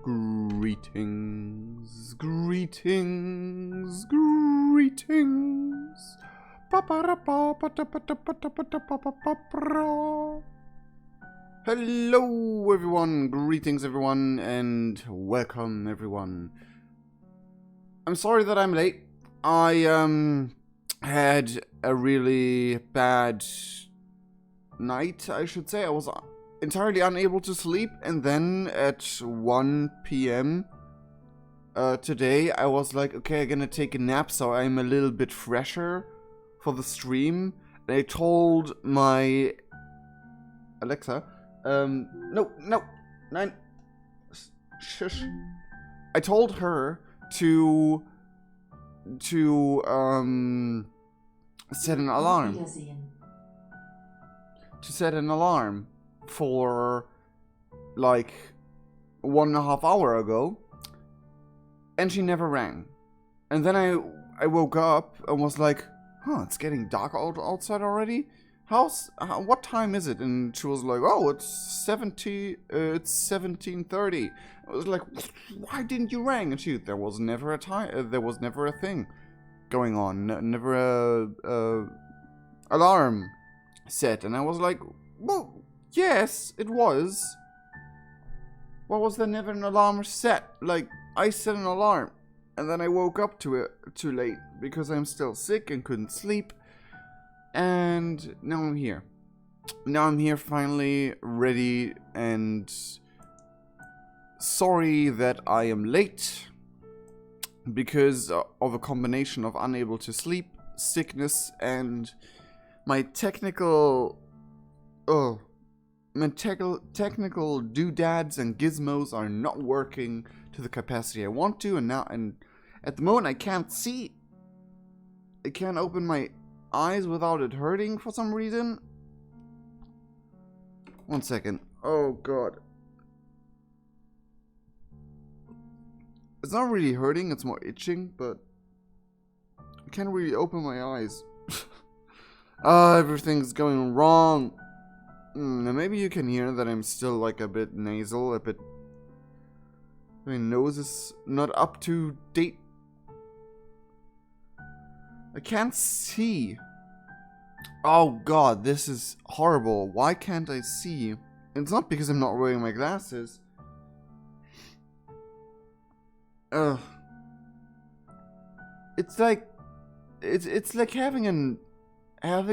Greetings, greetings, greetings. Hello everyone, greetings everyone, and welcome everyone. I'm sorry that I'm late. I had a really bad night, I should say. I was entirely unable to sleep, and then at 1 p.m. Today I was like, okay, I'm gonna take a nap so I'm a little bit fresher for the stream. And I told my Alexa, no, 9, shush. I told her to set an alarm. To set an alarm for like 1.5 hours ago, and she never rang. And then I woke up and was like, it's getting dark outside already. What time is it? And she was like, oh, it's 17:30. I was like, why didn't you ring? And there was never a time, there was never a thing going on, never a alarm set. And I was like, well, yes, it was. Why was there never an alarm set? Like, I set an alarm, and then I woke up to it too late because I'm still sick and couldn't sleep. And now I'm here. Now I'm here finally, ready, and sorry that I am late because of a combination of unable to sleep, sickness, and my technical doodads and gizmos are not working to the capacity I want to, and at the moment I can't see. I can't open my eyes without it hurting for some reason. 1 second. Oh god. It's not really hurting, it's more itching, but I can't really open my eyes. Everything's going wrong. Maybe you can hear that I'm still like a bit nasal, my nose is not up to date. I can't see. Oh god, this is horrible. Why can't I see? It's not because I'm not wearing my glasses. It's like it's like having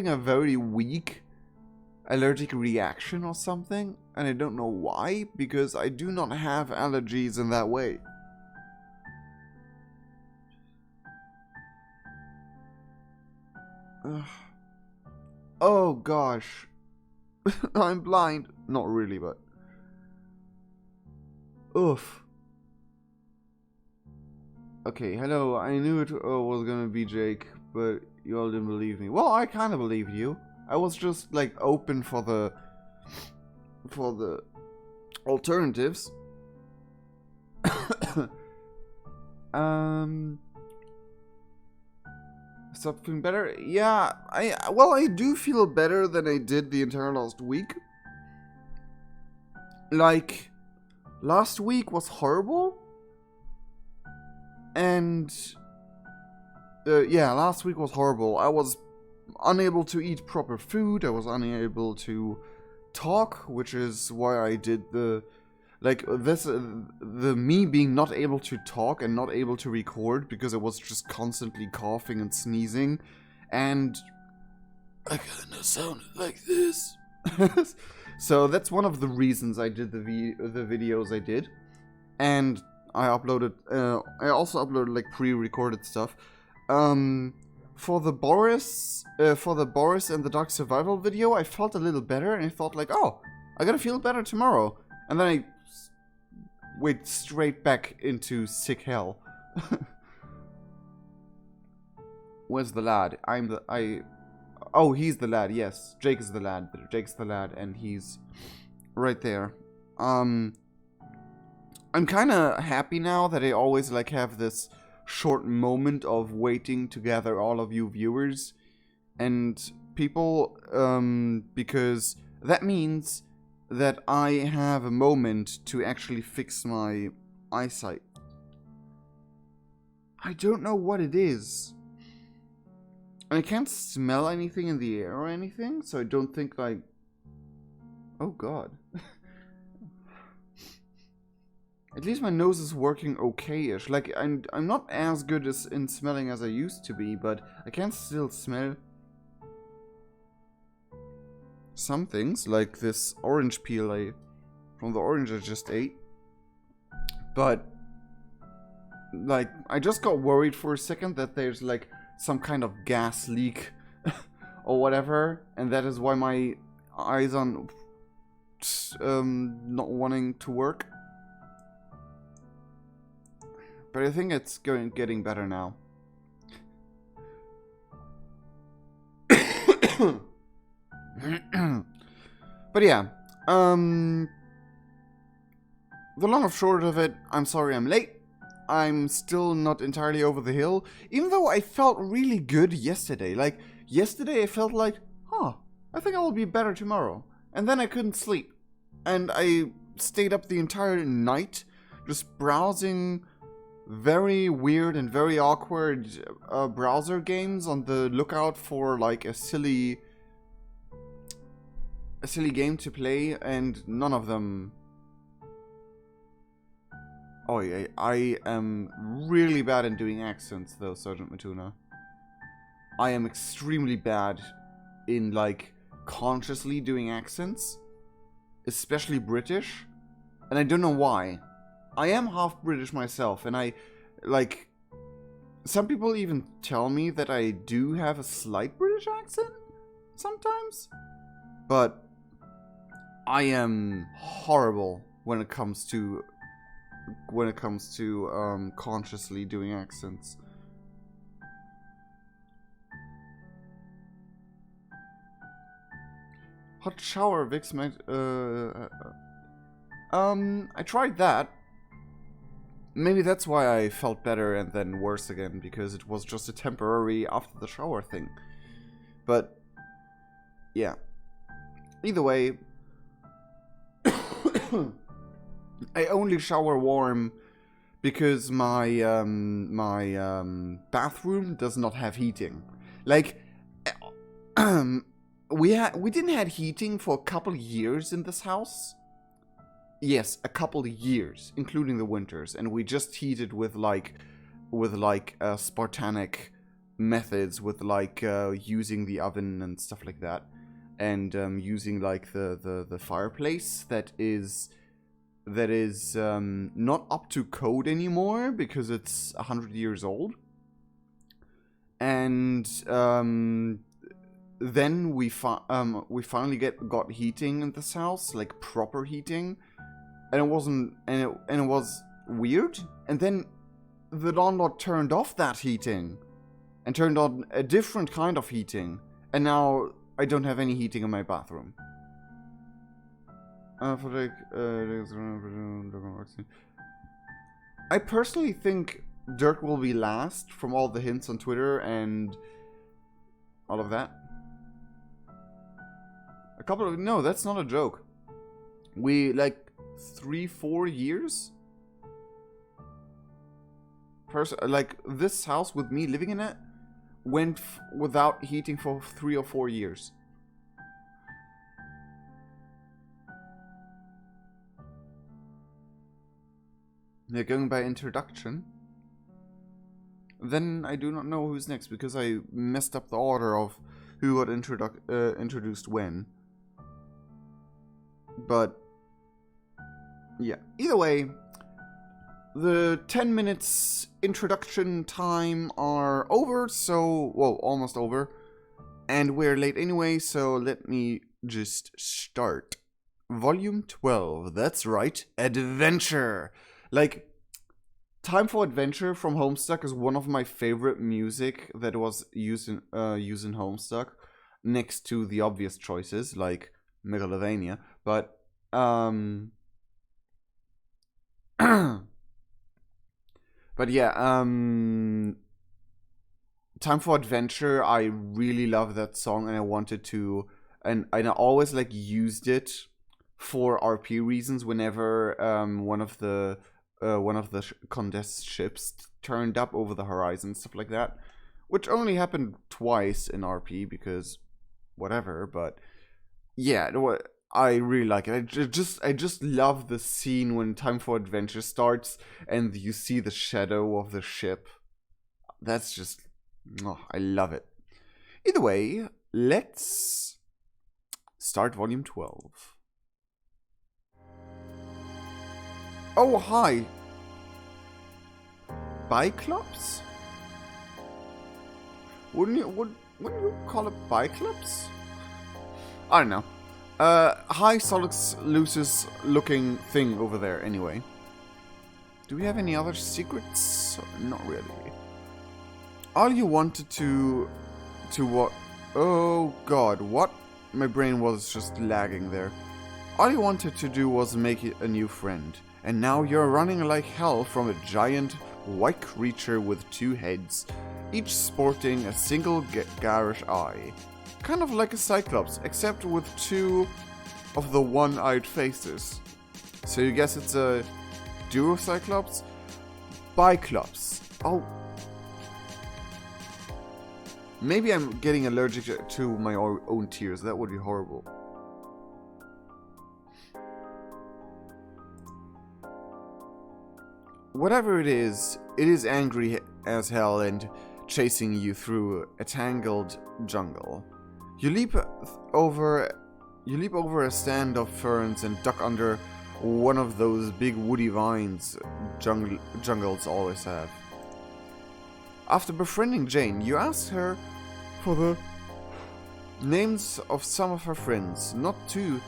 a very weak allergic reaction or something, and I don't know why, because I do not have allergies in that way. Oh gosh. I'm blind. Not really, but oof. Okay, hello. I knew it was gonna be Jake, but you all didn't believe me. Well, I kind of believed you. I was just like open for the alternatives. Stop feeling better? Yeah, I do feel better than I did the entire last week. Like, last week was horrible. And yeah, last week was horrible. I was unable to eat proper food. I was unable to talk, which is why I did the me being not able to talk and not able to record because I was just constantly coughing and sneezing, and I kinda sounded like this. So that's one of the reasons I did the videos I did, and I uploaded. I also uploaded like pre-recorded stuff. For the Boris and the Dark Survival video, I felt a little better, and I thought like, oh, I gotta feel better tomorrow, and then I went straight back into sick hell. Where's the lad? Oh, he's the lad, yes. Jake is the lad. Jake's the lad, and he's right there. I'm kinda happy now that I always like have this short moment of waiting to gather all of you viewers and people, because that means that I have a moment to actually fix my eyesight. I don't know what it is. I can't smell anything in the air or anything, so I don't think, like... Oh god. At least my nose is working okay-ish. Like, I'm not as good in smelling as I used to be, but I can still smell some things, like this orange peel from the orange I just ate. But, like, I just got worried for a second that there's, like, some kind of gas leak or whatever, and that is why my eyes are not wanting to work. But I think it's getting better now. But yeah, the long and short of it, I'm sorry I'm late. I'm still not entirely over the hill, even though I felt really good yesterday. Like, yesterday I felt like, I think I will be better tomorrow. And then I couldn't sleep. And I stayed up the entire night, just browsing very weird and very awkward browser games on the lookout for, like, a silly game to play, and none of them... Oh yeah, I am really bad in doing accents though, Sergeant Matuna. I am extremely bad in, like, consciously doing accents, especially British, and I don't know why. I am half British myself, and I, like, some people even tell me that I do have a slight British accent sometimes, but I am horrible when it comes to consciously doing accents. Hot shower, Vicks, I tried that. Maybe that's why I felt better and then worse again, because it was just a temporary after the shower thing. But, yeah. Either way, I only shower warm because my bathroom does not have heating. Like, we didn't have heating for a couple years in this house. Yes, a couple years, including the winters, and we just heated with Spartanic methods, with like using the oven and stuff like that, and using like the fireplace that is not up to code anymore because it's 100 years old, and then we finally got heating in this house, like proper heating. And it was weird. And then the landlord turned off that heating and turned on a different kind of heating. And now I don't have any heating in my bathroom. I personally think Dirk will be last from all the hints on Twitter and all of that. No, that's not a joke. We, like, 3-4 years? Like, this house with me living in it went without heating for 3 or 4 years. They're going by introduction. Then I do not know who's next, because I messed up the order of who got introduced when. But yeah, either way, the 10 minutes introduction time are over, so, well, almost over. And we're late anyway, so let me just start. Volume 12, that's right, Adventure. Like, Time for Adventure from Homestuck is one of my favorite music that was used in Homestuck, next to the obvious choices, like Megalovania, but, but yeah, Time for Adventure, I really love that song, and I wanted to, and I always like used it for RP reasons whenever one of the one of the Condescend ships turned up over the horizon, stuff like that, which only happened twice in RP because whatever. But yeah, I really like it. I just love the scene when Time for Adventure starts and you see the shadow of the ship. That's just, I love it. Either way, let's start volume 12. Oh, hi. Biclops? Wouldn't you call it Biclops? I don't know. Hi, Solix Lucis looking thing over there, anyway. Do we have any other secrets? Not really. All you wanted to what? Oh god, what? My brain was just lagging there. All you wanted to do was make a new friend. And now you're running like hell from a giant white creature with 2 heads, each sporting a single garish eye. Kind of like a Cyclops, except with 2 of the one-eyed faces. So you guess it's a duo Cyclops? Biclops. Oh. Maybe I'm getting allergic to my own tears. That would be horrible. Whatever it is angry as hell and chasing you through a tangled jungle. You leap over a stand of ferns and duck under one of those big woody vines jungles always have. After befriending Jane, you ask her for the names of some of her friends. Not too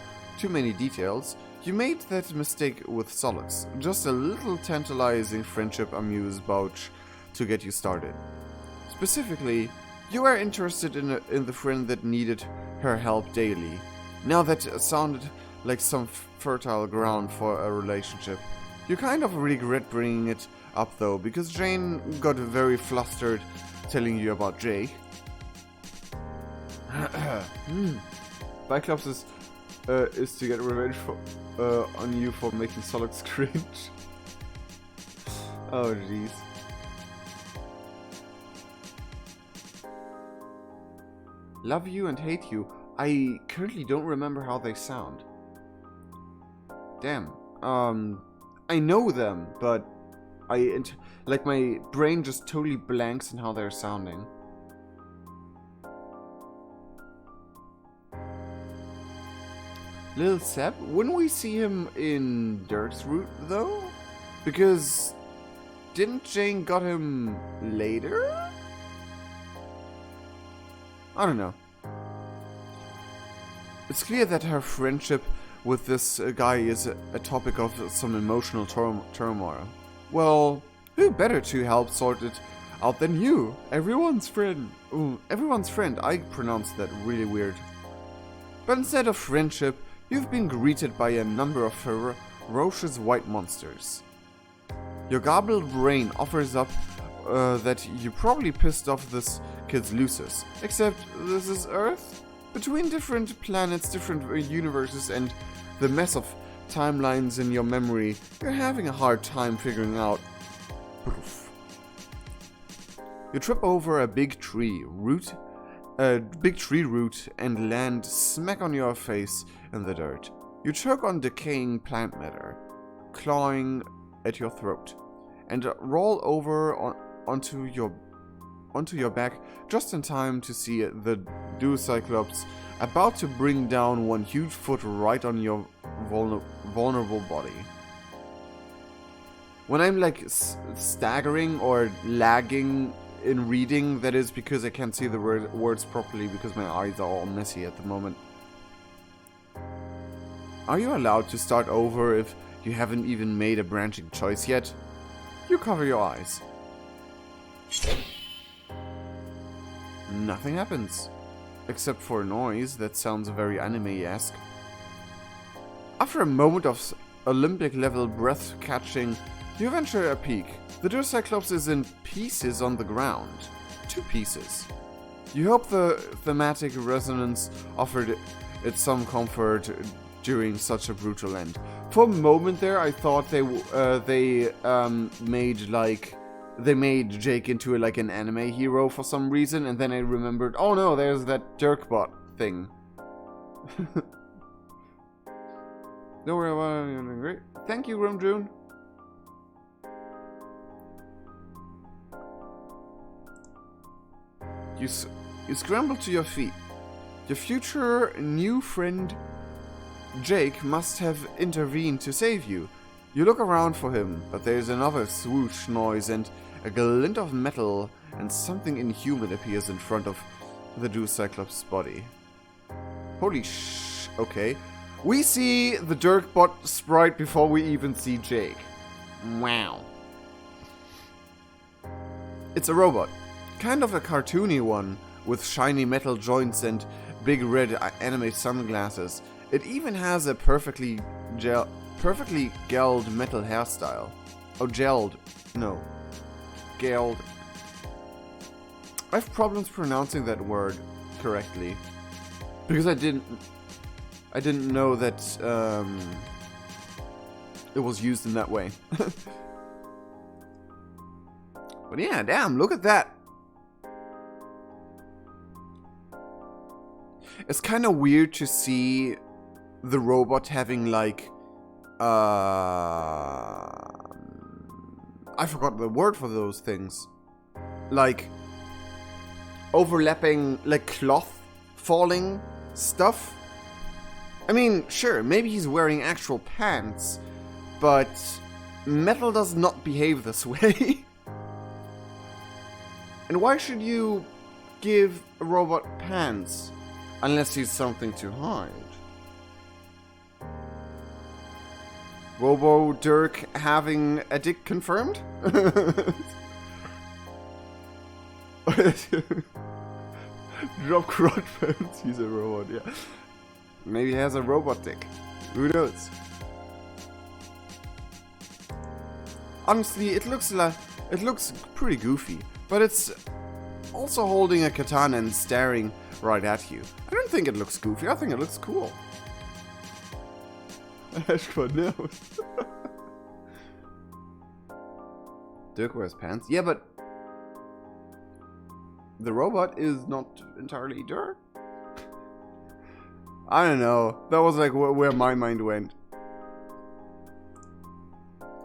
many details. You made that mistake with Solix. Just a little tantalizing friendship amuse-bouche to get you started. Specifically, you are interested in the friend that needed her help daily. Now that sounded like some fertile ground for a relationship. You kind of regret bringing it up though, because Jane got very flustered telling you about Jake. Biclops is to get revenge on you for making Solix cringe. Oh jeez. Love you and hate you. I currently don't remember how they sound. Damn. I know them, but like my brain just totally blanks in how they're sounding. Lil Seb? Wouldn't we see him in Dirk's route though? Because didn't Jane got him later? I don't know. It's clear that her friendship with this guy is a topic of some emotional turmoil. Well, who better to help sort it out than you? Everyone's friend. Ooh, everyone's friend. I pronounced that really weird. But instead of friendship, you've been greeted by a number of ferocious white monsters. Your garbled brain offers up that you probably pissed off this kid's Lucis. Except this is Earth? Between different planets, different universes, and the mess of timelines in your memory, you're having a hard time figuring out. You trip over a big tree root, and land smack on your face in the dirt. You choke on decaying plant matter, clawing at your throat, and roll over onto your back just in time to see the Dew Cyclops about to bring down one huge foot right on your vulnerable body. When I'm like staggering or lagging in reading, that is because I can't see the words properly because my eyes are all messy at the moment. Are you allowed to start over if you haven't even made a branching choice yet? You cover your eyes. Nothing happens, except for a noise that sounds very anime-esque. After a moment of Olympic-level breath-catching, you venture a peek. The Dew Cyclops is in pieces on the ground. 2 pieces. You hope the thematic resonance offered it some comfort during such a brutal end. For a moment there, I thought they made Jake into like an anime hero for some reason, and then I remembered, oh no, there's that Dirkbot thing. Don't worry about it. Great. Thank you, Rumjune. You scramble to your feet. Your future new friend Jake must have intervened to save you. You look around for him, but there's another swoosh noise and a glint of metal, and something inhuman appears in front of the Dew Cyclops' body. Holy sh... Okay. We see the Dirkbot sprite before we even see Jake. Wow. It's a robot. Kind of a cartoony one, with shiny metal joints and big red anime sunglasses. It even has a perfectly gelled metal hairstyle. Oh, gelled. No. Gelled. I have problems pronouncing that word correctly. Because I didn't know that it was used in that way. But yeah, damn, look at that. It's kind of weird to see the robot having like I forgot the word for those things. Like overlapping, like cloth falling stuff. I mean, sure, maybe he's wearing actual pants, but metal does not behave this way. And why should you give a robot pants unless he's something to hide? Robo Dirk having a dick confirmed? Drop crotch pants, he's a robot, yeah. Maybe he has a robot dick. Who knows? Honestly, it looks pretty goofy, but it's also holding a katana and staring right at you. I don't think it looks goofy, I think it looks cool. Ashquad knows. Dirk wears pants? Yeah, but the robot is not entirely Dirk? I don't know. That was like where my mind went.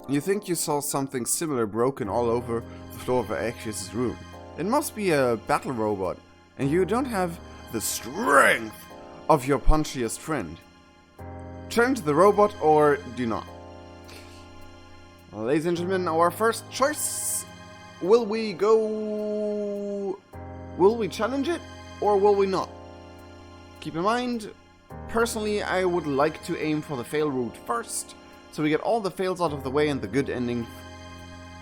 You think you saw something similar broken all over the floor of Axios' room. It must be a battle robot, and you don't have the strength of your punchiest friend. Challenge the robot or do not. Well, ladies and gentlemen, our first choice. Will we challenge it or will we not? Keep in mind, personally, I would like to aim for the fail route first, so we get all the fails out of the way and the good ending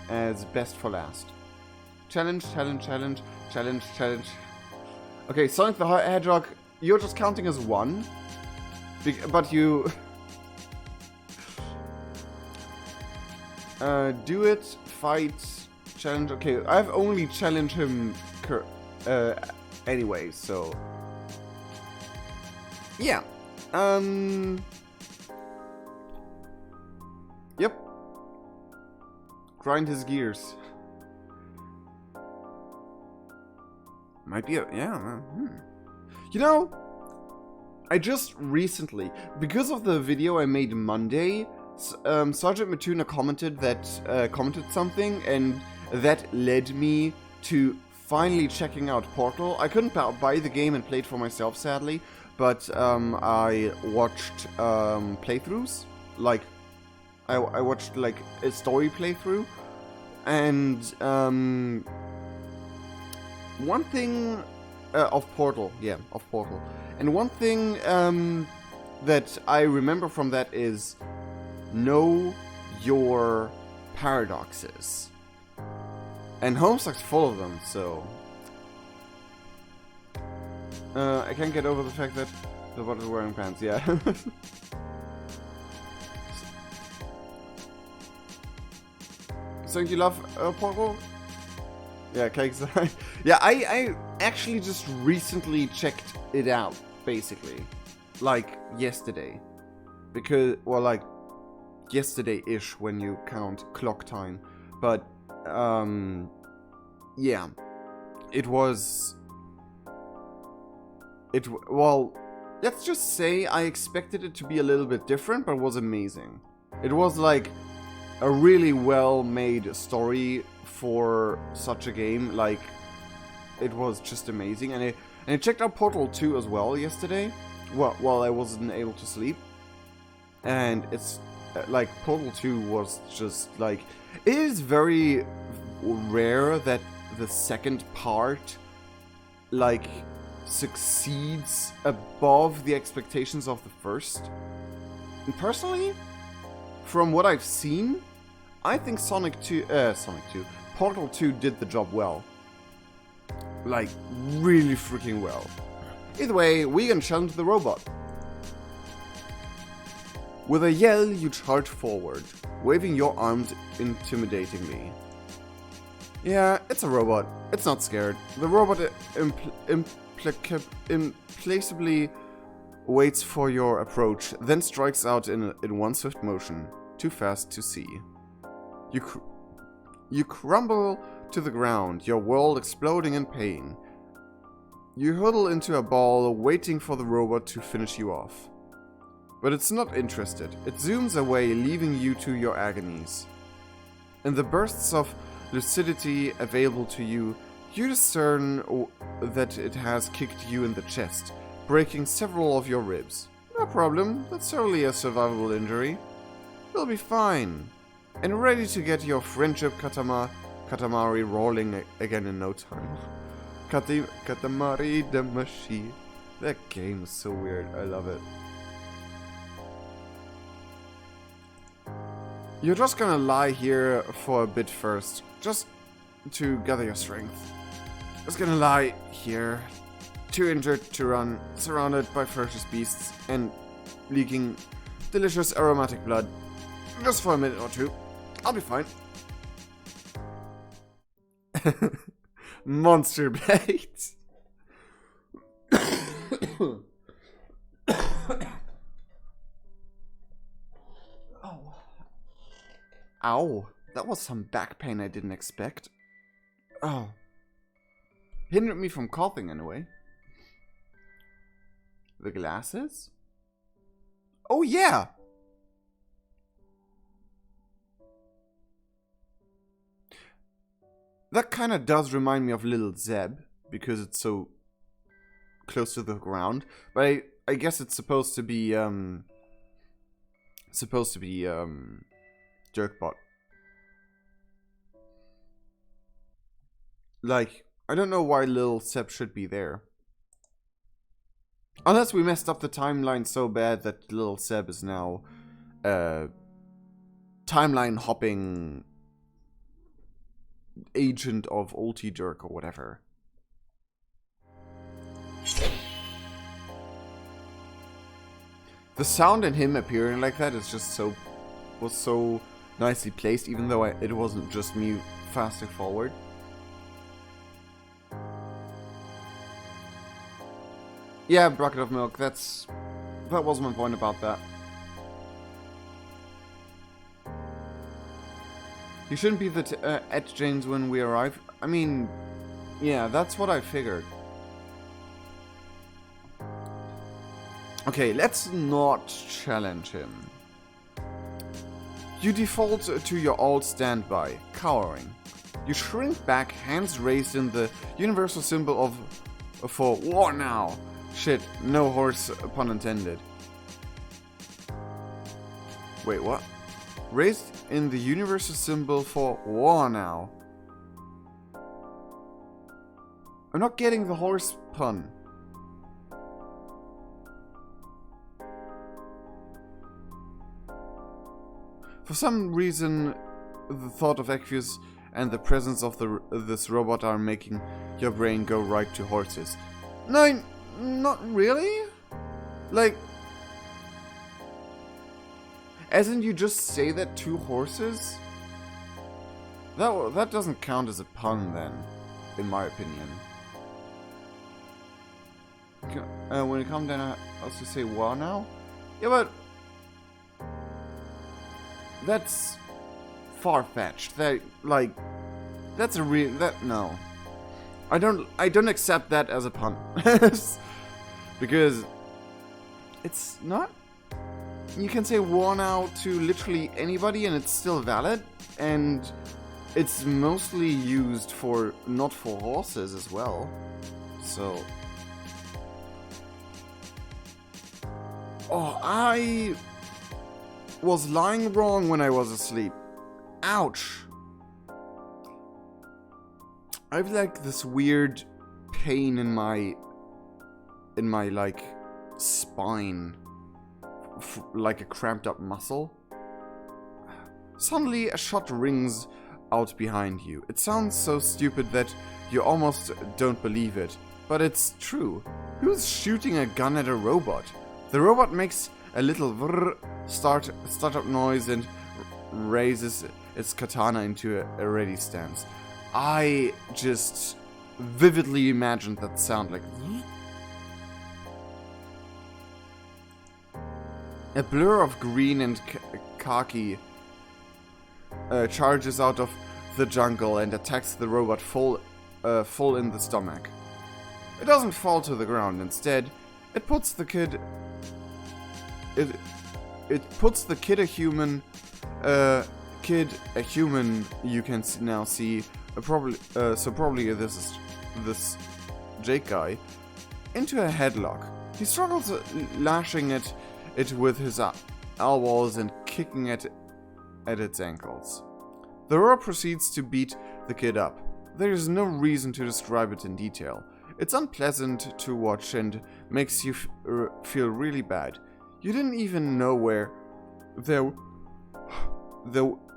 as best for last. Challenge, challenge, challenge, challenge, challenge. Okay, Sonic the Hedgehog, you're just counting as one, but you... do it, fight, challenge. Okay, I've only challenged him anyway, so... Yeah. Yep. Grind his gears. Might be a... Yeah. You know, I just recently, because of the video I made Monday, Sergeant Matuna commented something, and that led me to finally checking out Portal. I couldn't buy the game and play it for myself, sadly, but I watched playthroughs. Like, I watched like a story playthrough, and one thing of Portal, and one thing that I remember from that is know your paradoxes. And Homestuck's full of them, so... I can't get over the fact that the bot is wearing pants, yeah. So you love Portal? Yeah, Cakes. Yeah, I actually just recently checked it out, basically. Like, yesterday. Because, well, like, yesterday-ish when you count clock time. But, yeah. Well, let's just say I expected it to be a little bit different, but it was amazing. It was like a really well-made story for such a game. Like, it was just amazing. And I checked out Portal 2 as well yesterday, while I wasn't able to sleep. And it's like Portal 2 was just like, it is very rare that the second part like succeeds above the expectations of the first. And personally, from what I've seen, I think Portal 2 did the job well. Like, really freaking well. Either way, we can challenge the robot. With a yell, you charge forward, waving your arms intimidatingly. Yeah, it's a robot. It's not scared. The robot implacably waits for your approach, then strikes out in one swift motion, too fast to see. You crumble to the ground, your world exploding in pain. You huddle into a ball, waiting for the robot to finish you off. But it's not interested. It zooms away, leaving you to your agonies. In the bursts of lucidity available to you, you discern that it has kicked you in the chest, breaking several of your ribs. No problem, that's only a survivable injury. You'll be fine. And ready to get your friendship Katamari rolling again in no time. Katamari Damashi. That game is so weird, I love it. You're just gonna lie here for a bit first, just to gather your strength. Just gonna lie here, too injured to run, surrounded by ferocious beasts, and leaking delicious aromatic blood. Just for a minute or two. I'll be fine. Monster bait. Oh. Ow. That was some back pain I didn't expect. Oh. Hindered me from coughing anyway. The glasses? Oh yeah! That kind of does remind me of Little Zeb, because it's so close to the ground. But I guess it's supposed to be Jerkbot. Like, I don't know why Little Zeb should be there. Unless we messed up the timeline so bad that Little Zeb is now timeline hopping agent of Ulti Dirk or whatever. The sound in him appearing like that is just was so nicely placed, even though it wasn't just me fasting forward. Yeah, bucket of milk. That was my point about that. You shouldn't be at Jane's when we arrive. I mean, yeah, that's what I figured. Okay, let's not challenge him. You default to your old standby, cowering. You shrink back, hands raised in the universal symbol for war now. Shit, no horse pun intended. Wait, what? Raised in the universal symbol for war now. I'm not getting the horse pun. For some reason, the thought of Equius and the presence of this robot are making your brain go right to horses. No, not really. Like, as in you just say that two horses? That doesn't count as a pun then, in my opinion. When you come down, I also say war now? Yeah, but That's far-fetched. That's a real... No. I don't accept that as a pun. Because it's not... You can say worn out to literally anybody and it's still valid. And it's mostly used for... not for horses as well. So... Oh, I was lying wrong when I was asleep. Ouch. I have like this weird pain in my like spine, like a cramped up muscle. Suddenly a shot rings out behind you. It sounds so stupid that you almost don't believe it, but it's true. Who's shooting a gun at a robot? The robot makes a little startup noise and raises its katana into a ready stance. I just vividly imagined that sound, like... A blur of green and khaki charges out of the jungle and attacks the robot full in the stomach. It doesn't fall to the ground. Instead, it puts the kid... It puts the kid a human... you can now see... probably this Jake guy, into a headlock. He struggles lashing at it with his elbows and kicking at its ankles. The roar proceeds to beat the kid up. There is no reason to describe it in detail. It's unpleasant to watch and makes you feel really bad. You didn't even know where there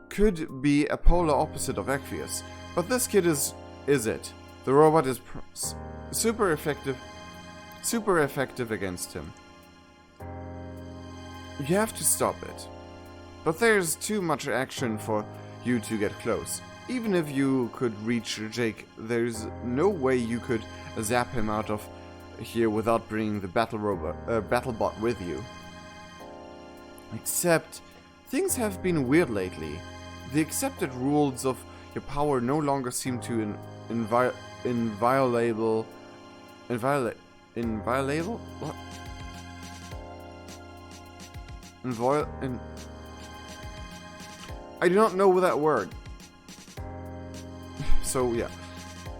could be a polar opposite of Ekvius. But this kid is it. The robot is super effective against him. You have to stop it. But there's too much action for you to get close. Even if you could reach Jake, there's no way you could zap him out of here without bringing the battlebot with you. Except, things have been weird lately. The accepted rules of your power no longer seem to inviolable? What? I do not know that word. So yeah,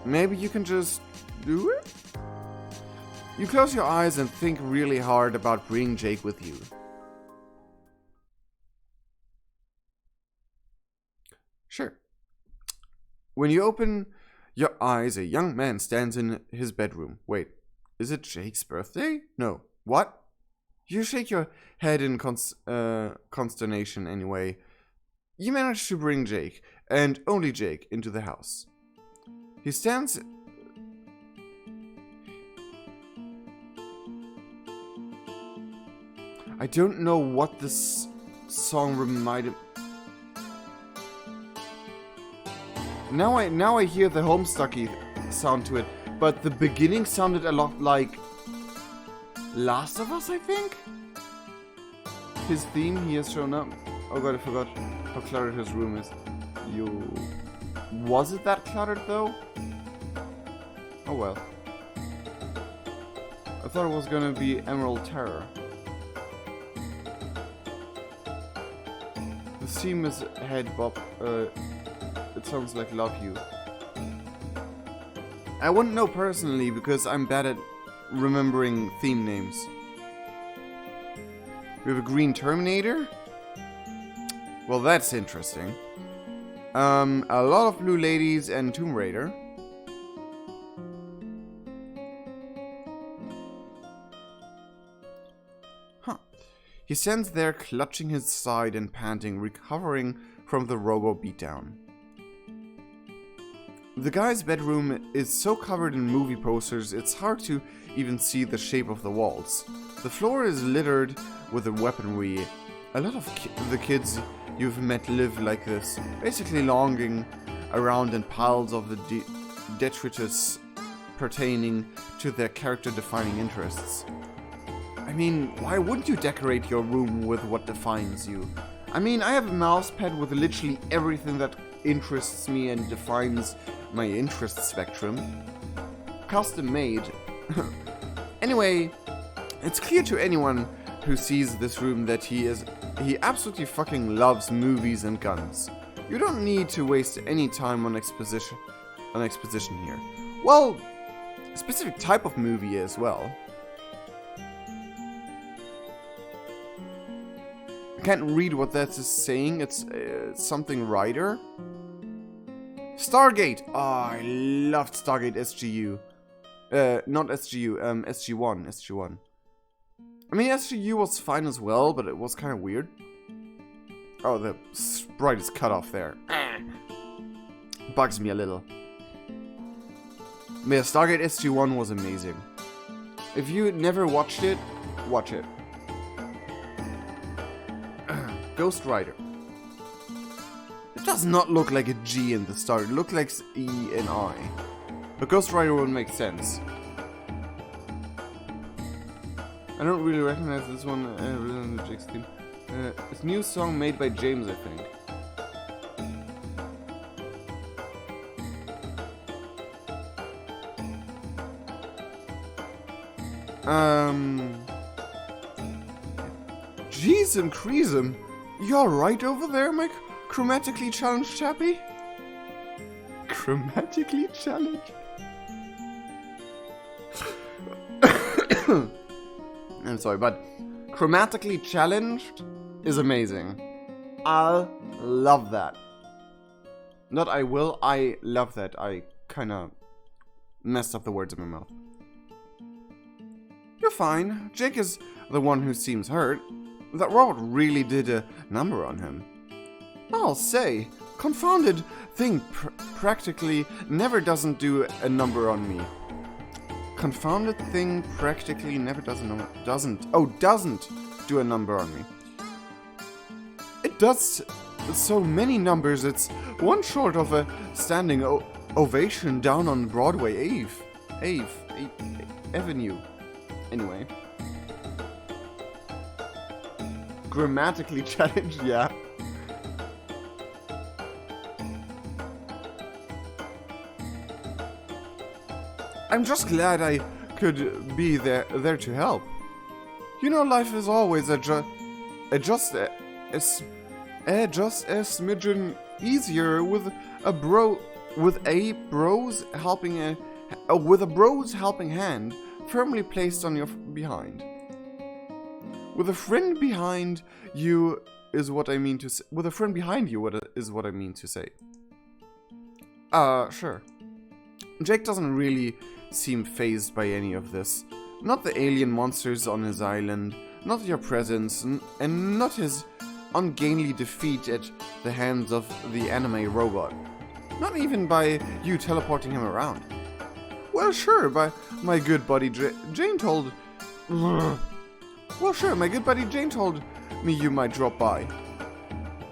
maybe you can just do it? You close your eyes and think really hard about bringing Jake with you. Sure. When you open your eyes, a young man stands in his bedroom. Wait, is it Jake's birthday? No. What? You shake your head in consternation anyway. You manage to bring Jake, and only Jake, into the house. He stands... I don't know what this song reminded... Now I hear the Homestucky sound to it, but the beginning sounded a lot like Last of Us, I think? His theme, he has shown up. Oh god, I forgot how cluttered his room is. Was it that cluttered though? Oh well. I thought it was gonna be Emerald Terror. The theme is Head Bob. It sounds like Love You. I wouldn't know personally because I'm bad at remembering theme names. We have a green Terminator? Well, that's interesting. A lot of blue ladies and Tomb Raider. Huh. He stands there clutching his side and panting, recovering from the robo beatdown. The guy's bedroom is so covered in movie posters, it's hard to even see the shape of the walls. The floor is littered with the weaponry. A lot of the kids you've met live like this, basically lounging around in piles of the detritus pertaining to their character-defining interests. I mean, why wouldn't you decorate your room with what defines you? I mean, I have a mouse pad with literally everything that interests me and defines my interest spectrum. Custom made. Anyway, it's clear to anyone who sees this room that he absolutely fucking loves movies and guns. You don't need to waste any time on exposition here. Well, a specific type of movie as well. I can't read what that is saying. It's something Rider. Stargate! Oh, I loved Stargate SGU. Not SGU, SG1. I mean, SGU was fine as well, but it was kind of weird. Oh, the sprite is cut off there. Bugs me a little. Yeah, Stargate SG1 was amazing. If you never watched it, watch it. Ghost Rider. It does not look like a G in the start. It looks like E and I. But Ghost Rider would make sense. I don't really recognize this one. On the Jake's theme. It's a new song made by James, I think. Jeez and Creasem. You alright over there, my chromatically challenged chappy? Chromatically challenged? I'm sorry, but chromatically challenged is amazing. I love that. Not I will, I love that. I kinda messed up the words in my mouth. You're fine. Jake is the one who seems hurt. That robot really did a number on him. I'll say, confounded thing practically never doesn't do a number on me. Confounded thing practically never does a number. Doesn't do a number on me. It does so many numbers, it's one short of a standing ovation down on Broadway Avenue. Anyway. Grammatically challenged, yeah. I'm just glad I could be there to help. You know, life is always just a smidgen easier with a bro's helping hand firmly placed on your behind. With a friend behind you is what I mean to say. With a friend behind you is what I mean to say. Sure. Jake doesn't really seem fazed by any of this. Not the alien monsters on his island, not your presence, and not his ungainly defeat at the hands of the anime robot. Not even by you teleporting him around. Well, sure, by my good buddy Jane told... Well, sure, my good buddy Jane told me you might drop by.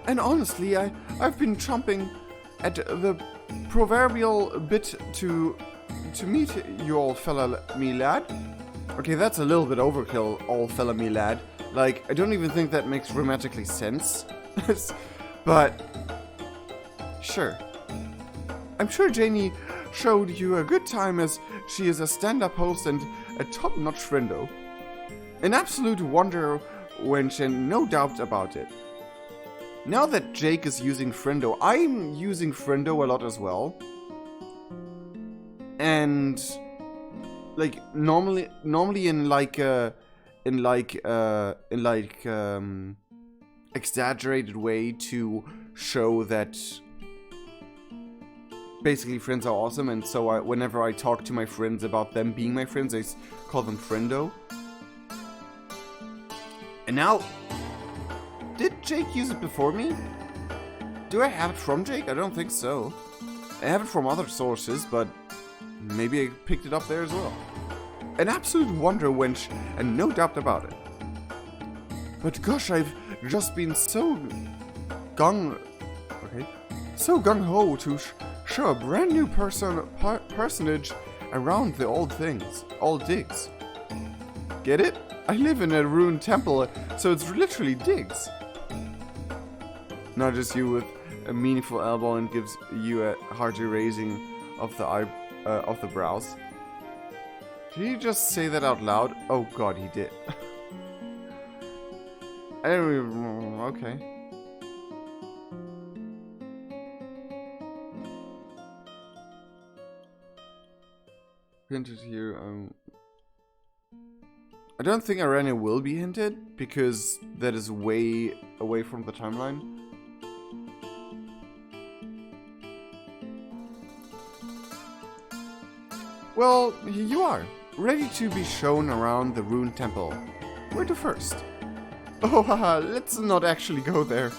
And honestly, I've been chomping at the proverbial bit to meet you all fella me lad. Okay, that's a little bit overkill, all fella me lad. Like, I don't even think that makes grammatically sense. But, sure. I'm sure Janie showed you a good time as she is a stand-up host and a top-notch friendo. An absolute wonder wench and no doubt about it. Now that Jake is using friendo, I'm using friendo a lot as well. And like normally in exaggerated way to show that basically friends are awesome, and so whenever I talk to my friends about them being my friends, I call them friendo. And now, did Jake use it before me? Do I have it from Jake? I don't think so. I have it from other sources, but maybe I picked it up there as well. An absolute wonder wench, and no doubt about it. But gosh, I've just been so gung-ho to show a brand new personage around the old digs. Get it? I live in a ruined temple, so it's literally digs. nudges you with a meaningful elbow and gives you a hearty raising of the brows. Did he just say that out loud? Oh god, he did. Okay. Hinted here. I don't think Arena will be hinted because that is way away from the timeline. Well, here you are, ready to be shown around the ruined temple. Where to first? Oh, haha, let's not actually go there.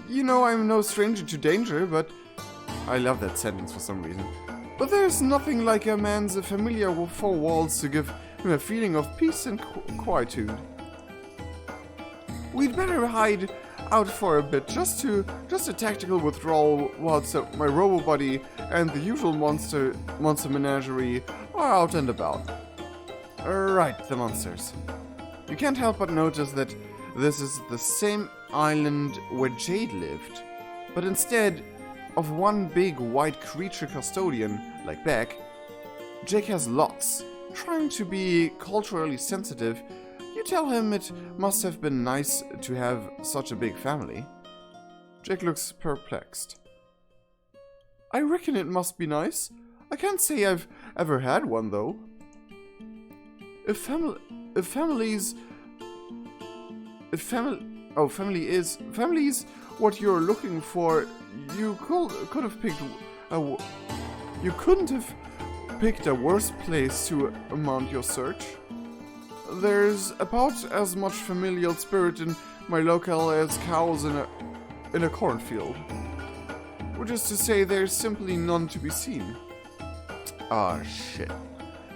You know I'm no stranger to danger, but... I love that sentence for some reason. But there's nothing like a man's familiar four walls to give him a feeling of peace and quietude. We'd better hide out for a bit, just a tactical withdrawal, whilst my robo-body and the usual monster menagerie are out and about. Right, the monsters. You can't help but notice that this is the same island where Jade lived, but instead of one big white creature custodian, like Beck, Jake has lots. Trying to be culturally sensitive, you tell him it must have been nice to have such a big family. Jake looks perplexed. I reckon it must be nice. I can't say I've ever had one, though. Family is what you're looking for. You could have picked you couldn't have picked a worse place to mount your search. There's about as much familial spirit in my locale as cows in a cornfield. Which is to say, there's simply none to be seen. Ah, shit.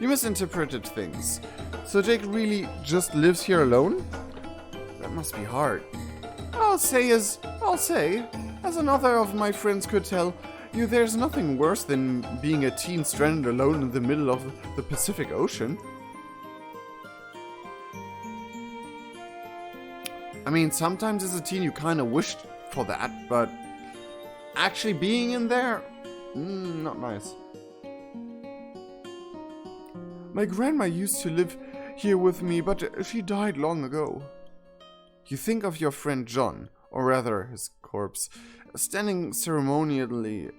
You misinterpreted things. So Jake really just lives here alone? That must be hard. I'll say, as another of my friends could tell you, there's nothing worse than being a teen stranded alone in the middle of the Pacific Ocean. I mean, sometimes as a teen you kind of wished for that, but actually being in there, not nice. My grandma used to live here with me, but she died long ago. You think of your friend John, or rather his corpse, standing ceremonially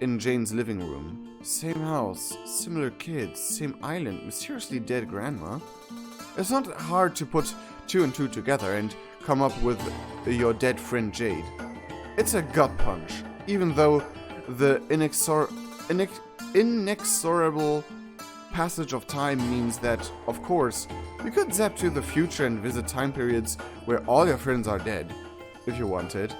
in Jane's living room. Same house, similar kids, same island, mysteriously dead grandma. It's not hard to put two and two together and come up with your dead friend Jade. It's a gut punch, even though the inexorable passage of time means that, of course, you could zap to the future and visit time periods where all your friends are dead, if you wanted.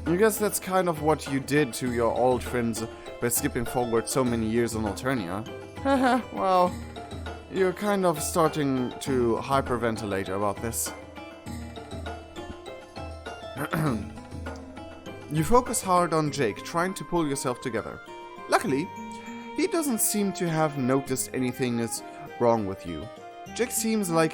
I guess that's kind of what you did to your old friends by skipping forward so many years on Alternia. Haha, well, you're kind of starting to hyperventilate about this. You focus hard on Jake, trying to pull yourself together. Luckily, he doesn't seem to have noticed anything is wrong with you. Jake seems like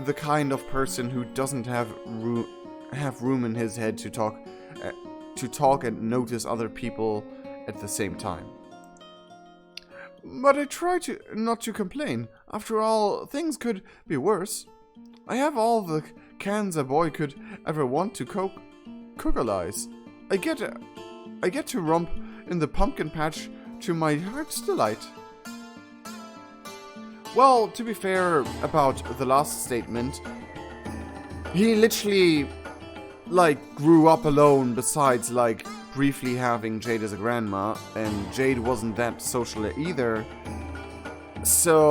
the kind of person who doesn't have room in his head to talk and notice other people at the same time. But I try not to complain. After all, things could be worse. I have all the cans a boy could ever want to cookalize. I get to romp in the pumpkin patch to my heart's delight. Well, to be fair about the last statement, he literally, grew up alone besides, briefly having Jade as a grandma, and Jade wasn't that social either. So,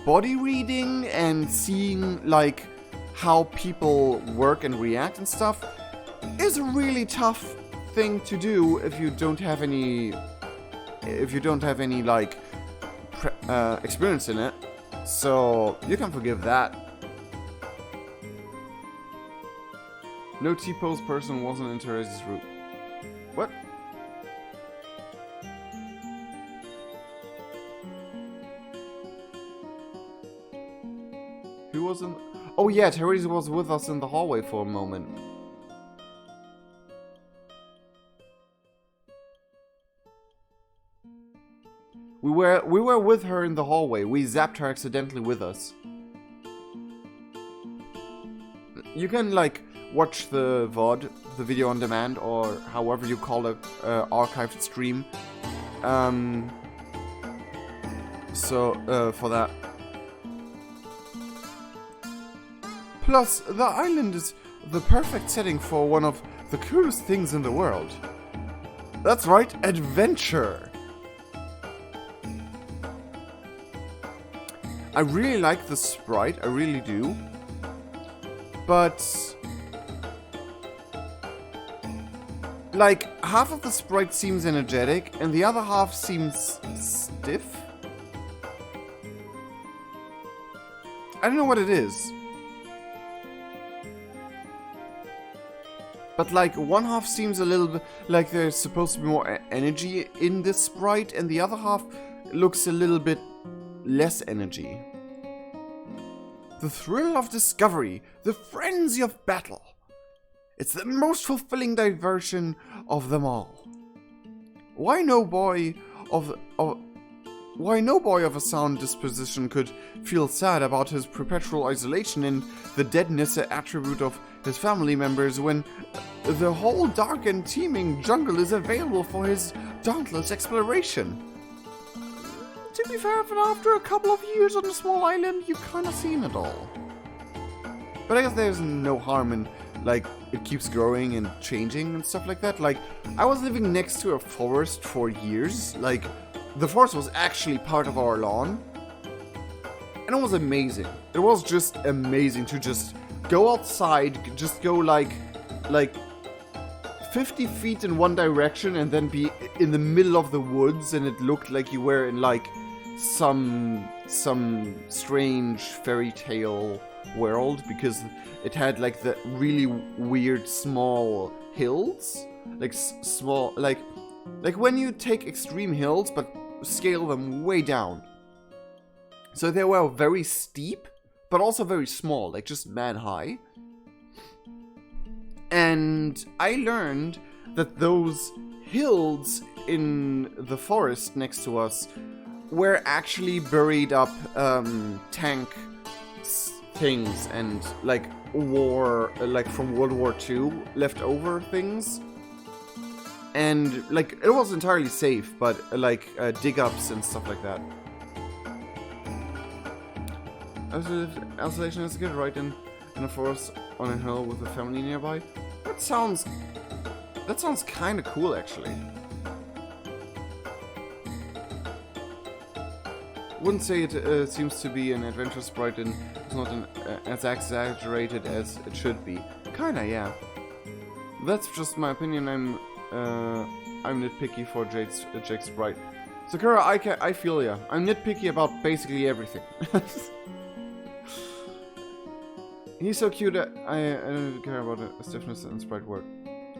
body reading and seeing, how people work and react and stuff is a really tough thing to do if you don't have any experience in it. So you can forgive that. No T-pose person wasn't into Teresa's route. What? Who wasn't? Oh yeah, Therese was with us in the hallway for a moment. We were with her in the hallway. We zapped her accidentally with us. You can like watch the VOD, the video on demand, or however you call it, archived stream. For that. Plus, the island is the perfect setting for one of the coolest things in the world. That's right, adventure! I really like the sprite, I really do. But like, half of the sprite seems energetic, and the other half seems stiff. I don't know what it is. But like, one half seems a little bit like there's supposed to be more energy in this sprite, and the other half looks a little bit less energy. The thrill of discovery, the frenzy of battle. It's the most fulfilling diversion of them all. Why no boy of a sound disposition could feel sad about his perpetual isolation and the deadness attribute of his family members when the whole dark and teeming jungle is available for his dauntless exploration? To be fair, after a couple of years on a small island, you've kind of seen it all. But I guess there's no harm in, like, it keeps growing and changing and stuff like that. Like, I was living next to a forest for years. Like, the forest was actually part of our lawn. And it was amazing. It was just amazing to just go outside, just go like 50 feet in one direction and then be in the middle of the woods, and it looked like you were in like some strange fairy tale world, because it had like the really weird small hills, like small, like when you take extreme hills but scale them way down. So they were very steep, but also very small, like just man high. And I learned that those hills in the forest next to us were actually buried up tank things and like war, like from World War II leftover things. And like it was entirely safe, but like dig ups and stuff like that. Isolation is good, right in a forest on a hill with a family nearby. That sounds kind of cool, actually. Wouldn't say it seems to be an adventure sprite and it's not as exaggerated as it should be. Kinda, yeah. That's just my opinion. I'm nitpicky for Jake's sprite. Sakura, I feel ya. I'm nitpicky about basically everything. He's so cute. I don't care about the stiffness and sprite work.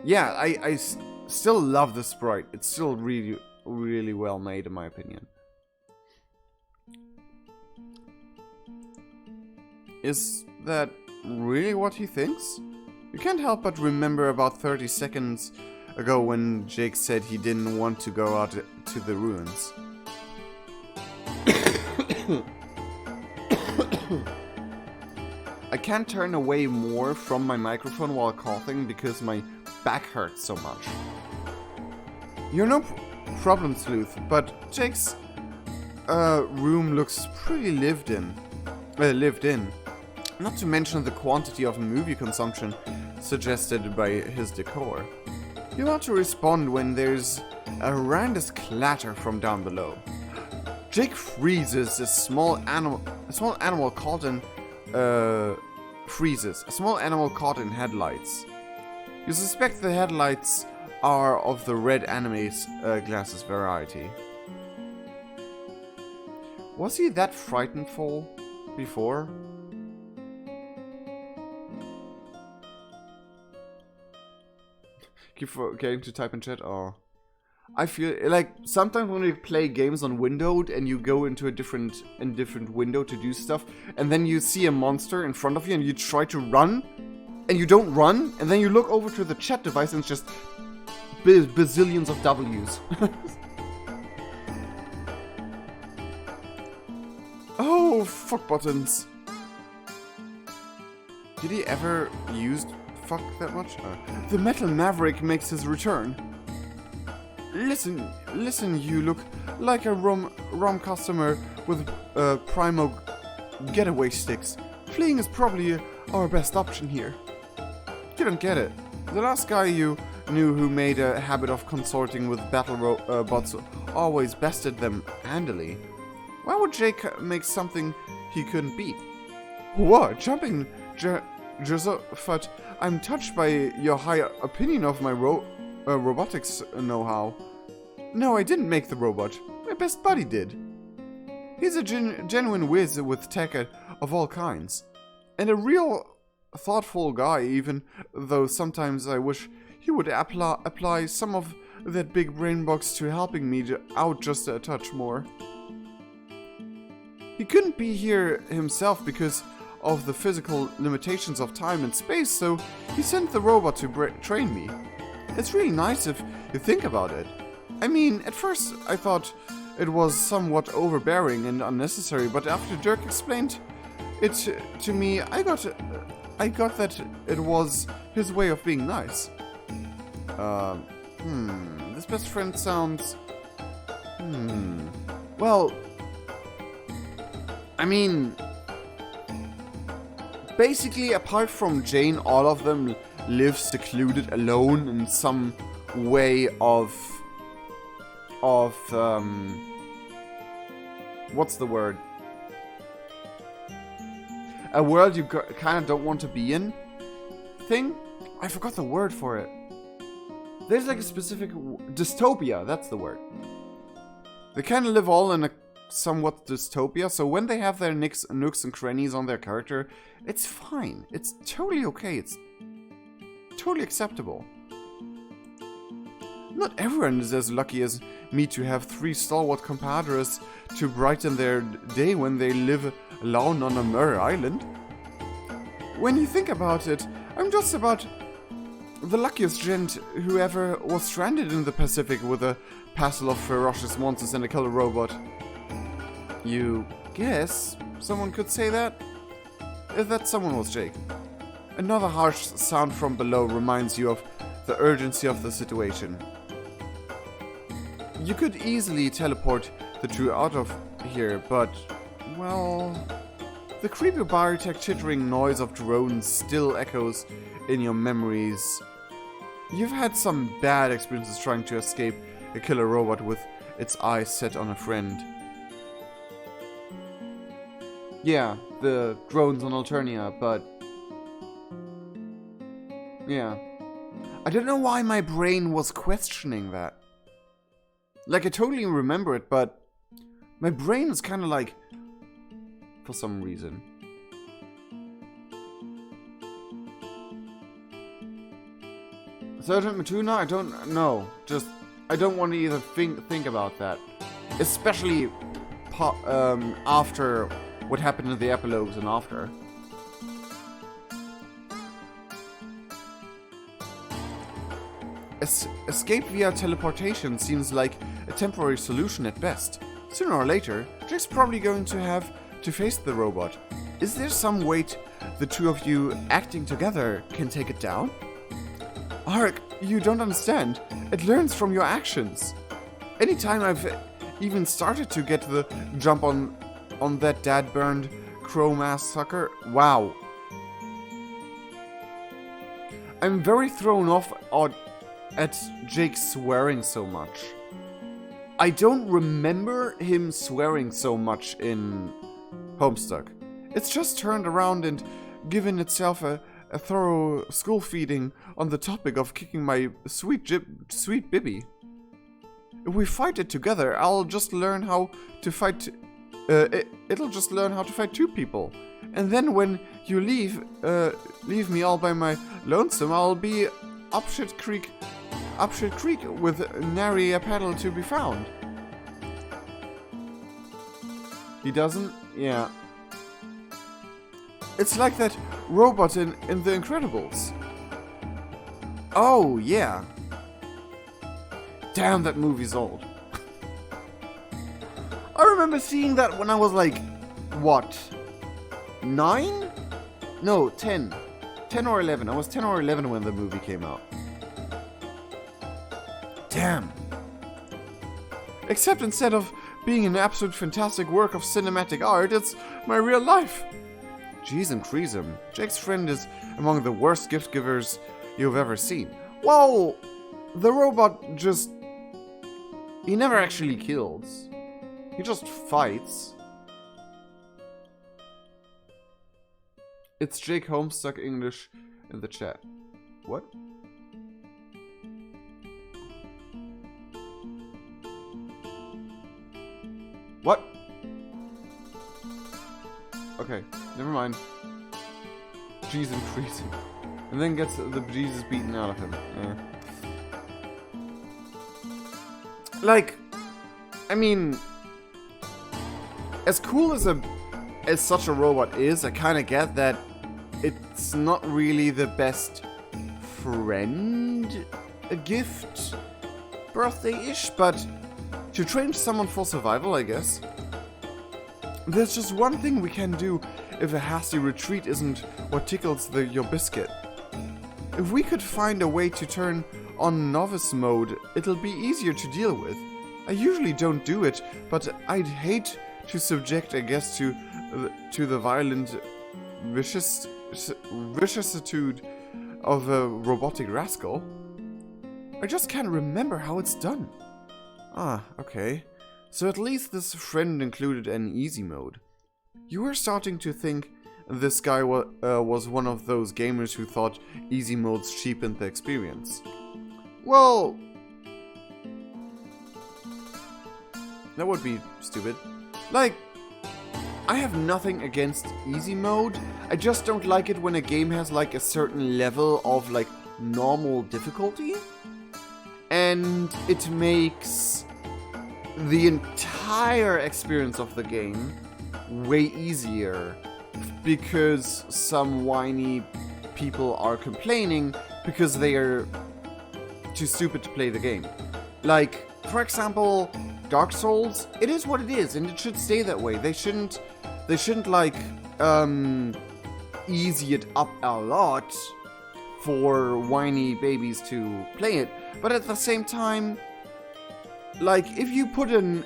Yeah, I still love the sprite. It's still really, really well made in my opinion. Is that really what he thinks? You can't help but remember about 30 seconds ago when Jake said he didn't want to go out to the ruins. I can't turn away more from my microphone while coughing because my back hurts so much. You're no problem, Sleuth, but Jake's room looks pretty lived in. Not to mention the quantity of movie consumption suggested by his decor. You want to respond when there's a horrendous clatter from down below. Jake freezes a small animal caught in headlights. You suspect the headlights are of the red anime's glasses variety. Was he that frightenedful before? Keep forgetting to type in chat. Oh, I feel like sometimes when you play games on windowed and you go into a different window to do stuff, and then you see a monster in front of you and you try to run, and you don't run, and then you look over to the chat device and it's just bazillions of W's. Oh, fuck buttons. Did he ever use fuck that much? The Metal Maverick makes his return. Listen, you look like a ROM customer with Primo getaway sticks. Fleeing is probably our best option here. You don't get it. The last guy you knew who made a habit of consorting with battle bots always bested them handily. Why would Jake make something he couldn't beat? What? Jumping Josephat, I'm touched by your high opinion of my robotics know-how. No, I didn't make the robot. My best buddy did. He's a genuine whiz with tech of all kinds. And a real thoughtful guy, even though sometimes I wish he would apply some of that big brain box to helping me out just a touch more. He couldn't be here himself because of the physical limitations of time and space, so he sent the robot to train me. It's really nice if you think about it. I mean, at first I thought it was somewhat overbearing and unnecessary, but after Dirk explained it to me, I got that it was his way of being nice. This best friend sounds... Well, I mean, basically, apart from Jane, all of them live secluded alone in some way of what's the word? A world you kind of don't want to be in thing? I forgot the word for it. There's like a specific... dystopia, that's the word. They kind of live all in a somewhat dystopia, so when they have their nooks and crannies on their character, it's fine. It's totally okay. It's totally acceptable. Not everyone is as lucky as me to have 3 stalwart compadres to brighten their day when they live alone on a Murray Island. When you think about it, I'm just about the luckiest gent who ever was stranded in the Pacific with a passel of ferocious monsters and a killer robot. You guess someone could say that? If that someone was Jake. Another harsh sound from below reminds you of the urgency of the situation. You could easily teleport the two out of here, but, well... The creepy biotech chittering noise of drones still echoes in your memories. You've had some bad experiences trying to escape a killer robot with its eyes set on a friend. Yeah, the drones on Alternia, but... yeah. I don't know why my brain was questioning that. Like, I totally remember it, but... my brain is kind of like... for some reason. Sergeant Matuna? I don't know. Just... I don't want to even think about that. Especially... after... what happened in the epilogues and after. Escape via teleportation seems like a temporary solution at best. Sooner or later, Jake's probably going to have to face the robot. Is there some way the two of you acting together can take it down? Ark, you don't understand. It learns from your actions. Anytime I've even started to get the jump on that dad-burned crow-mass sucker, wow. I'm very thrown off at Jake swearing so much. I don't remember him swearing so much in Homestuck. It's just turned around and given itself a thorough school feeding on the topic of kicking my sweet Bibby. If we fight it together, I'll just learn how to fight... it'll just learn how to fight 2 people. And then when you leave me all by my lonesome, I'll be up shit creek Upshit Creek with nary a paddle to be found. He doesn't? Yeah. It's like that robot in The Incredibles. Oh, yeah. Damn, that movie's old. I remember seeing that when I was like, what? 9? No, 10. 10 or 11. I was 10 or 11 when the movie came out. Damn. Except instead of being an absolute fantastic work of cinematic art, it's my real life. Jeez and Creasum. Jake's friend is among the worst gift givers you've ever seen. Well, the robot just... he never actually kills. He just fights. It's Jake Homestuck English in the chat. What? What? Okay, never mind. Jeez and Creasum. And then gets the Jesus beaten out of him. Like, I mean, as cool as such a robot is, I kind of get that it's not really the best friend gift birthday-ish, but to train someone for survival, I guess. There's just one thing we can do if a hasty retreat isn't what tickles your biscuit. If we could find a way to turn on novice mode, it'll be easier to deal with. I usually don't do it, but I'd hate to subject a guest to the violent vicissitude of a robotic rascal. I just can't remember how it's done. Ah, okay. So at least this friend included an easy mode. You were starting to think this guy was one of those gamers who thought easy modes cheapened the experience. Well, that would be stupid. Like, I have nothing against easy mode. I just don't like it when a game has like a certain level of like normal difficulty. And it makes the entire experience of the game way easier because some whiny people are complaining because they are too stupid to play the game. Like, for example, Dark Souls, it is what it is, and it should stay that way. They shouldn't like, easy it up a lot for whiny babies to play it. But at the same time, like, if you put an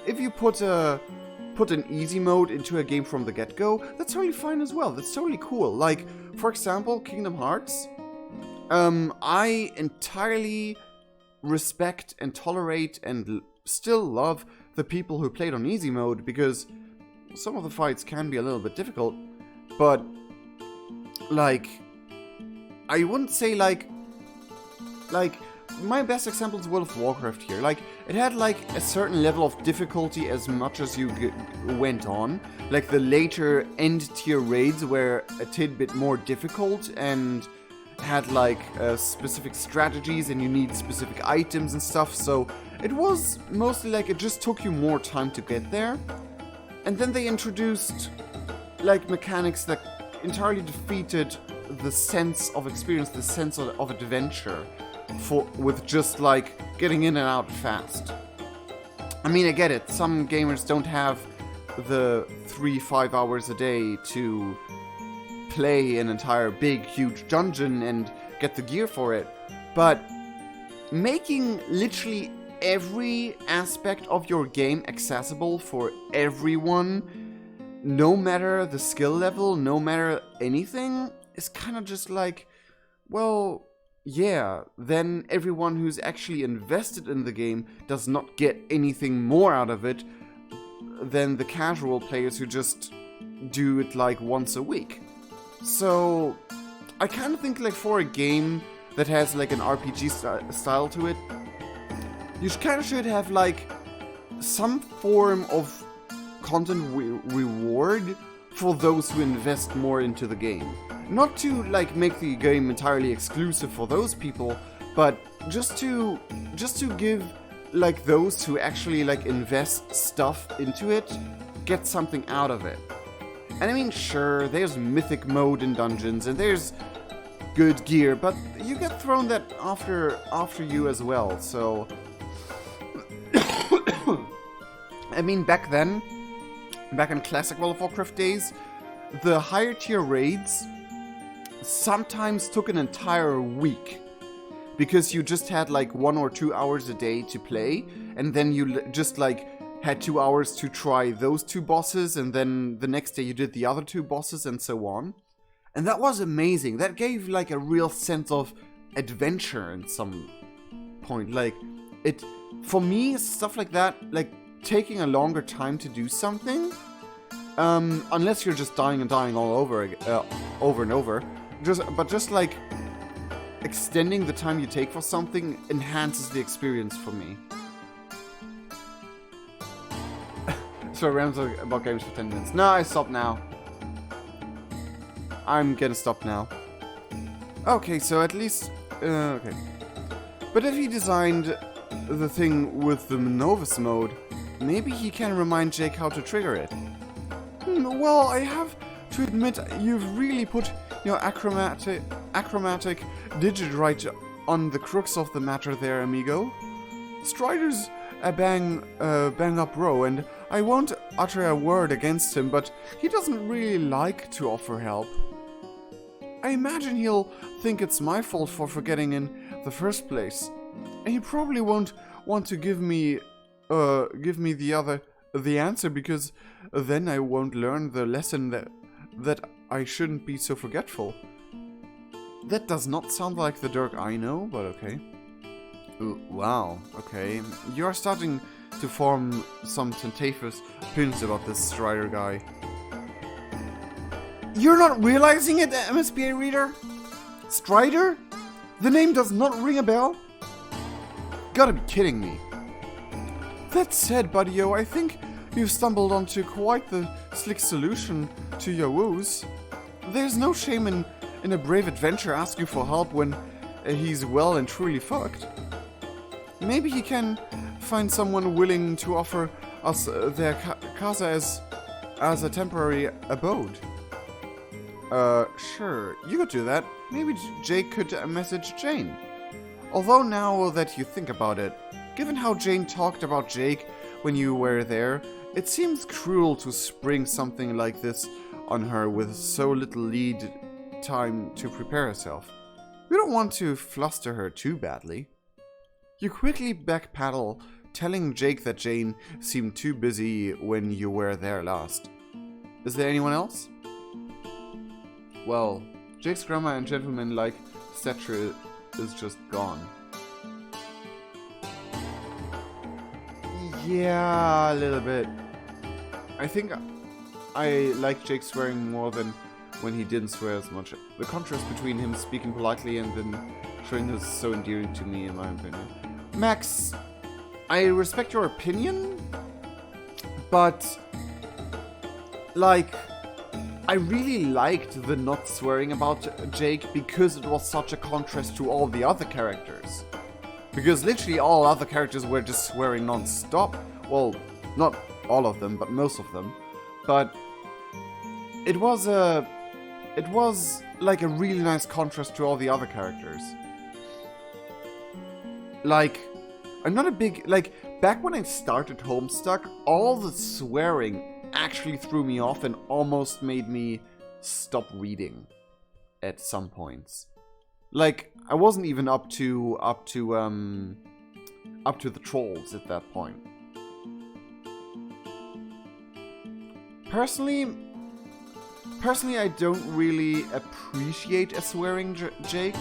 easy mode into a game from the get-go, that's totally fine as well. That's totally cool. Like, for example, Kingdom Hearts. I entirely respect and tolerate and still love the people who played on easy mode because some of the fights can be a little bit difficult, but like, I wouldn't say like my best example is World of Warcraft here. Like, it had like a certain level of difficulty as much as you went on. Like, the later end tier raids were a tidbit more difficult and had like specific strategies, and you need specific items and stuff. So it was mostly like it just took you more time to get there. And then they introduced like mechanics that entirely defeated the sense of experience, the sense of adventure, with just like getting in and out fast. I mean, I get it. Some gamers don't have the 3-5 hours a day to play an entire big, huge dungeon and get the gear for it. But making literally every aspect of your game accessible for everyone, no matter the skill level, no matter anything, is kind of just like, well, yeah, then everyone who's actually invested in the game does not get anything more out of it than the casual players who just do it like once a week. So I kind of think like for a game that has like an RPG style to it, you kind of should have like some form of content reward for those who invest more into the game. Not to like make the game entirely exclusive for those people, but just to give like those who actually like invest stuff into it get something out of it. And I mean, sure, there's mythic mode in dungeons and there's good gear, but you get thrown that after you as well. So I mean, back in classic World of Warcraft days, the higher tier raids sometimes took an entire week because you just had like 1 or 2 hours a day to play, and then you just like had 2 hours to try those 2 bosses, and then the next day you did the other 2 bosses, and so on. And that was amazing. That gave like a real sense of adventure in some point. Like, it, for me, stuff like that, like taking a longer time to do something, unless you're just dying all over and over, just like extending the time you take for something enhances the experience for me. So rants about games for 10 minutes. No, I stop now. I'm gonna stop now. Okay, so at least... okay. But if he designed the thing with the Novus mode, maybe he can remind Jake how to trigger it. Well, I have to admit, you've really put your achromatic digit right on the crux of the matter there, amigo. Strider's a bang up bro, and I won't utter a word against him, but he doesn't really like to offer help. I imagine he'll think it's my fault for forgetting in the first place, and he probably won't want to give me the answer, because then I won't learn the lesson that I shouldn't be so forgetful. That does not sound like the Dirk I know, but okay. Ooh, wow, okay. You are starting to form some tentative opinions about this Strider guy. You're not realizing it, MSPA reader? Strider? The name does not ring a bell? Gotta be kidding me. That said, buddy-o, I think you've stumbled onto quite the slick solution to your woes. There's no shame in a brave adventurer asking for help when he's well and truly fucked. Maybe he can find someone willing to offer us their casa as a temporary abode. Sure, you could do that. Maybe Jake could message Jane. Although now that you think about it, given how Jane talked about Jake when you were there, it seems cruel to spring something like this on her with so little lead time to prepare herself. We don't want to fluster her too badly. You quickly backpedal, telling Jake that Jane seemed too busy when you were there last. Is there anyone else? Well, Jake's grammar and gentleman-like stature is just gone. Yeah, a little bit. I think I like Jake swearing more than when he didn't swear as much. The contrast between him speaking politely and then showing is so endearing to me, in my opinion. Max, I respect your opinion, but like, I really liked the not swearing about Jake because it was such a contrast to all the other characters. Because literally all other characters were just swearing non-stop. Well, not all of them, but most of them. But it was like a really nice contrast to all the other characters. Like, I'm not a big, like, back when I started Homestuck, all the swearing actually threw me off and almost made me stop reading at some points. Like, I wasn't even up to the trolls at that point. Personally, I don't really appreciate a swearing Jake.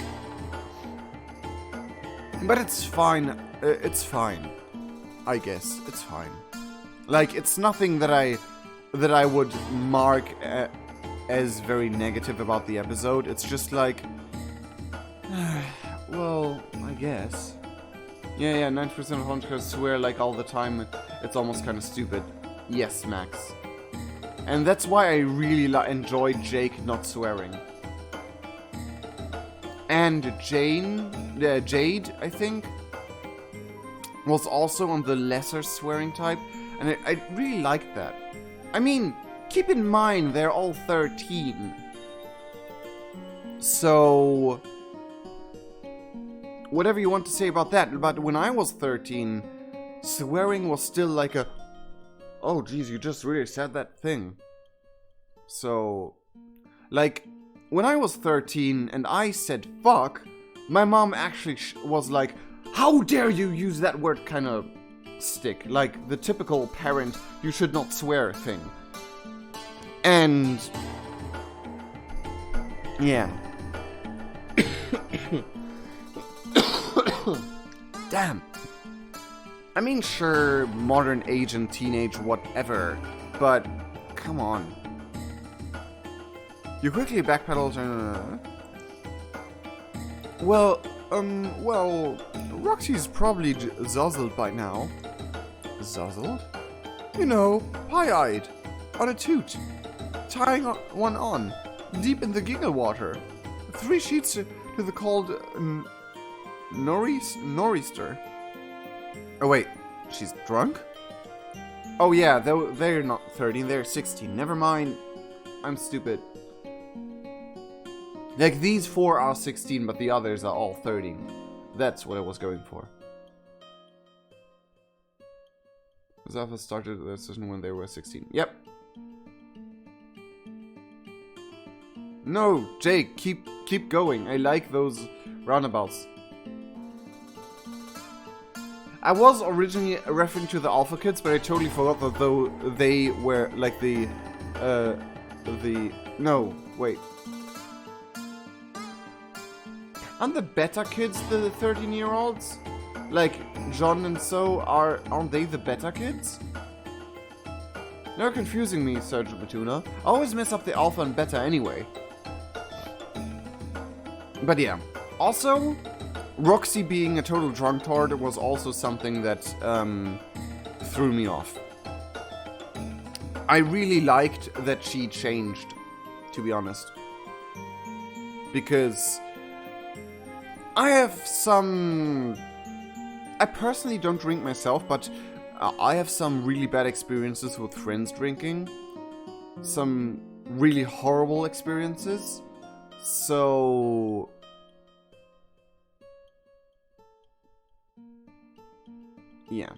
But it's fine. It's fine. I guess it's fine. Like, it's nothing that I would mark as very negative about the episode. It's just like, well, I guess. Yeah, 90% of hunters swear like all the time. It's almost kind of stupid. Yes, Max. And that's why I really enjoy Jake not swearing. and Jade, I think, was also on the lesser swearing type, and I really liked that. I mean, keep in mind, they're all 13. So, whatever you want to say about that, but when I was 13, swearing was still like a, oh geez, you just really said that thing. So, like, when I was 13 and I said fuck, my mom actually was like, how dare you use that word kind of stick. Like, the typical parent, you should not swear thing. And, yeah. Damn. I mean, sure, modern age and teenage, whatever, but come on. You quickly backpedaled and... Well, Roxy's probably zuzzled by now. Zuzzled? You know, pie-eyed, on a toot, tying one on, deep in the giggle water. 3 sheets to the cold nor'easter. Oh wait, she's drunk? Oh yeah, they're not 13, they're 16. Never mind, I'm stupid. Like, these 4 are 16, but the others are all 13. That's what I was going for. Zafa started the session when they were 16. Yep. No, Jake, keep going. I like those roundabouts. I was originally referring to the Alpha Kids, but I totally forgot that though they were like no, wait. Aren't the Beta Kids the 13-year-olds? Like, John and so, aren't they the Beta Kids? You're confusing me, Sergeant Matuna. I always mess up the Alpha and Beta anyway. But yeah. Also, Roxy being a total drunkard was also something that threw me off. I really liked that she changed, to be honest. Because I personally don't drink myself, but I have some really bad experiences with friends drinking. Some really horrible experiences. So... yeah.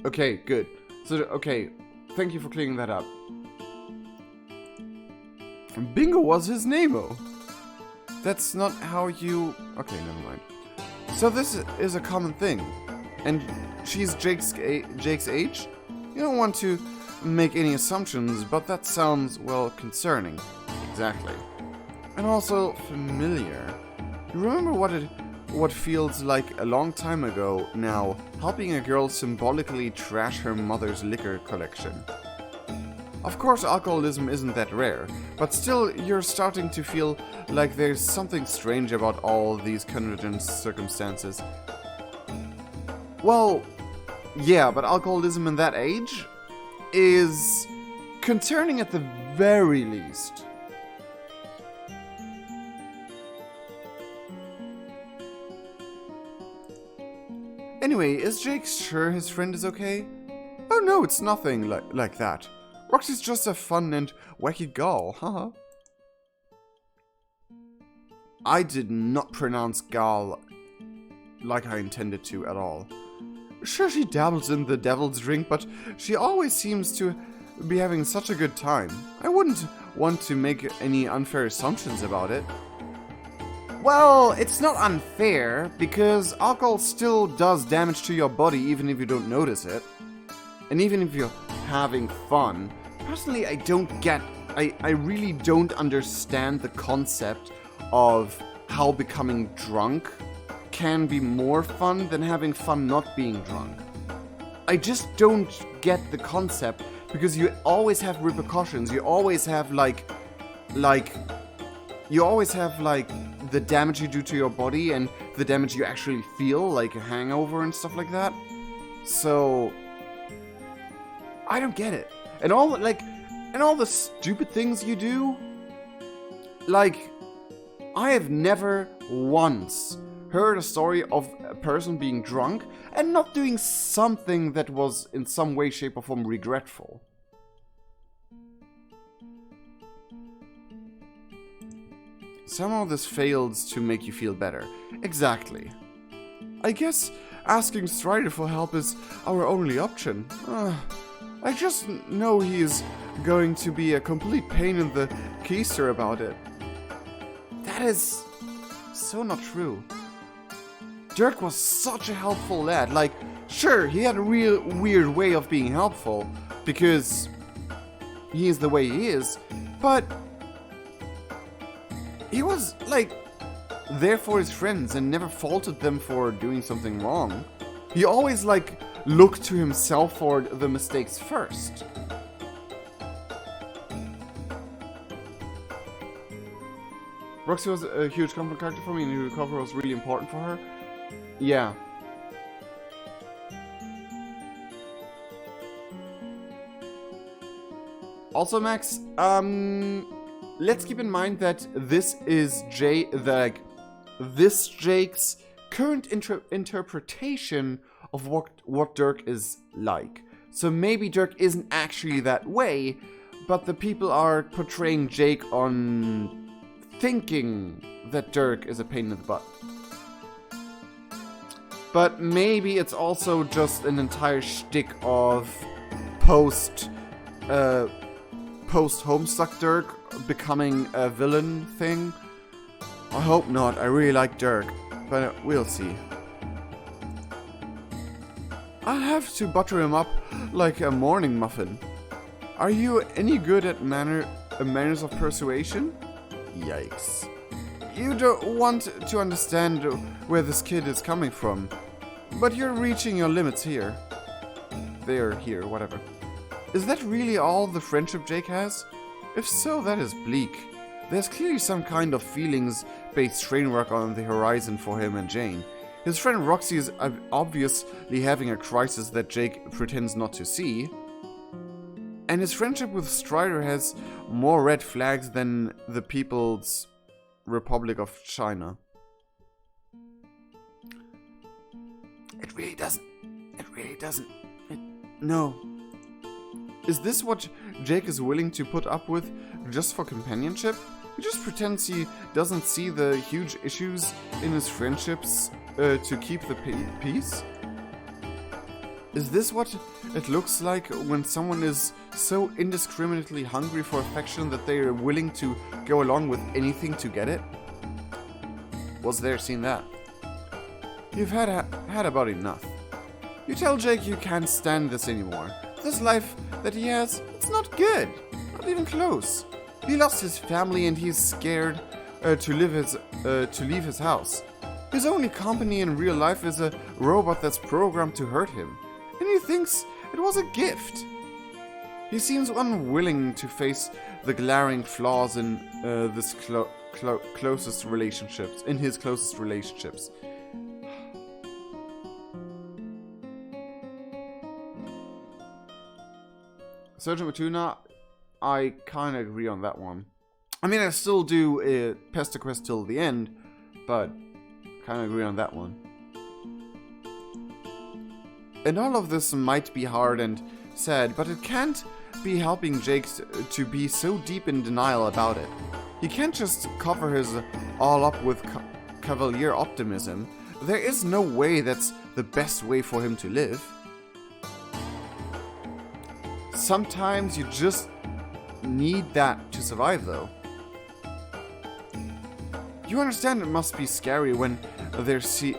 Okay, good. So, okay, thank you for clearing that up. Bingo was his name-o. That's not how you... okay, never mind. So this is a common thing. And she's Jake's age? You don't want to make any assumptions, but that sounds, well, concerning. Exactly. And also familiar. You remember what feels like a long time ago now, helping a girl symbolically trash her mother's liquor collection. Of course, alcoholism isn't that rare, but still you're starting to feel like there's something strange about all these convergent circumstances. Well, yeah, but alcoholism in that age is concerning at the very least. Anyway, is Jake sure his friend is okay? Oh no, it's nothing like that. Roxy's just a fun and wacky gal, haha. I did not pronounce gal like I intended to at all. Sure, she dabbles in the devil's drink, but she always seems to be having such a good time. I wouldn't want to make any unfair assumptions about it. Well, it's not unfair, because alcohol still does damage to your body even if you don't notice it. And even if you're having fun. Personally, I really don't understand the concept of how becoming drunk can be more fun than having fun not being drunk. I just don't get the concept, because you always have repercussions. You always have the damage you do to your body and the damage you actually feel, like a hangover and stuff like that. So I don't get it. And all the stupid things you do, like I have never once heard a story of a person being drunk and not doing something that was in some way, shape or form regretful. Somehow this fails to make you feel better. Exactly. I guess asking Strider for help is our only option. I just know he is going to be a complete pain in the keister about it. That is so not true. Dirk was such a helpful lad. Like, sure, he had a real weird way of being helpful because he is the way he is, but he was, like, there for his friends and never faulted them for doing something wrong. He always, like, looked to himself for the mistakes first. Roxy was a huge comfort character for me, and the cover was really important for her. Yeah. Also, Max, let's keep in mind that this is Jake's current interpretation of what Dirk is like. So maybe Dirk isn't actually that way, but the people are portraying Jake on thinking that Dirk is a pain in the butt. But maybe it's also just an entire shtick of post-Homestuck Dirk becoming a villain thing. I hope not. I really like Dirk, but we'll see. I'll have to butter him up like a morning muffin. Are you any good at manners of persuasion? Yikes. You don't want to understand where this kid is coming from, but you're reaching your limits here. Here, whatever. Is that really all the friendship Jake has? If so, that is bleak. There's clearly some kind of feelings-based train wreck on the horizon for him and Jane. His friend Roxy is obviously having a crisis that Jake pretends not to see. And his friendship with Strider has more red flags than the People's Republic of China. It really doesn't. No. Is this what Jake is willing to put up with just for companionship? He just pretends he doesn't see the huge issues in his friendships to keep the peace? Is this what it looks like when someone is so indiscriminately hungry for affection that they are willing to go along with anything to get it? Was there seen that? You've had about enough. You tell Jake you can't stand this anymore. This life that he has, it's not good. Not even close. He lost his family and he's scared to leave his house. His only company in real life is a robot that's programmed to hurt him. And he thinks it was a gift. He seems unwilling to face the glaring flaws in his closest relationships. Sergeant Matuna, I kind of agree on that one. I mean, I still do Pesterquest till the end, but kind of agree on that one. And all of this might be hard and sad, but it can't be helping Jake to be so deep in denial about it. He can't just cover his all up with cavalier optimism. There is no way that's the best way for him to live. Sometimes you just need that to survive, though. You understand it must be scary when there seem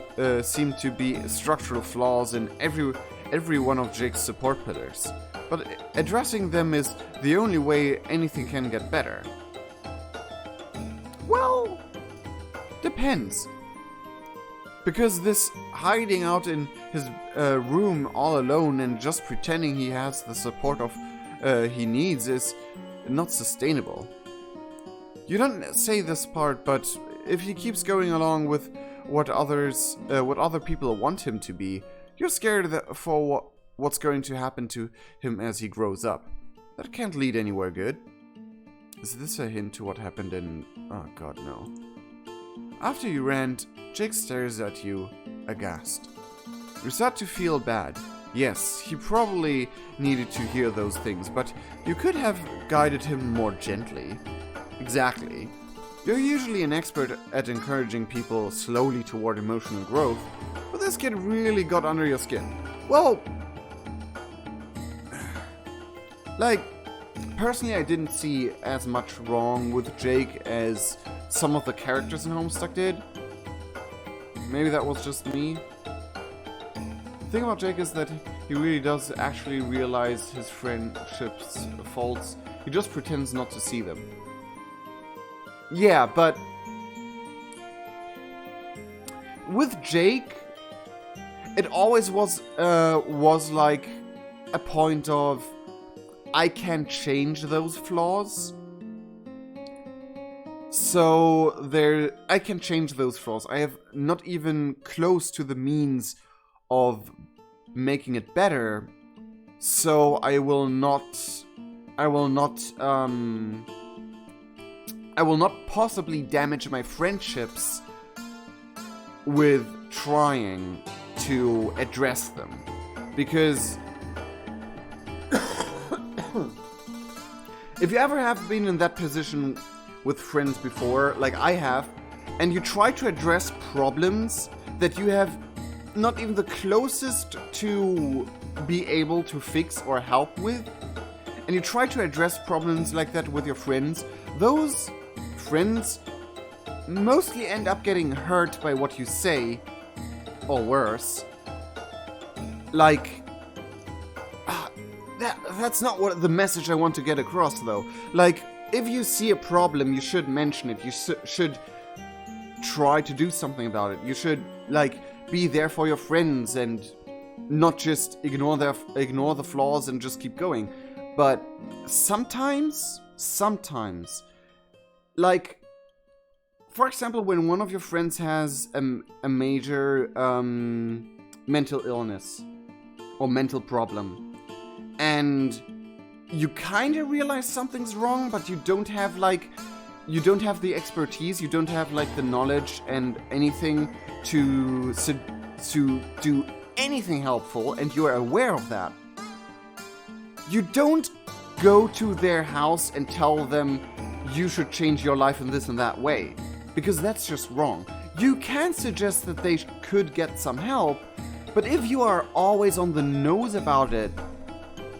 to be structural flaws in every one of Jake's support pillars, but addressing them is the only way anything can get better. Well, depends. Because this hiding out in his room all alone and just pretending he has the support he needs is not sustainable. You don't say this part, but if he keeps going along with what other people want him to be, you're scared for what's going to happen to him as he grows up. That can't lead anywhere good. Is this a hint to what happened in... Oh god, no. After you rant, Jake stares at you, aghast. You start to feel bad. Yes, he probably needed to hear those things, but you could have guided him more gently. Exactly. You're usually an expert at encouraging people slowly toward emotional growth, but this kid really got under your skin. Well, personally I didn't see as much wrong with Jake as some of the characters in Homestuck did. Maybe that was just me. The thing about Jake is that he really does actually realize his friendship's faults. He just pretends not to see them. Yeah, but with Jake, it always was like a point of I can change those flaws. So I can change those flaws. I have not even close to the means of making it better. So I will not possibly damage my friendships with trying to address them. Because if you ever have been in that position with friends before, like I have, and you try to address problems that you have not even the closest to be able to fix or help with, and you try to address problems like that with your friends, those friends mostly end up getting hurt by what you say, or worse. Like, that's not what the message I want to get across, though. Like, if you see a problem, you should mention it. You should try to do something about it. You should, be there for your friends and not just ignore the flaws and just keep going. But sometimes, for example, when one of your friends has a major mental illness or mental problem, and you kind of realize something's wrong, but you don't have the expertise, you don't have the knowledge and anything to do anything helpful, and you are aware of that. You don't go to their house and tell them you should change your life in this and that way, because that's just wrong. You can suggest that they could get some help, but if you are always on the nose about it,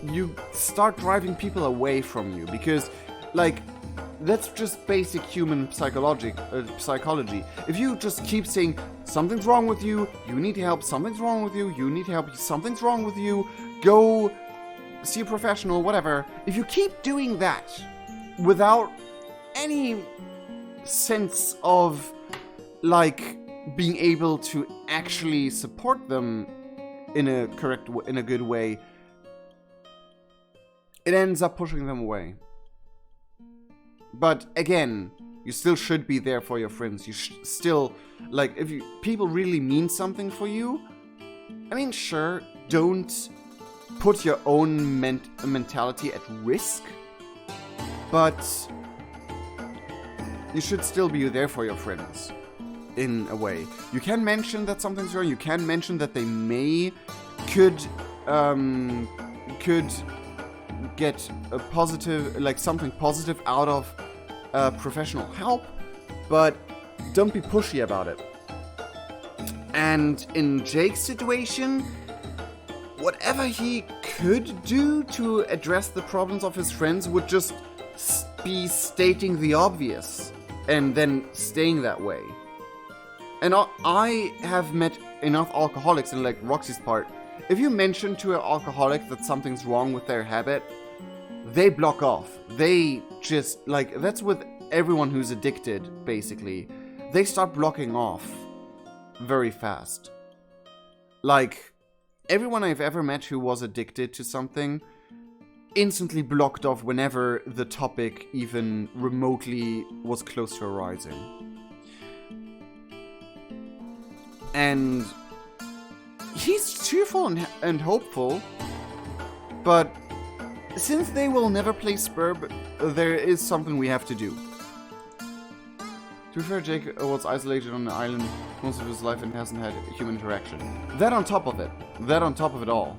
you start driving people away from you, because that's just basic human psychology. If you just keep saying something's wrong with you, you need help, something's wrong with you, you need help, something's wrong with you, go see a professional, whatever. If you keep doing that without any sense of being able to actually support them in a good way, it ends up pushing them away. But again, you still should be there for your friends. You still, if people really mean something for you, I mean, sure, don't put your own mentality at risk, but you should still be there for your friends, in a way. You can mention that something's wrong, you can mention that they could get a positive, something positive out of professional help, but don't be pushy about it. And in Jake's situation, whatever he could do to address the problems of his friends would just be stating the obvious and then staying that way. And I have met enough alcoholics, and Roxy's part, if you mention to an alcoholic that something's wrong with their habit, they block off. They just, that's with everyone who's addicted, basically. They start blocking off very fast. Everyone I've ever met who was addicted to something instantly blocked off whenever the topic even remotely was close to arising. And he's cheerful and hopeful, but since they will never play Spurb, there is something we have to do. To be fair, Jake was isolated on an island most of his life and hasn't had human interaction. That on top of it. That on top of it all.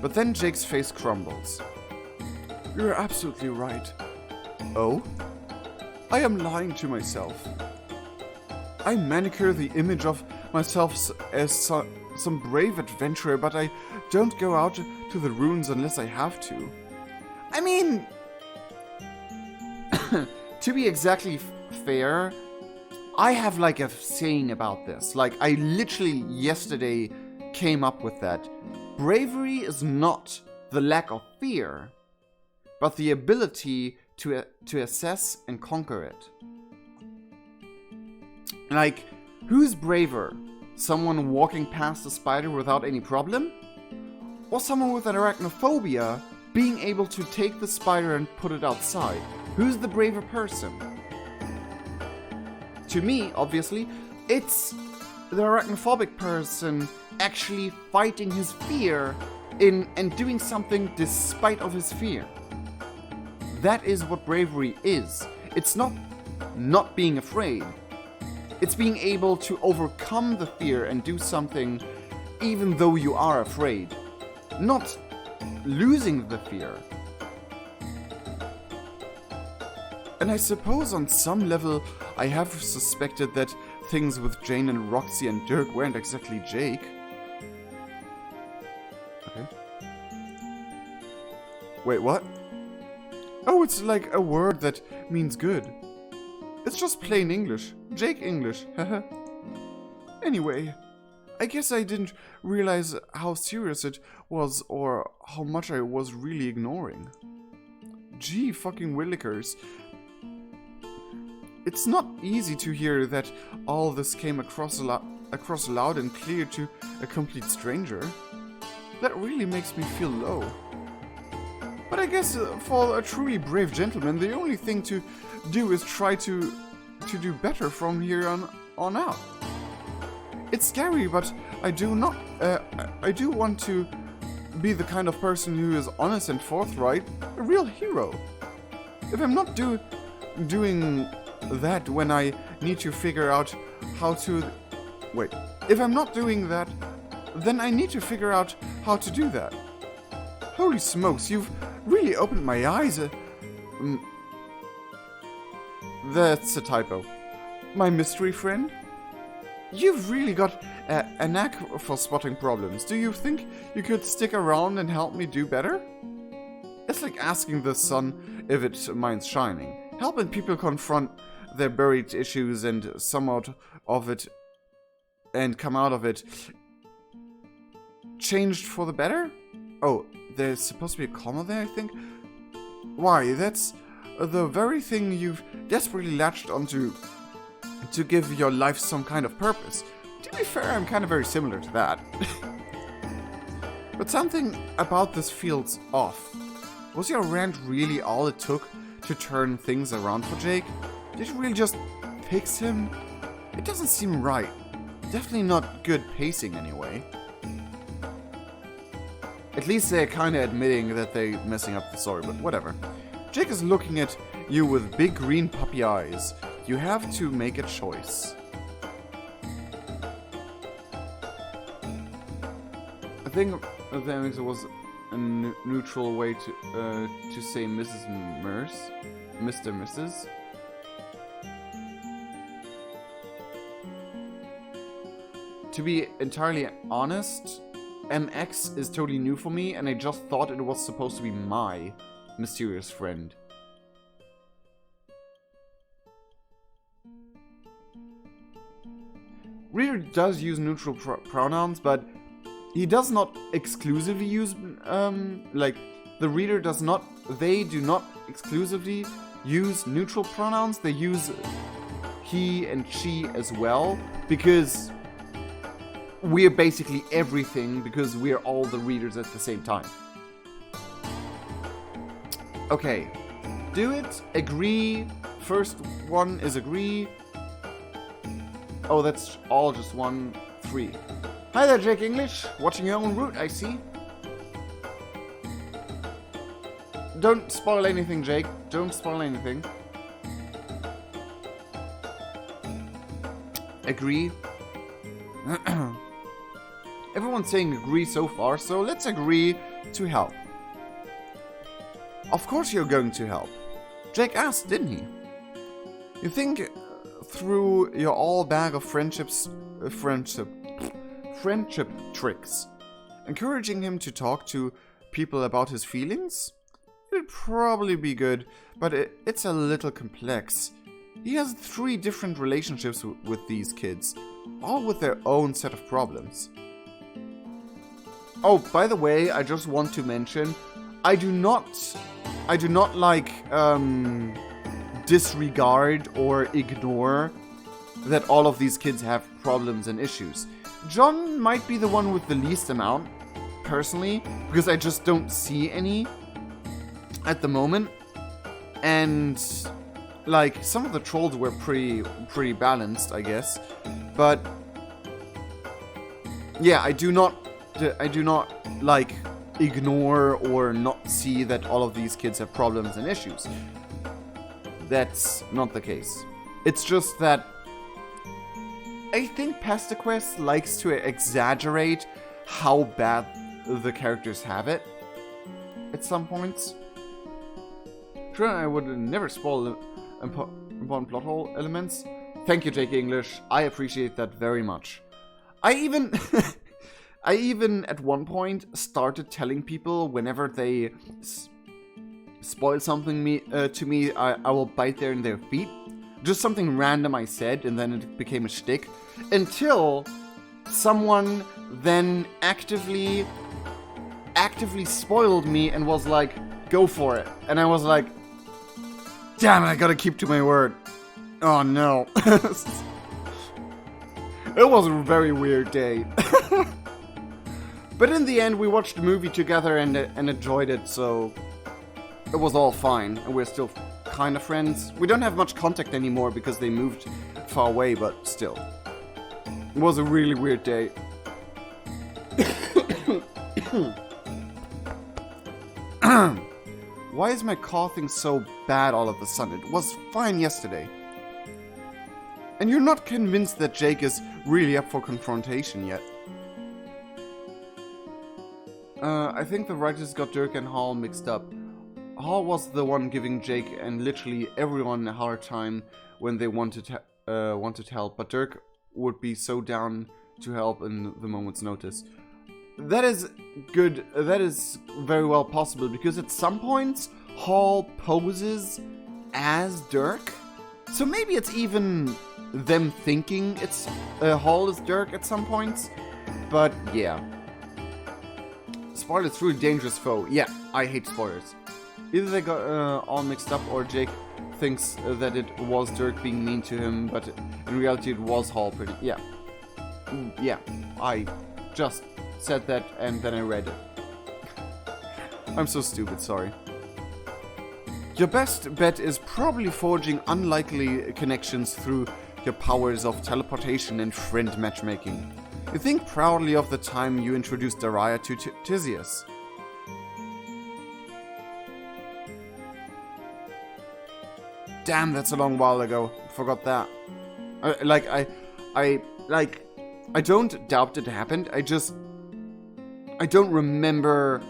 But then Jake's face crumbles. You're absolutely right. Oh? I am lying to myself. I manicure the image of myself as some brave adventurer, but I don't go out to the ruins unless I have to. I mean, to be exactly fair, I have like a saying about this. Like, I literally yesterday came up with that. Bravery is not the lack of fear, but the ability to assess and conquer it. Like, who's braver? Someone walking past a spider without any problem? Or someone with an arachnophobia being able to take the spider and put it outside? Who's the braver person? To me, obviously, it's the arachnophobic person actually fighting his fear and doing something despite of his fear. That is what bravery is. It's not being afraid. It's being able to overcome the fear and do something even though you are afraid. Not losing the fear. And I suppose on some level I have suspected that things with Jane and Roxy and Dirk weren't exactly Jake. Okay. Wait, what? Oh, it's like a word that means good. It's just plain English. Jake English. Haha. Anyway, I guess I didn't realize how serious it was or how much I was really ignoring. Gee fucking willikers. It's not easy to hear that all this came across loud and clear to a complete stranger. That really makes me feel low. But I guess for a truly brave gentleman, the only thing to do is try to do better from here on out. It's scary, but I do want to be the kind of person who is honest and forthright, a real hero. If I'm not doing that when I need to figure out how to... Wait. If I'm not doing that, then I need to figure out how to do that. Holy smokes, you've really opened my eyes. That's a typo. My mystery friend? You've really got a knack for spotting problems. Do you think you could stick around and help me do better? It's like asking the sun if it minds shining. Helping people confront their buried issues and come out of it changed for the better? Oh, there's supposed to be a comma there, I think? Why, that's the very thing you've desperately latched onto to give your life some kind of purpose. To be fair, I'm kind of very similar to that. But something about this feels off. Was your rant really all it took to turn things around for Jake? Did you really just fix him? It doesn't seem right. Definitely not good pacing anyway. At least they're kinda admitting that they're messing up the story, but whatever. Jake is looking at you with big green puppy eyes. You have to make a choice. I think that was a neutral way to say Mrs. Merce. Mr. Mrs. To be entirely honest, MX is totally new for me, and I just thought it was supposed to be my mysterious friend. Reader does use neutral pronouns, but he does not exclusively use, like, the reader does not, they do not exclusively use neutral pronouns, they use he and she as well, because we're basically everything, because we're all the readers at the same time. Okay, do it, agree, first one is agree. Oh, that's all just 1, 3. Hi there, Jake English. Watching your own route, I see. don't spoil anything, Jake. Don't spoil anything. Agree. Everyone's saying agree so far, so let's agree to help. Of course you're going to help. Jake asked, didn't he? You think through your all bag of friendship tricks, encouraging him to talk to people about his feelings? It'd probably be good, but it's a little complex. He has 3 different relationships with these kids, all with their own set of problems. Oh, by the way, I just want to mention, I do not like disregard or ignore that all of these kids have problems and issues. John might be the one with the least amount, personally, because I just don't see any at the moment. And like some of the trolls were pretty balanced, I guess. But yeah, I do not like ignore or not see that all of these kids have problems and issues. That's not the case. It's just that I think Pesterquest likes to exaggerate how bad the characters have it at some points. Sure, I would never spoil important plot hole elements. Thank you, Jake English. I appreciate that very much. I even at one point started telling people whenever they spoil something to me, I will bite their feet. Just something random I said, and then it became a shtick. Until someone then actively spoiled me and was like, go for it. And I was like, damn it, I gotta keep to my word. Oh no. It was a very weird day. But in the end, we watched the movie together and enjoyed it, so it was all fine. And we're still kind of friends. We don't have much contact anymore because they moved far away, but still. It was a really weird day. Why is my coughing so bad all of a sudden? It was fine yesterday. And you're not convinced that Jake is really up for confrontation yet. I think the writers got Dirk and Hall mixed up. Hall was the one giving Jake and literally everyone a hard time when they wanted help, but Dirk would be so down to help in the moment's notice. That is good. That is very well possible, because at some points Hall poses as Dirk. So maybe it's even them thinking it's Hall is Dirk at some points. But yeah. Spoilers through a dangerous foe. Yeah, I hate spoilers. Either they got all mixed up, or Jake thinks that it was Dirk being mean to him, but in reality it was Hall pretty... Yeah. Yeah, I just said that and then I read it. I'm so stupid, sorry. Your best bet is probably forging unlikely connections through your powers of teleportation and friend matchmaking. You think proudly of the time you introduced Daria to Theseus. Damn, that's a long while ago. Forgot that. I don't doubt it happened. I don't remember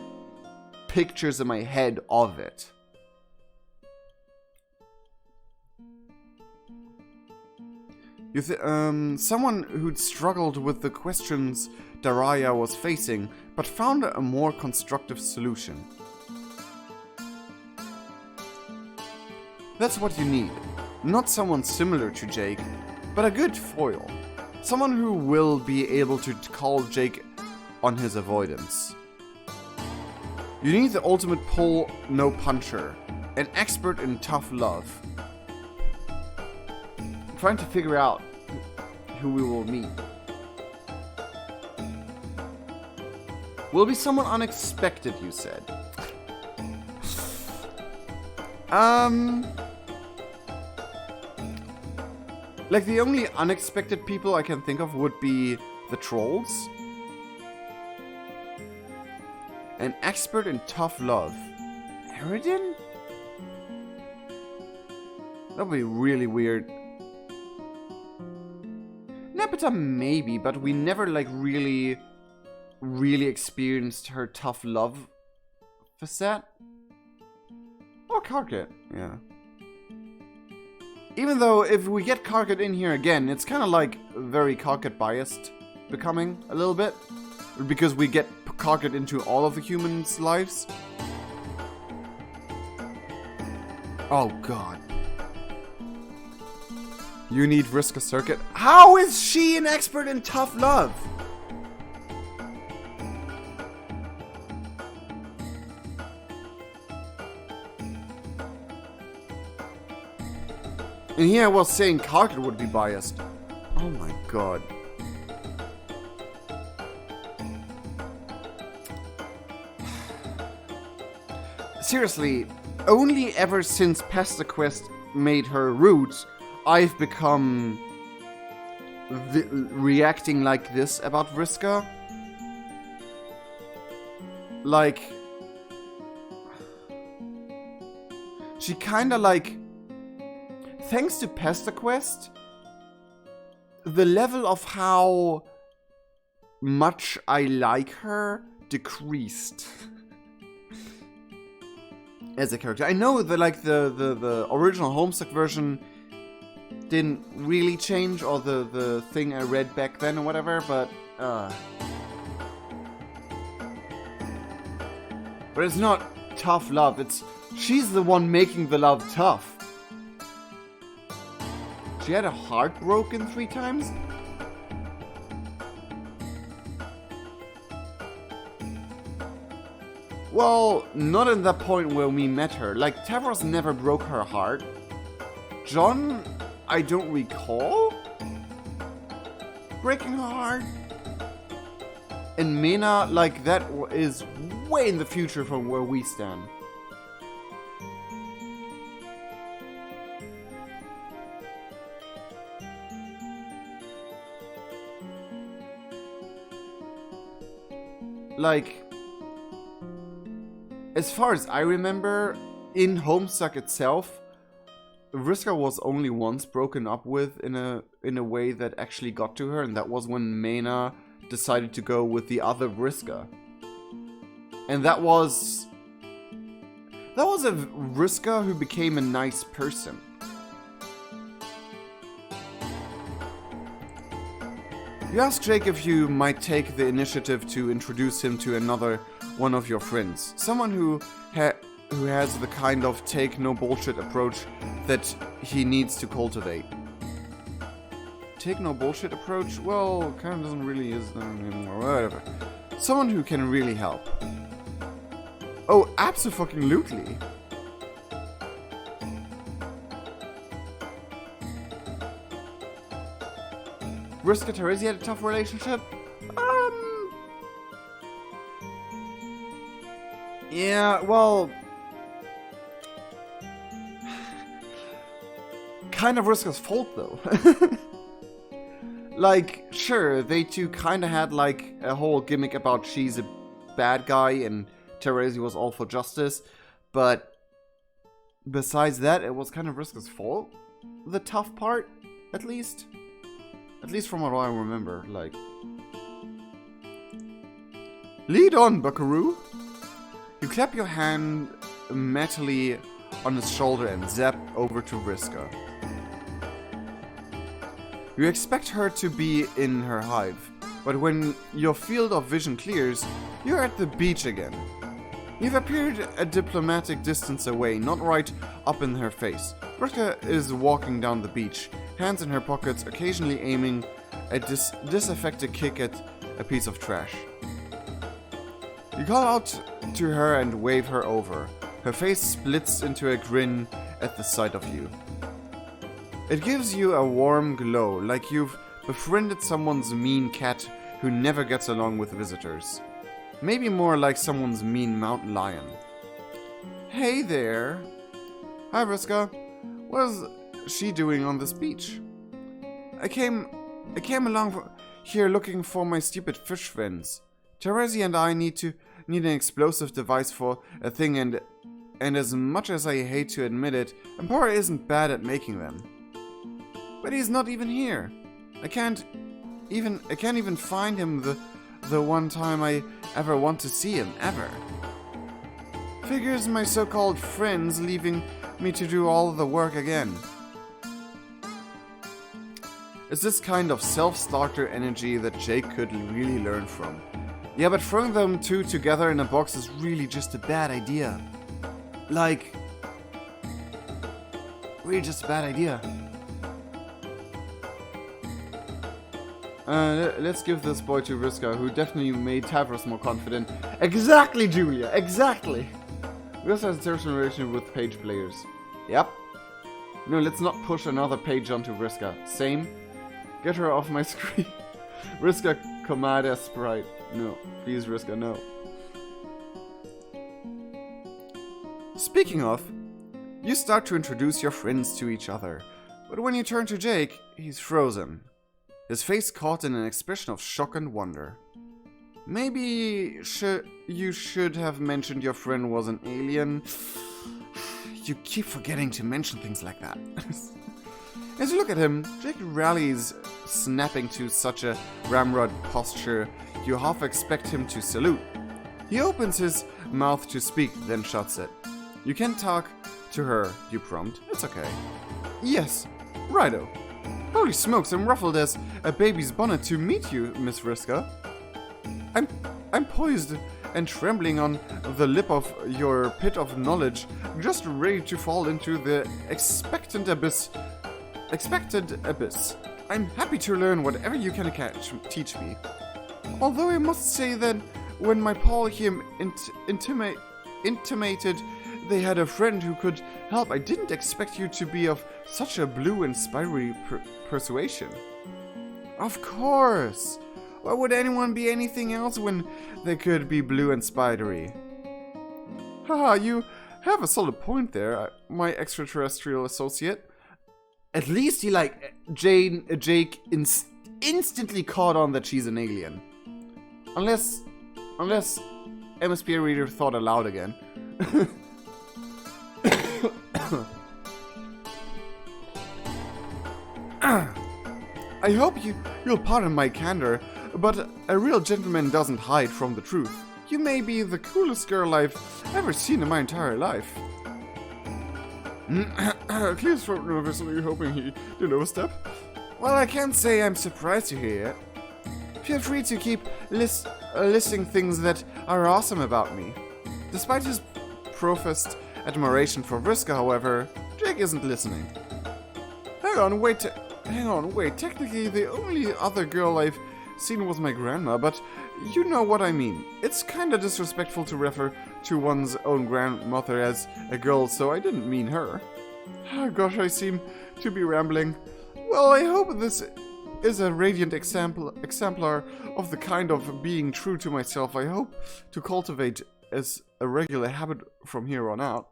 pictures in my head of it. Someone who'd struggled with the questions Daria was facing, but found a more constructive solution. That's what you need. Not someone similar to Jake, but a good foil. Someone who will be able to call Jake on his avoidance. You need the ultimate pull, no puncher. An expert in tough love. I'm trying to figure out who we will meet. Will be someone unexpected, you said. Like, the only unexpected people I can think of would be the trolls. An expert in tough love. Meriden? That would be really weird. Nepeta maybe, but we never like really experienced her tough love facet. Or Karkat, yeah. Even though if we get Karkat in here again, it's kind of like very Karkat biased becoming a little bit. Because we get Karkat into all of the humans' lives. Oh god. You need Vriska Circuit. How is she an expert in tough love? And here I was saying Karkat would be biased. Oh my god. Seriously, only ever since Pesterquest made her root, I've become reacting like this about Vriska. Like, she kinda like, thanks to Pesterquest, the level of how much I like her decreased. As a character. I know that like the original Homestuck version didn't really change, or the thing I read back then or whatever, but it's not tough love, it's she's the one making the love tough. She had a heart broken 3 times? Well, not at that point where we met her. Like, Tavros never broke her heart. John, I don't recall breaking her heart. And Mena, like, that is way in the future from where we stand. Like, as far as I remember, in Homestuck itself, Vriska was only once broken up with in a way that actually got to her, and that was when Mena decided to go with the other Vriska. And that was a Vriska who became a nice person. You ask Jake if you might take the initiative to introduce him to another one of your friends. Someone who has the kind of take no bullshit approach that he needs to cultivate. Take no bullshit approach? Well, kind of doesn't really use them anymore, whatever. Someone who can really help. Oh, abso-fucking-lutely. Vriska Terezi had a tough relationship? Yeah, well, kind of Vriska's fault though. Like, sure, they two kind of had like a whole gimmick about she's a bad guy and Terezi was all for justice, but besides that, it was kind of Vriska's fault. The tough part, at least from what I remember. Like, lead on, Buckaroo. You clap your hand metally on his shoulder and zap over to Vriska. You expect her to be in her hive, but when your field of vision clears, you're at the beach again. You've appeared a diplomatic distance away, not right up in her face. Vriska is walking down the beach, hands in her pockets, occasionally aiming a disaffected kick at a piece of trash. You call out to her and wave her over. Her face splits into a grin at the sight of you. It gives you a warm glow, like you've befriended someone's mean cat who never gets along with visitors. Maybe more like someone's mean mountain lion. Hey there. Hi, Vriska. What is she doing on this beach? I came along here looking for my stupid fish friends. Terezi and I need an explosive device for a thing, and and as much as I hate to admit it, Empora isn't bad at making them. But he's not even here. I can't even find him the one time I ever want to see him, ever. Figures my so-called friends leaving me to do all the work again. It's this kind of self-stalker energy that Jake could really learn from. Yeah, but throwing them two together in a box is really just a bad idea. Like, really just a bad idea. Let's give this boy to Vriska, who definitely made Tavros more confident. Exactly, Julia, exactly! We also have a tertiary relation with page players. Yep. No, let's not push another page onto Vriska. Same. Get her off my screen. Vriska Komada Sprite. No, please Vriska, no. Speaking of, you start to introduce your friends to each other. But when you turn to Jake, he's frozen. His face caught in an expression of shock and wonder. Maybe you should have mentioned your friend was an alien. You keep forgetting to mention things like that. As you look at him, Jake rallies, snapping to such a ramrod posture, you half expect him to salute. He opens his mouth to speak, then shuts it. You can talk to her, you prompt. It's okay. Yes, righto. Holy smokes, I'm ruffled as a baby's bonnet to meet you, Miss Vriska. I'm poised and trembling on the lip of your pit of knowledge, just ready to fall into the expected abyss. I'm happy to learn whatever you can teach me. Although I must say that when my Paul here intimated they had a friend who could help, I didn't expect you to be of such a blue and spidery persuasion. Of course! Why would anyone be anything else when they could be blue and spidery? Haha, you have a solid point there, my extraterrestrial associate. At least he, Jake instantly caught on that she's an alien. Unless MSP reader thought aloud again. I hope you'll pardon my candor, but a real gentleman doesn't hide from the truth. You may be the coolest girl I've ever seen in my entire life. Clear's throat nervously, hoping he didn't overstep. Well, I can't say I'm surprised to hear it. Feel free to keep listing things that are awesome about me. Despite his professed admiration for Vriska, however, Jake isn't listening. Hang on, wait. Technically, the only other girl I've seen was my grandma, but you know what I mean. It's kinda disrespectful to refer to one's own grandmother as a girl, so I didn't mean her. Oh gosh, I seem to be rambling. Well, I hope this is a radiant exemplar of the kind of being true to myself I hope to cultivate as a regular habit from here on out.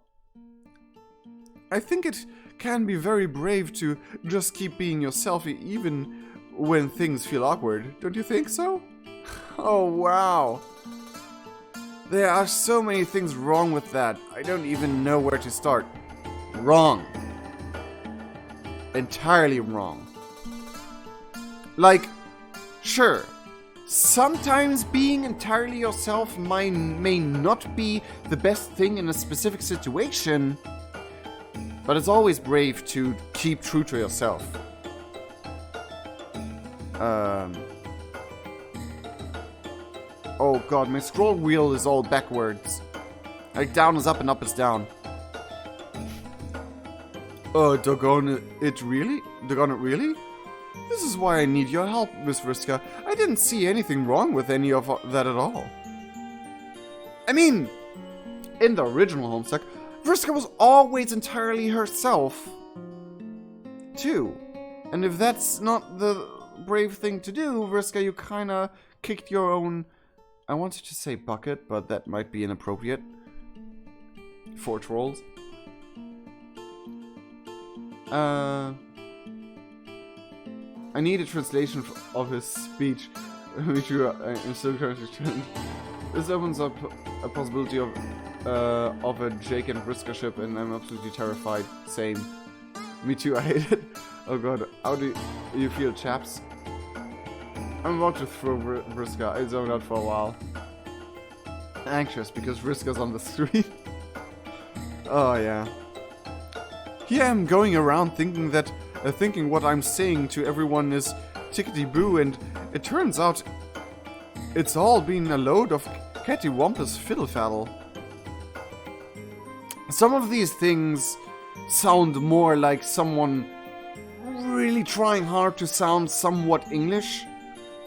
I think it can be very brave to just keep being yourself even when things feel awkward. Don't you think so? Oh, wow. There are so many things wrong with that. I don't even know where to start. Wrong. Entirely wrong. Like, sure, sometimes being entirely yourself may not be the best thing in a specific situation, but it's always brave to keep true to yourself. Oh god, my scroll wheel is all backwards. Like, down is up and up is down. Doggone it really? This is why I need your help, Miss Vriska. I didn't see anything wrong with any of that at all. I mean, in the original Homestuck, Vriska was always entirely herself, too. And if that's not the brave thing to do, Vriska, you kinda kicked your own... I wanted to say bucket, but that might be inappropriate. For trolls. I need a translation of his speech, which I'm still trying to change. This opens up a possibility of of a Jake and Vriska ship, and I'm absolutely terrified. Same. Me too, I hate it. Oh god, how do you feel, chaps? I'm about to throw Vriska. I zoned out for a while. Anxious because Vriska's on the screen. Oh yeah. Here I'm going around thinking that, thinking what I'm saying to everyone is tickety-boo, and it turns out it's all been a load of cattywampus fiddle-faddle. Some of these things sound more like someone really trying hard to sound somewhat English,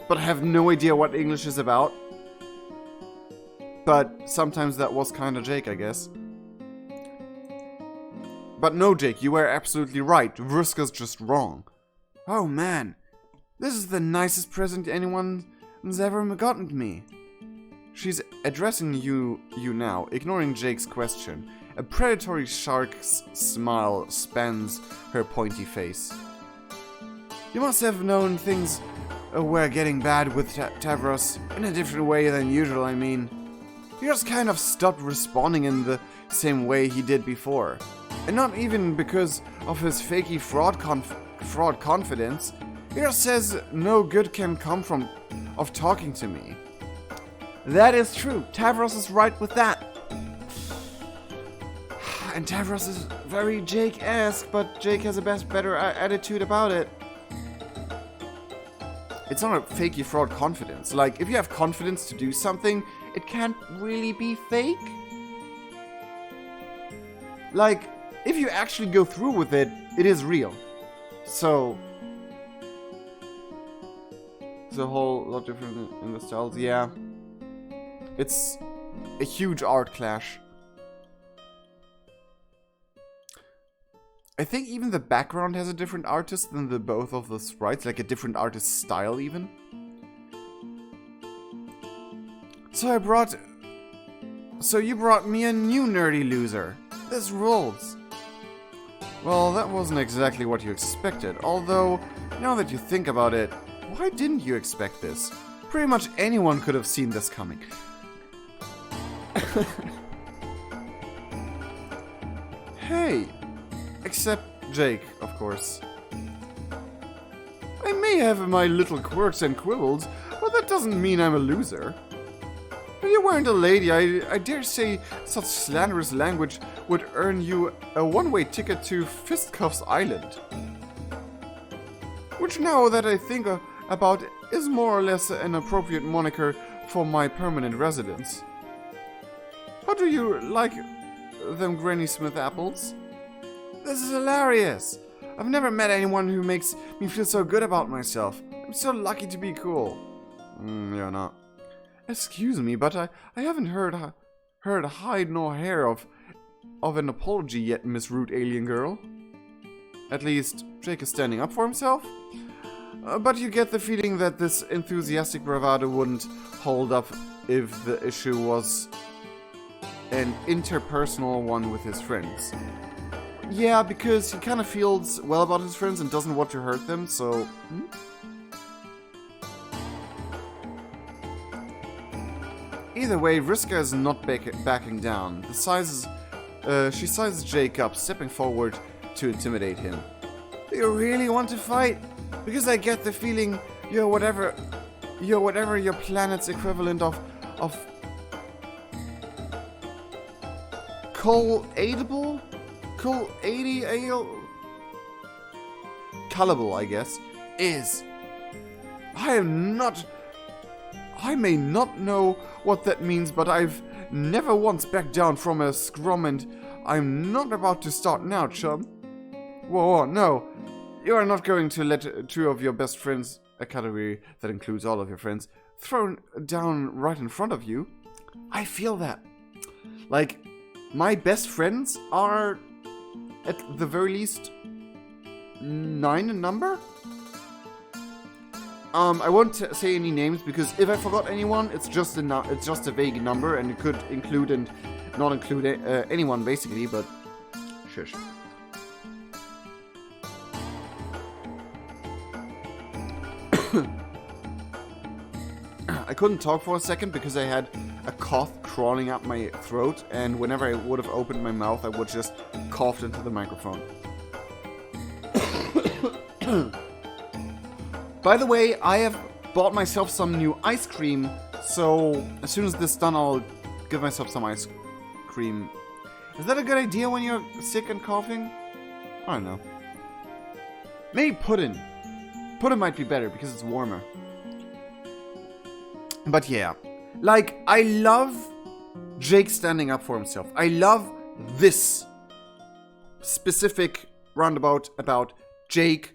but have no idea what English is about. But sometimes that was kinda Jake, I guess. But no, Jake, you were absolutely right. Vriska's just wrong. Oh man, this is the nicest present anyone's ever gotten me. She's addressing you now, ignoring Jake's question. A predatory shark's smile spans her pointy face. You must have known things were getting bad with Tavros in a different way than usual, I mean. He just kind of stopped responding in the same way he did before. And not even because of his fakey fraud confidence. He just says no good can come from talking to me. That is true. Tavros is right with that. And Tavros is very Jake-esque, but Jake has a better attitude about it. It's not a fakey fraud confidence. Like, if you have confidence to do something, it can't really be fake. Like, if you actually go through with it, it is real. So, it's a whole lot different in the styles, yeah. It's a huge art clash. I think even the background has a different artist than the both of the sprites, like a different artist style even. So you brought me a new nerdy loser. This rules. Well, that wasn't exactly what you expected, although, now that you think about it, why didn't you expect this? Pretty much anyone could have seen this coming. Hey! Except Jake, of course. I may have my little quirks and quibbles, but that doesn't mean I'm a loser. If you weren't a lady, I dare say such slanderous language would earn you a one-way ticket to Fistcuffs Island. Which, now that I think about, is more or less an appropriate moniker for my permanent residence. How do you like them Granny Smith apples? This is hilarious! I've never met anyone who makes me feel so good about myself. I'm so lucky to be cool. You're not. Excuse me, but I haven't heard hide nor hair of an apology yet, Miss Rude Alien Girl. At least, Jake is standing up for himself. But you get the feeling that this enthusiastic bravado wouldn't hold up if the issue was an interpersonal one with his friends. Yeah, because he kind of feels well about his friends and doesn't want to hurt them, so... Either way, Vriska is not backing down. She sizes Jake up, stepping forward to intimidate him. Do you really want to fight? Because I get the feeling you're whatever your planet's equivalent of Coal-aidable? Cullable, I guess, is. I may not know what that means, but I've never once backed down from a scrum, and I'm not about to start now, chum. Whoa, no. You are not going to let two of your best friends, a category that includes all of your friends, thrown down right in front of you. I feel that. Like, my best friends are, at the very least, 9 in number? I won't say any names, because if I forgot anyone, it's just a vague number, and it could include and not include anyone, basically, but shush. I couldn't talk for a second because I had a cough crawling up my throat, and whenever I would have opened my mouth, I would just cough into the microphone. By the way, I have bought myself some new ice cream, so as soon as this is done, I'll give myself some ice cream. Is that a good idea when you're sick and coughing? I don't know. Maybe pudding. Pudding might be better because it's warmer. But yeah. Like, I love Jake standing up for himself. I love this specific roundabout about Jake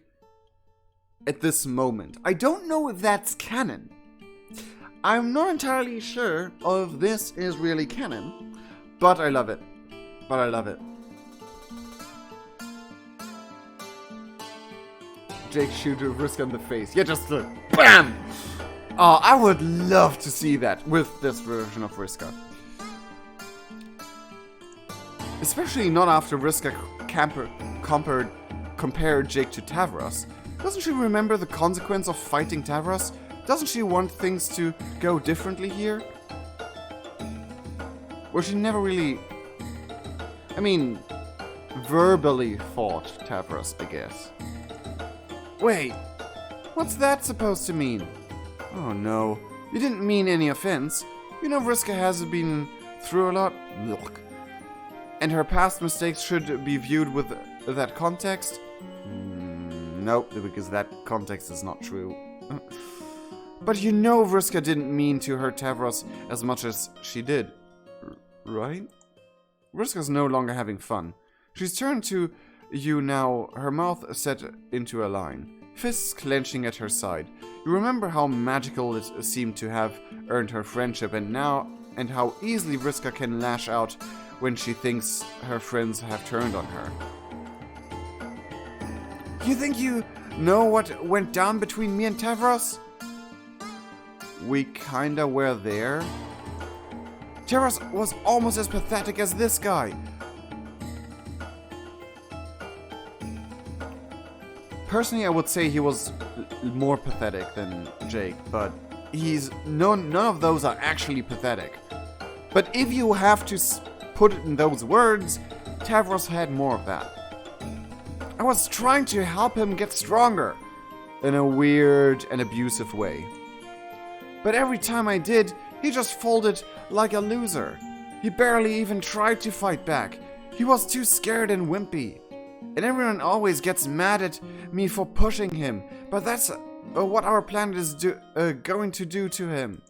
at this moment. I don't know if that's canon. I'm not entirely sure if this is really canon, but I love it. But I love it. Jake shoots Vriska in the face. Yeah, just look. BAM! Oh, I would love to see that with this version of Vriska. Especially not after Vriska compared Jake to Tavros. Doesn't she remember the consequence of fighting Tavros? Doesn't she want things to go differently here? Well, she never really... I mean, verbally fought Tavros, I guess. Wait, what's that supposed to mean? Oh no, you didn't mean any offense. You know Vriska has been through a lot. Look. And her past mistakes should be viewed with that context? Nope, because that context is not true. But you know Vriska didn't mean to hurt Tavros as much as she did, right? Vriska's no longer having fun. She's turned to you now, her mouth set into a line, fists clenching at her side. You remember how magical it seemed to have earned her friendship, and how easily Vriska can lash out when she thinks her friends have turned on her. You think you know what went down between me and Tavros? We kinda were there. Tavros was almost as pathetic as this guy. Personally, I would say he was more pathetic than Jake, but none of those are actually pathetic. But if you have to put it in those words, Tavros had more of that. I was trying to help him get stronger, in a weird and abusive way. But every time I did, he just folded like a loser. He barely even tried to fight back. He was too scared and wimpy. And everyone always gets mad at me for pushing him, but that's what our planet is going to do to him.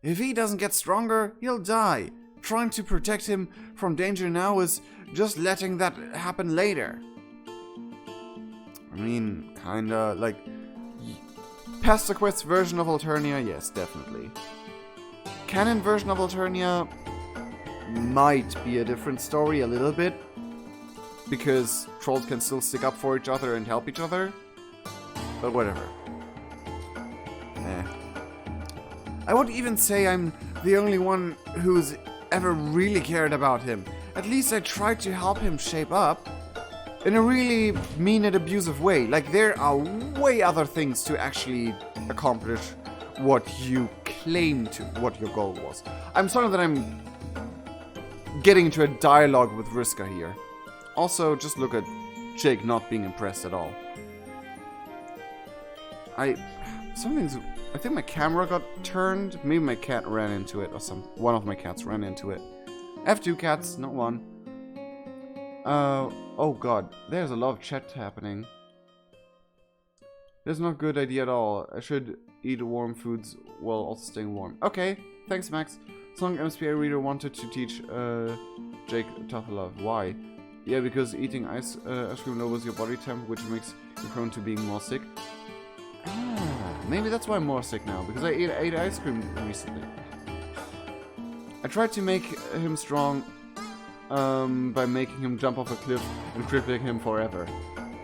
If he doesn't get stronger, he'll die. Trying to protect him from danger now is just letting that happen later. I mean, kinda, like... Pesterquest version of Alternia, yes, definitely. Canon version of Alternia might be a different story a little bit, because trolls can still stick up for each other and help each other. But whatever. I would even say I'm the only one who's ever really cared about him. At least I tried to help him shape up. In a really mean and abusive way. Like, there are way other things to actually accomplish what you claim to, what your goal was. I'm sorry that I'm getting into a dialogue with Vriska here. Also, just look at Jake not being impressed at all. I think my camera got turned. Maybe my cat ran into it, or one of my cats ran into it. I have two cats, not one. Oh god, there's a lot of chat happening. That's not a good idea at all. I should eat warm foods while also staying warm. Okay, thanks Max. Some MSPA reader wanted to teach Jake tough love. Why? Yeah, because eating ice cream lowers your body temp, which makes you prone to being more sick. Ah, maybe that's why I'm more sick now, because I ate ice cream recently. I tried to make him strong by making him jump off a cliff and crippling him forever.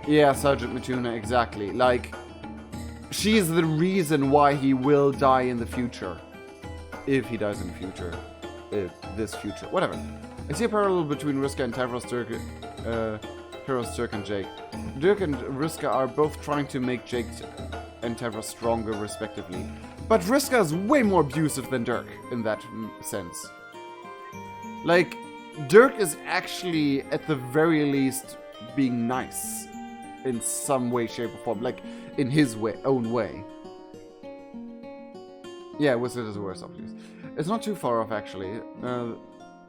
Yeah, Sergeant Matuna, exactly. Like, she is the reason why he will die in the future. If he dies in the future. This future. Whatever. I see a parallel between Vriska and Tavros, Dirk and Jake. Dirk and Vriska are both trying to make Jake and Tavros stronger, respectively. But Vriska is way more abusive than Dirk in that sense. Like, Dirk is actually, at the very least, being nice in some way, shape, or form. Like, in his own way. Yeah, Wizard is the worst, obviously. It's not too far off, actually.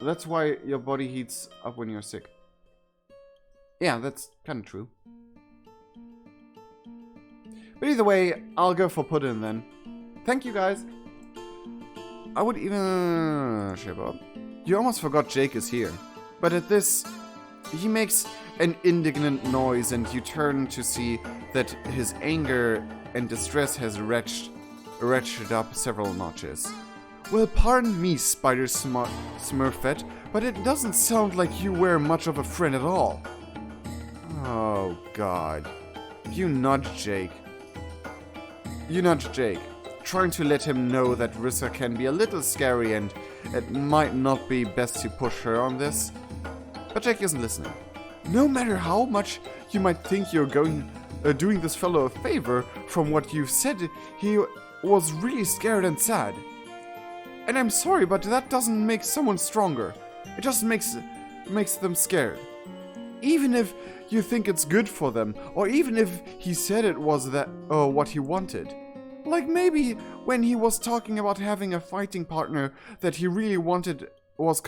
That's why your body heats up when you're sick. Yeah, that's kind of true. But either way, I'll go for Puddin' then. Thank you, guys. I would even... Shape up. You almost forgot Jake is here. But at this, he makes an indignant noise and you turn to see that his anger and distress has ratcheted up several notches. Well, pardon me, Spider Smurfette, but it doesn't sound like you were much of a friend at all. Oh, God. You nudge Jake. Trying to let him know that Rissa can be a little scary and it might not be best to push her on this. But Jake isn't listening. No matter how much you might think you're doing this fellow a favor, from what you've said, he was really scared and sad. And I'm sorry, but that doesn't make someone stronger. It just makes them scared. Even if you think it's good for them, or even if he said it was what he wanted. Like maybe when he was talking about having a fighting partner that he really wanted was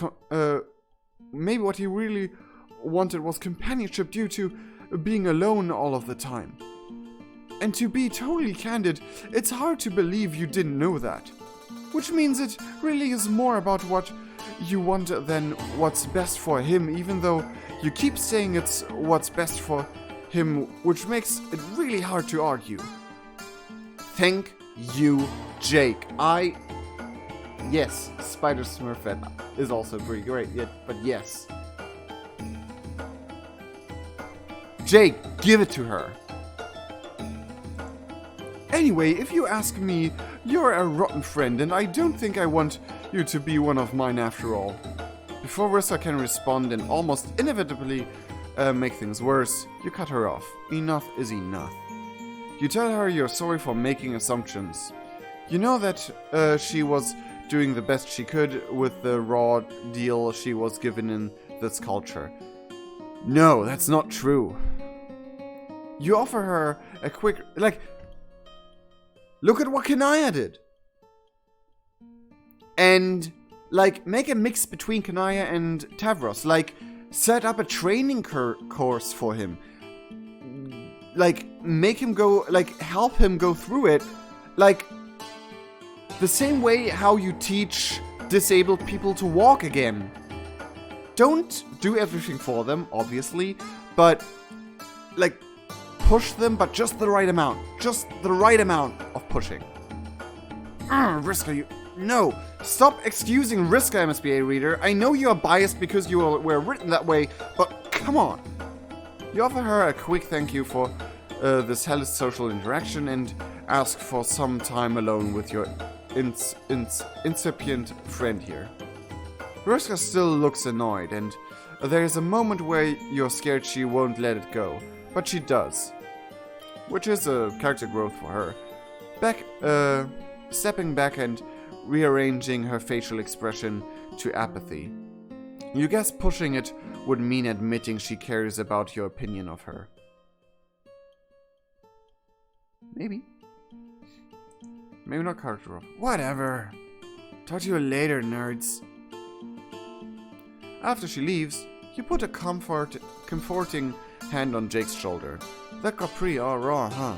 maybe what he really wanted was companionship due to being alone all of the time. And to be totally candid, it's hard to believe you didn't know that. Which means it really is more about what you want than what's best for him, even though you keep saying it's what's best for him, which makes it really hard to argue. Thank you, Jake. Yes, Spider Smurfette is also pretty great, but yes. Jake, give it to her. Anyway, if you ask me, you're a rotten friend, and I don't think I want you to be one of mine after all. Before Rissa can respond and almost inevitably make things worse, you cut her off. Enough is enough. You tell her you're sorry for making assumptions. You know that she was doing the best she could with the raw deal she was given in this culture. No, that's not true. You offer her a quick... look at what Kanaya did. And, make a mix between Kanaya and Tavros. Set up a training course for him. Make him go, help him go through it. The same way how you teach disabled people to walk again. Don't do everything for them, obviously, but, push them, but just the right amount. Just the right amount of pushing. Vriska, no! Stop excusing Vriska, MSBA reader. I know you are biased because you were written that way, but come on. You offer her a quick thank you for this hellish social interaction and ask for some time alone with your incipient friend here. Vriska still looks annoyed, and there is a moment where you're scared she won't let it go, but she does. Which is a character growth for her. Stepping back and rearranging her facial expression to apathy. You guess pushing it would mean admitting she cares about your opinion of her. Maybe. Maybe not character growth. Whatever. Talk to you later, nerds. After she leaves, you put a comforting hand on Jake's shoulder. That got pretty raw, huh?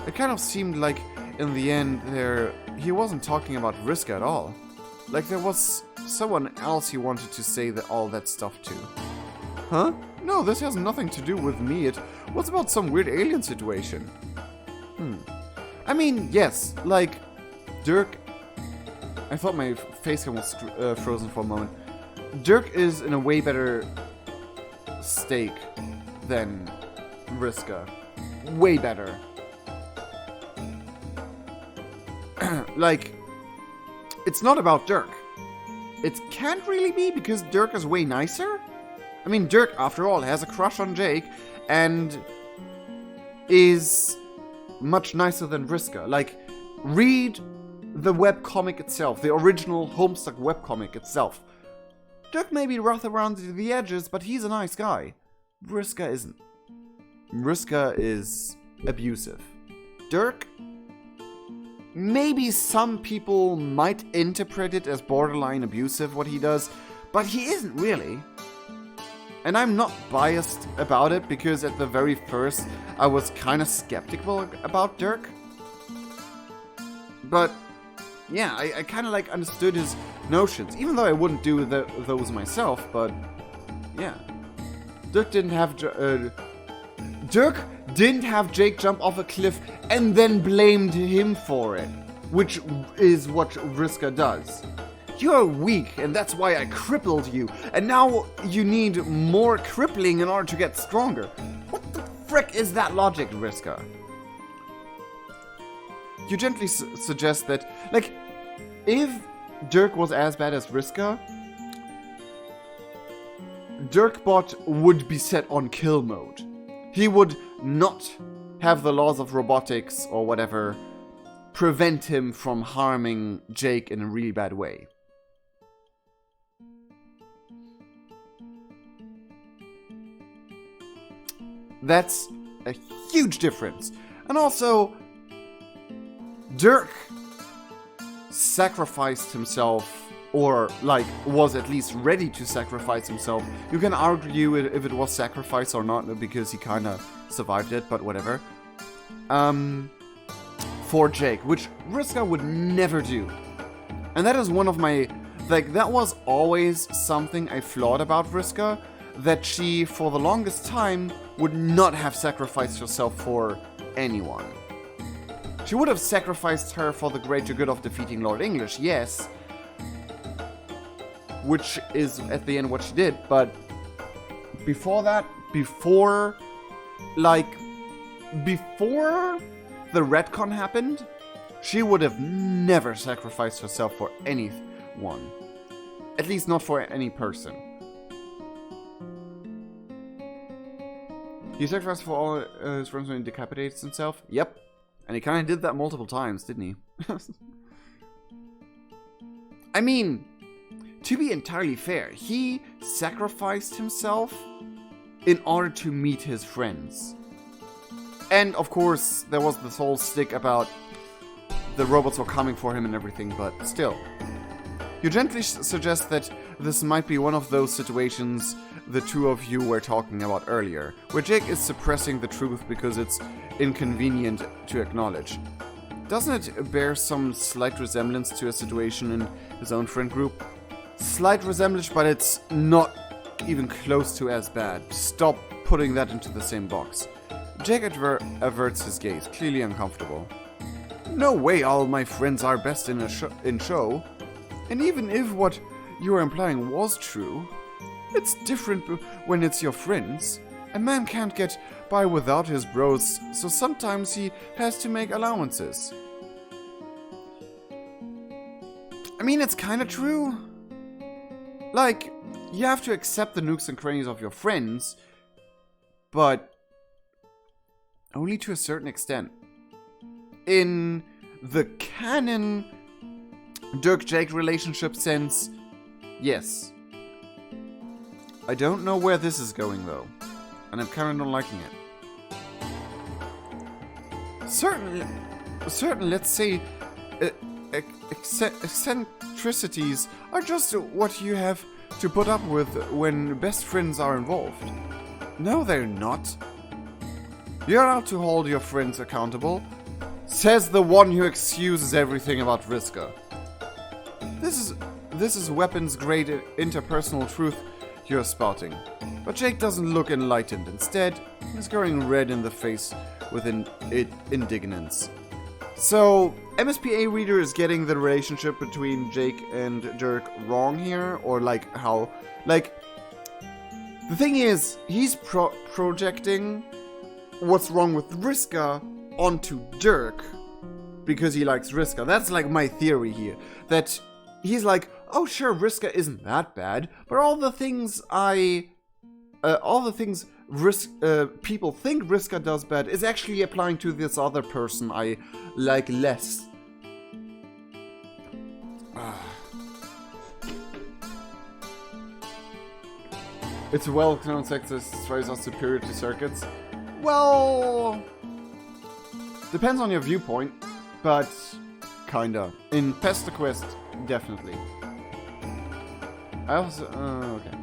It kind of seemed like, in the end, he wasn't talking about Vriska at all. Like there was someone else he wanted to say all that stuff to. Huh? No, this has nothing to do with me. It was about some weird alien situation. I mean, yes, Dirk... I thought my facecam was frozen for a moment. Dirk is in a way better stake than Vriska. Way better. It's not about Dirk. It can't really be because Dirk is way nicer. I mean, Dirk, after all, has a crush on Jake and is much nicer than Vriska. Read the webcomic itself, the original Homestuck webcomic itself. Dirk may be rough around the edges, but he's a nice guy. Vriska isn't. Vriska is abusive. Dirk, maybe some people might interpret it as borderline abusive, what he does, but he isn't really. And I'm not biased about it, because at the very first, I was kind of skeptical about Dirk. But yeah, I kind of like understood his notions, even though I wouldn't do those myself. But yeah, Dirk didn't have Jake jump off a cliff and then blamed him for it, which is what Vriska does. You're weak, and that's why I crippled you, and now you need more crippling in order to get stronger. What the frick is that logic, Vriska? You gently suggest that, like, if Dirk was as bad as Vriska, Dirkbot would be set on kill mode. He would not have the laws of robotics or whatever prevent him from harming Jake in a really bad way. That's a huge difference. And also, Dirk sacrificed himself, or like was at least ready to sacrifice himself. You can argue if it was sacrifice or not, because he kind of survived it, but whatever. For Jake, which Vriska would never do. And that is one of my, like, that was always something I flawed about Vriska, that she, for the longest time, would not have sacrificed herself for anyone. She would have sacrificed her for the greater good of defeating Lord English, yes. Which is, at the end, what she did. But before that, before the retcon happened, she would have never sacrificed herself for anyone. At least not for any person. He sacrificed for all his friends when he decapitates himself? Yep. And he kind of did that multiple times, didn't he? I mean, to be entirely fair, he sacrificed himself in order to meet his friends. And, of course, there was this whole stick about the robots were coming for him and everything, but still. You gently suggest that this might be one of those situations the two of you were talking about earlier, where Jake is suppressing the truth because it's inconvenient to acknowledge. Doesn't it bear some slight resemblance to a situation in his own friend group? Slight resemblance, but it's not even close to as bad. Stop putting that into the same box. Jake averts his gaze, clearly uncomfortable. No way all my friends are best in show. And even if what you are implying was true, it's different when it's your friends. A man can't get by without his bros, so sometimes he has to make allowances. I mean, it's kinda true. Like, you have to accept the nooks and crannies of your friends, but only to a certain extent. In the canon Dirk-Jake relationship sense, yes. I don't know where this is going, though, and I'm kind of not liking it. Certainly, let's say, eccentricities are just what you have to put up with when best friends are involved. No, they're not. You're out to hold your friends accountable, says the one who excuses everything about Vriska. This is weapons grade interpersonal truth you're spouting. But Jake doesn't look enlightened. Instead, he's going red in the face with indignance. So, MSPA Reader is getting the relationship between Jake and Dirk wrong here, or like how, like, the thing is, he's projecting what's wrong with Vriska onto Dirk because he likes Vriska. That's like my theory here, that he's like, oh sure, Vriska isn't that bad, but all the things people think Vriska does bad is actually applying to this other person I like less. It's a well-known sexist strays are superior to circuits. Well, depends on your viewpoint, but kinda. In Pesterquest, definitely. I also, okay.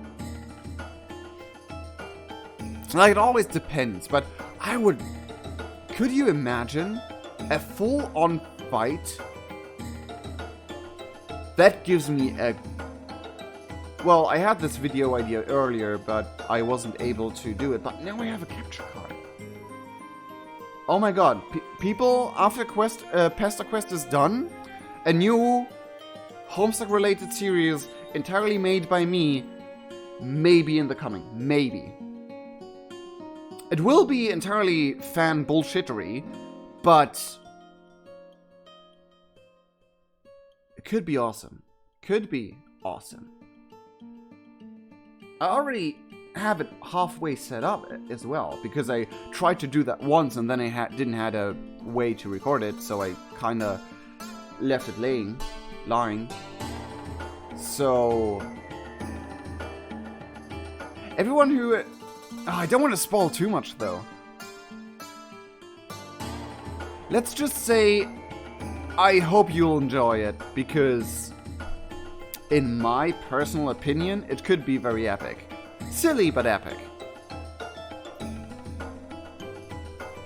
Like, it always depends, but I would... Could you imagine a full-on fight? That gives me a... Well, I had this video idea earlier, but I wasn't able to do it. But now I have a capture card. Oh my god. People, after Pesterquest is done, a new Homestuck-related series entirely made by me may be in the coming. Maybe. It will be entirely fan bullshittery, but it could be awesome. Could be awesome. I already have it halfway set up as well, because I tried to do that once and then I didn't have a way to record it, so I kinda left it lying. So everyone who... I don't want to spoil too much though. Let's just say I hope you'll enjoy it, because in my personal opinion, it could be very epic. Silly, but epic.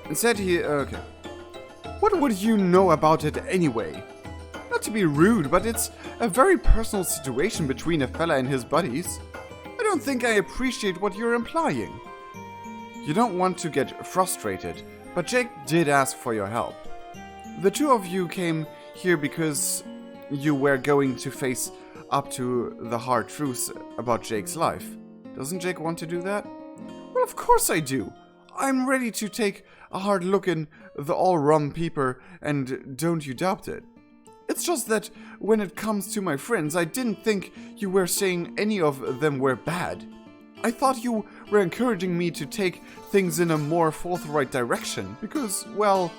Instead okay. What would you know about it anyway? Not to be rude, but it's a very personal situation between a fella and his buddies. I don't think I appreciate what you're implying. You don't want to get frustrated, but Jake did ask for your help. The two of you came here because you were going to face up to the hard truths about Jake's life. Doesn't Jake want to do that? Well, of course I do. I'm ready to take a hard look in the all-rum peeper, and don't you doubt it. It's just that when it comes to my friends, I didn't think you were saying any of them were bad. I thought you were encouraging me to take things in a more forthright direction, because, well...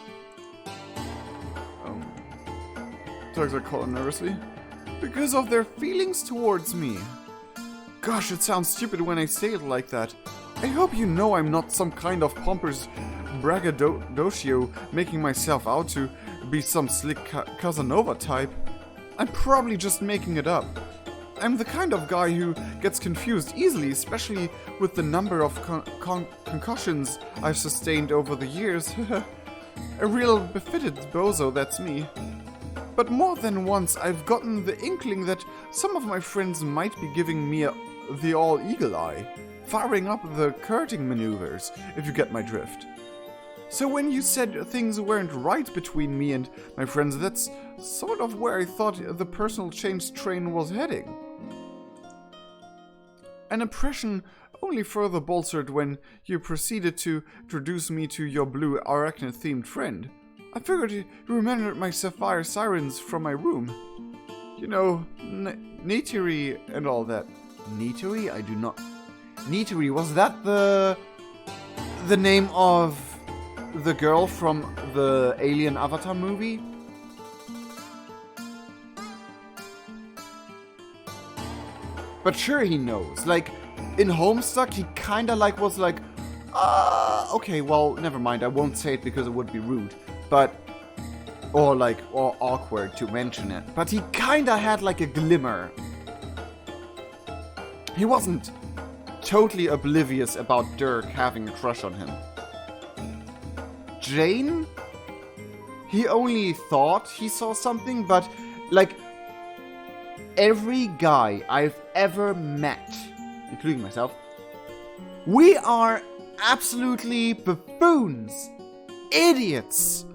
Dogs are calling nervously. Because of their feelings towards me. Gosh, it sounds stupid when I say it like that. I hope you know I'm not some kind of pompous braggadocio making myself out to be some slick Casanova type. I'm probably just making it up. I'm the kind of guy who gets confused easily, especially with the number of concussions I've sustained over the years. A real befitted bozo, that's me. But more than once, I've gotten the inkling that some of my friends might be giving me the all-eagle eye, firing up the curting maneuvers, if you get my drift. So when you said things weren't right between me and my friends, that's sort of where I thought the personal change train was heading. An impression only further bolstered when you proceeded to introduce me to your blue arachnid-themed friend. I figured you remembered my sapphire sirens from my room. You know, Neteri and all that. Neteri? I do not... Neteri, was that the name of the girl from the Alien Avatar movie? But sure he knows. Like, in Homestuck, he kinda like was like, okay, well, never mind, I won't say it because it would be rude. But, or awkward to mention it. But he kinda had like a glimmer. He wasn't totally oblivious about Dirk having a crush on him. Jane? He only thought he saw something, but like every guy I've ever met, including myself, we are absolutely buffoons, idiots,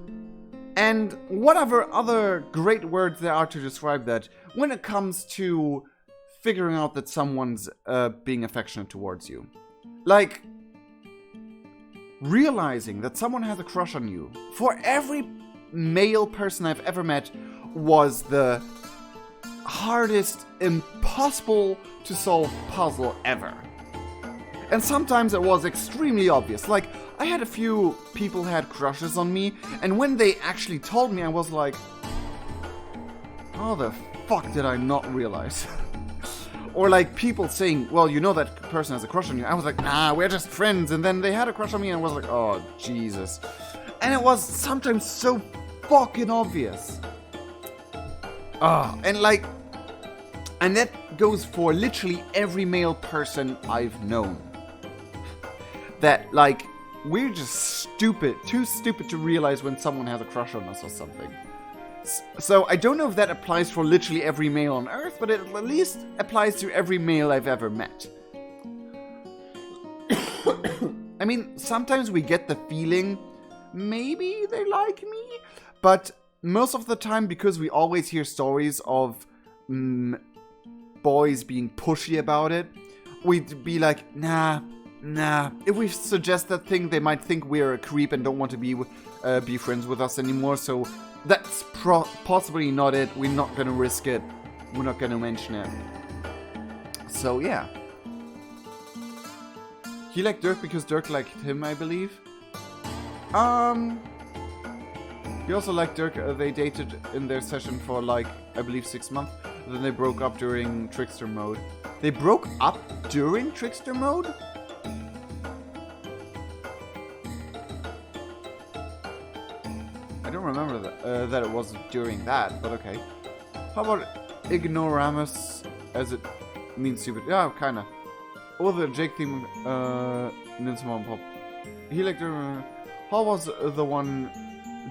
and whatever other great words there are to describe that when it comes to figuring out that someone's being affectionate towards you. Like, realizing that someone has a crush on you, for every male person I've ever met, was the hardest, impossible to solve puzzle ever. And sometimes it was extremely obvious. Like, I had a few people had crushes on me, and when they actually told me, I was like, how the fuck did I not realize? Or like people saying, well, you know that person has a crush on you. I was like, nah, we're just friends. And then they had a crush on me and I was like, oh, Jesus. And it was sometimes so fucking obvious. And that goes for literally every male person I've known. That, like, we're just too stupid to realize when someone has a crush on us or something. So I don't know if that applies for literally every male on Earth, but it at least applies to every male I've ever met. I mean, sometimes we get the feeling maybe they like me, but most of the time, because we always hear stories of boys being pushy about it, we'd be like, nah. If we suggest that thing, they might think we're a creep and don't want to be friends with us anymore, so that's possibly not it. We're not gonna risk it. We're not gonna mention it. So, yeah. He liked Dirk because Dirk liked him, I believe. He also liked Dirk. They dated in their session for, like, I believe 6 months. Then they broke up during Trickster mode. They broke up during Trickster mode? I don't remember that it was during that, but okay. How about ignoramus, as it means stupid? Yeah, kinda. Or the Jake theme, Ninja Mom Pop. He liked how was the one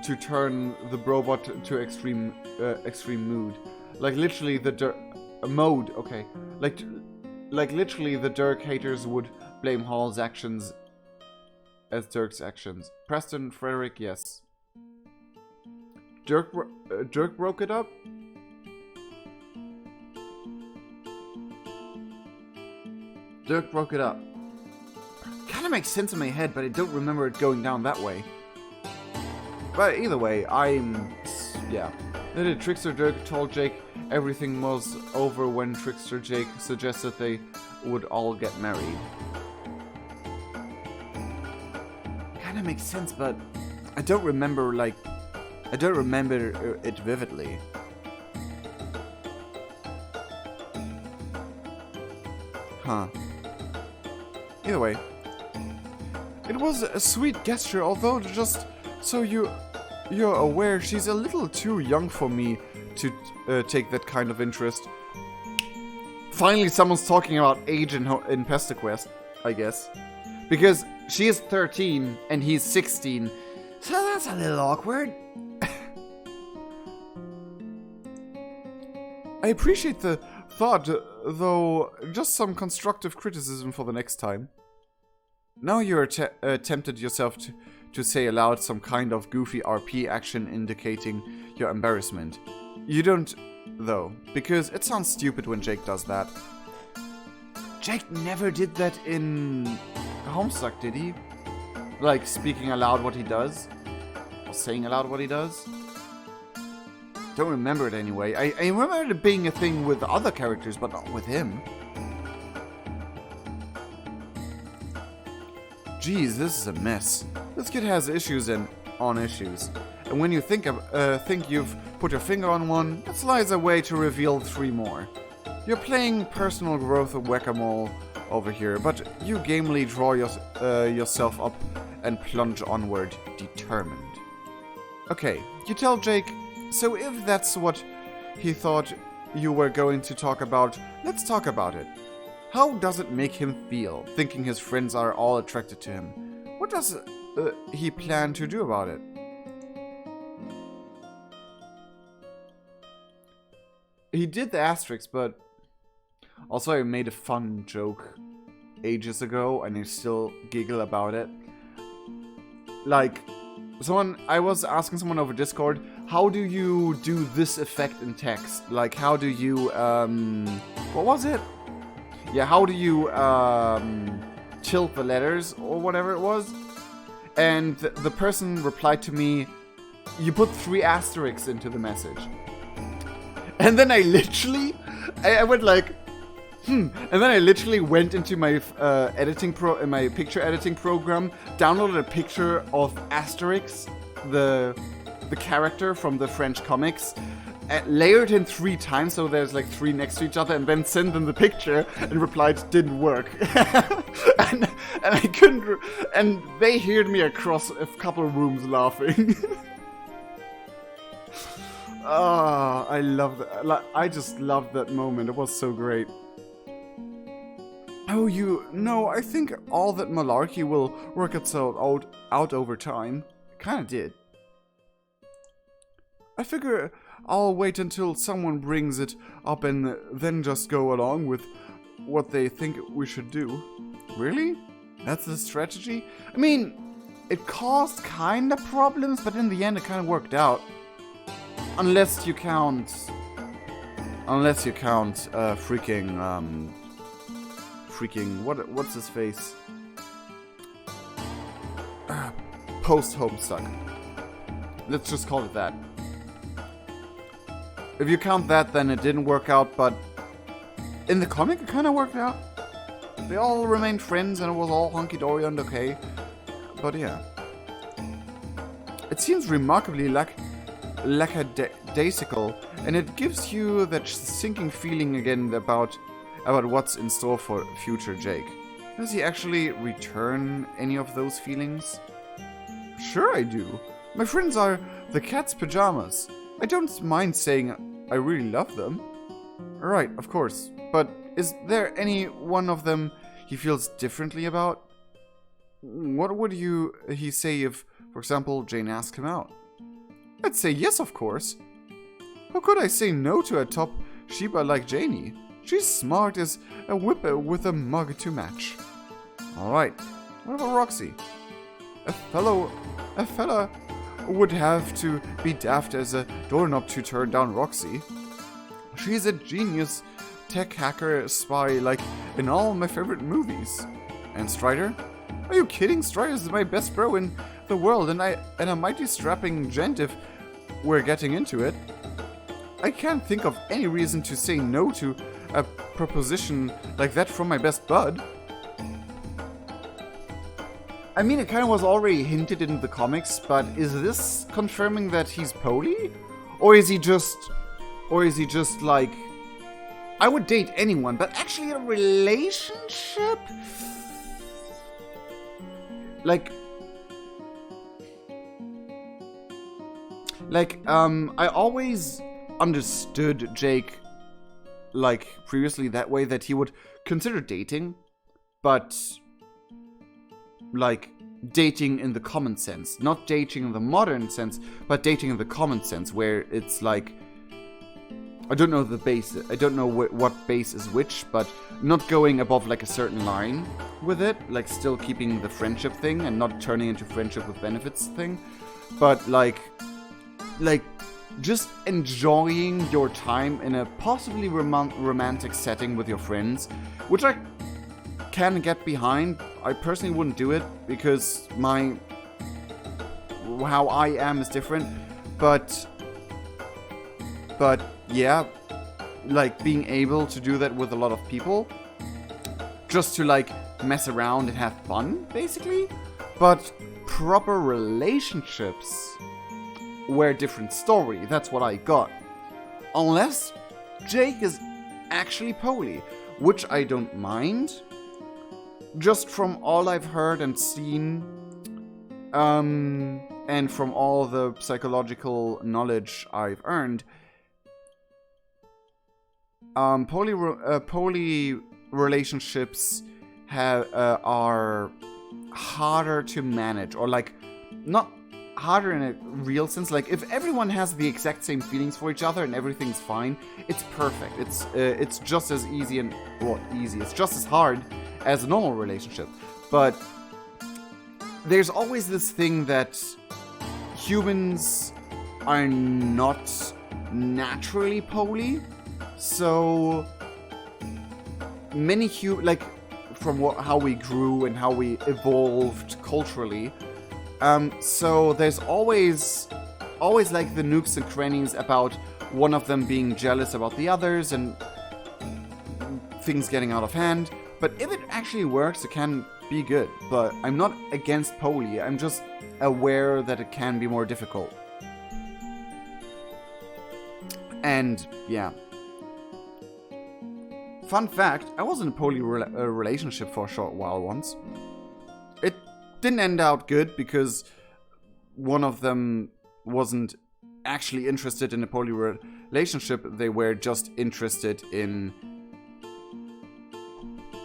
to turn the Brobot to extreme mood? Like literally the mode, okay. Like literally the Dirk haters would blame Hall's actions as Dirk's actions. Preston, Frederick, yes. Dirk broke it up? Dirk broke it up. Kinda makes sense in my head, but I don't remember it going down that way. But either way, yeah. Then Trickster Dirk told Jake everything was over when Trickster Jake suggested they would all get married. Kinda makes sense, but I don't remember, it vividly. Huh. Either way. It was a sweet gesture, although just so you're aware, she's a little too young for me to take that kind of interest. Finally, someone's talking about age in Pesterquest, I guess. Because she is 13 and he's 16, so that's a little awkward. I appreciate the thought, though just some constructive criticism for the next time. Now you're tempted yourself to say aloud some kind of goofy RP action indicating your embarrassment. You don't, though, because it sounds stupid when Jake does that. Jake never did that in Homestuck, did he? Like, speaking aloud what he does? Or saying aloud what he does? Don't remember it anyway. I remember it being a thing with other characters, but not with him. Jeez, this is a mess. This kid has issues on issues. And when you think you've put your finger on one, it lies a way to reveal 3 more. You're playing personal growth of whack-a-mole over here, but you gamely draw yourself up and plunge onward, determined. Okay, you tell Jake, so if that's what he thought you were going to talk about, let's talk about it. How does it make him feel, thinking his friends are all attracted to him? What does he plan to do about it? He did the asterisk, but also I made a fun joke ages ago, and I still giggle about it. Like, I was asking someone over Discord, how do you do this effect in text? Like, how do you, what was it? Yeah, how do you, tilt the letters, or whatever it was? And the person replied to me, you put 3 asterisks into the message. And then I literally, I went like, and then I literally went into my my picture editing program, downloaded a picture of Asterix, the character from the French comics, layered in 3 times, so there's like 3 next to each other, and then sent them the picture and replied, didn't work. and I couldn't, and they heard me across a couple of rooms laughing. Ah, I love that. Like, I just loved that moment. It was so great. Oh, no, I think all that malarkey will work itself out over time. It kinda did. I figure I'll wait until someone brings it up and then just go along with what they think we should do. Really? That's the strategy? I mean, it caused kinda problems, but in the end it kinda worked out. Unless you count, what's his face? Post-Homestuck. Let's just call it that. If you count that, then it didn't work out, but in the comic it kinda worked out. They all remained friends and it was all hunky-dory and okay. But yeah. It seems remarkably lackadaisical, and it gives you that sinking feeling again about what's in store for future Jake. Does he actually return any of those feelings? Sure I do. My friends are the cat's pajamas. I don't mind saying I really love them. Right, of course. But is there any one of them he feels differently about? What would he say if, for example, Jane asked him out? I'd say yes, of course. How could I say no to a top Sheba like Janie? She's smart as a whipper with a mug to match. Alright, what about Roxy? A fella would have to be daft as a doorknob to turn down Roxy. She's a genius tech hacker spy like in all my favorite movies. And Strider? Are you kidding? Strider's my best bro in the world and a mighty strapping gent if we're getting into it. I can't think of any reason to say no to a proposition like that from my best bud. I mean, it kind of was already hinted in the comics, but is this confirming that he's poly? Or is he just like, I would date anyone, but actually a relationship? I always understood Jake, like, previously that way, that he would consider dating, but, like, dating in the common sense. Not dating in the modern sense, but dating in the common sense, where it's like, I don't know the base, I don't know what base is which, but not going above, like, a certain line with it, like, still keeping the friendship thing and not turning into friendship with benefits thing, but, like, just enjoying your time in a possibly romantic setting with your friends, which I can get behind. I personally wouldn't do it because how I am is different, but yeah, like being able to do that with a lot of people, just to like mess around and have fun, basically. But proper relationships were a different story. That's what I got. Unless Jake is actually poly, which I don't mind. Just from all I've heard and seen, and from all the psychological knowledge I've earned, poly relationships are harder to manage, or like not harder in a real sense. Like if everyone has the exact same feelings for each other and everything's fine, it's perfect. It's just as easy and easy. It's just as hard as a normal relationship. But there's always this thing that humans are not naturally poly. So many from how we grew and how we evolved culturally. So there's always like the nooks and crannies about one of them being jealous about the others and things getting out of hand. But if it actually works, it can be good. But I'm not against poly. I'm just aware that it can be more difficult. And, yeah. Fun fact, I was in a poly relationship for a short while once. It didn't end out good because one of them wasn't actually interested in a poly relationship. They were just interested in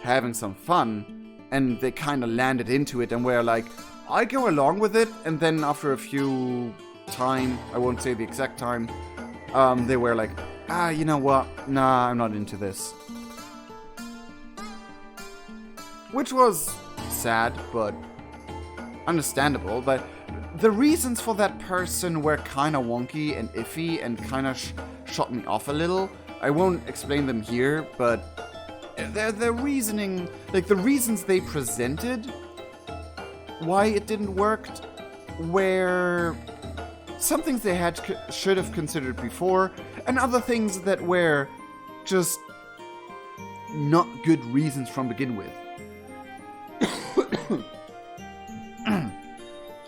having some fun, and they kind of landed into it and were like, I go along with it, and then after a few time, I won't say the exact time, they were like, you know what, nah, I'm not into this. Which was sad, but understandable, but the reasons for that person were kind of wonky and iffy and kind of shot me off a little. I won't explain them here, but the reasoning, like the reasons they presented why it didn't work were some things they should have considered before, and other things that were just not good reasons from begin with.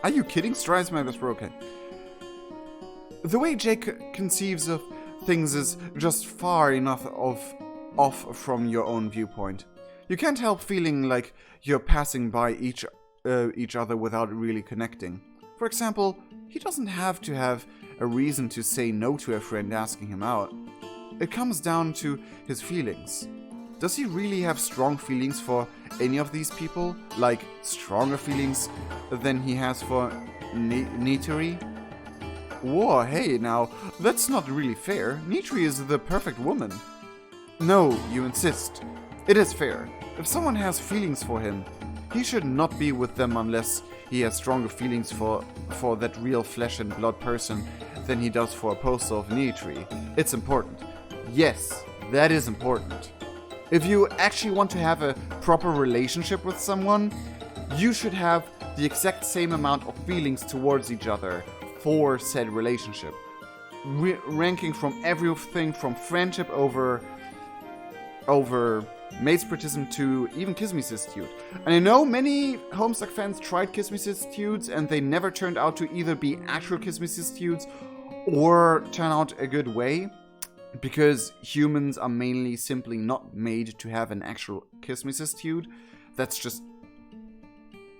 Are you kidding? Strides my best broken. The way Jake conceives of things is just far enough off from your own viewpoint. You can't help feeling like you're passing by each other without really connecting. For example, he doesn't have to have a reason to say no to a friend asking him out. It comes down to his feelings. Does he really have strong feelings for any of these people? Like, stronger feelings than he has for Nitri? Whoa, hey, now, that's not really fair. Nitri is the perfect woman. No, you insist. It is fair. If someone has feelings for him, he should not be with them unless he has stronger feelings for that real flesh and blood person than he does for a poster of Nitri. It's important. Yes, that is important. If you actually want to have a proper relationship with someone, you should have the exact same amount of feelings towards each other for said relationship. Ranking from everything from friendship over matespertism to even kismicitude. And I know many Homestuck fans tried kismicitudes and they never turned out to either be actual kismicitudes or turn out a good way. Because humans are mainly simply not made to have an actual kismicitude. That's just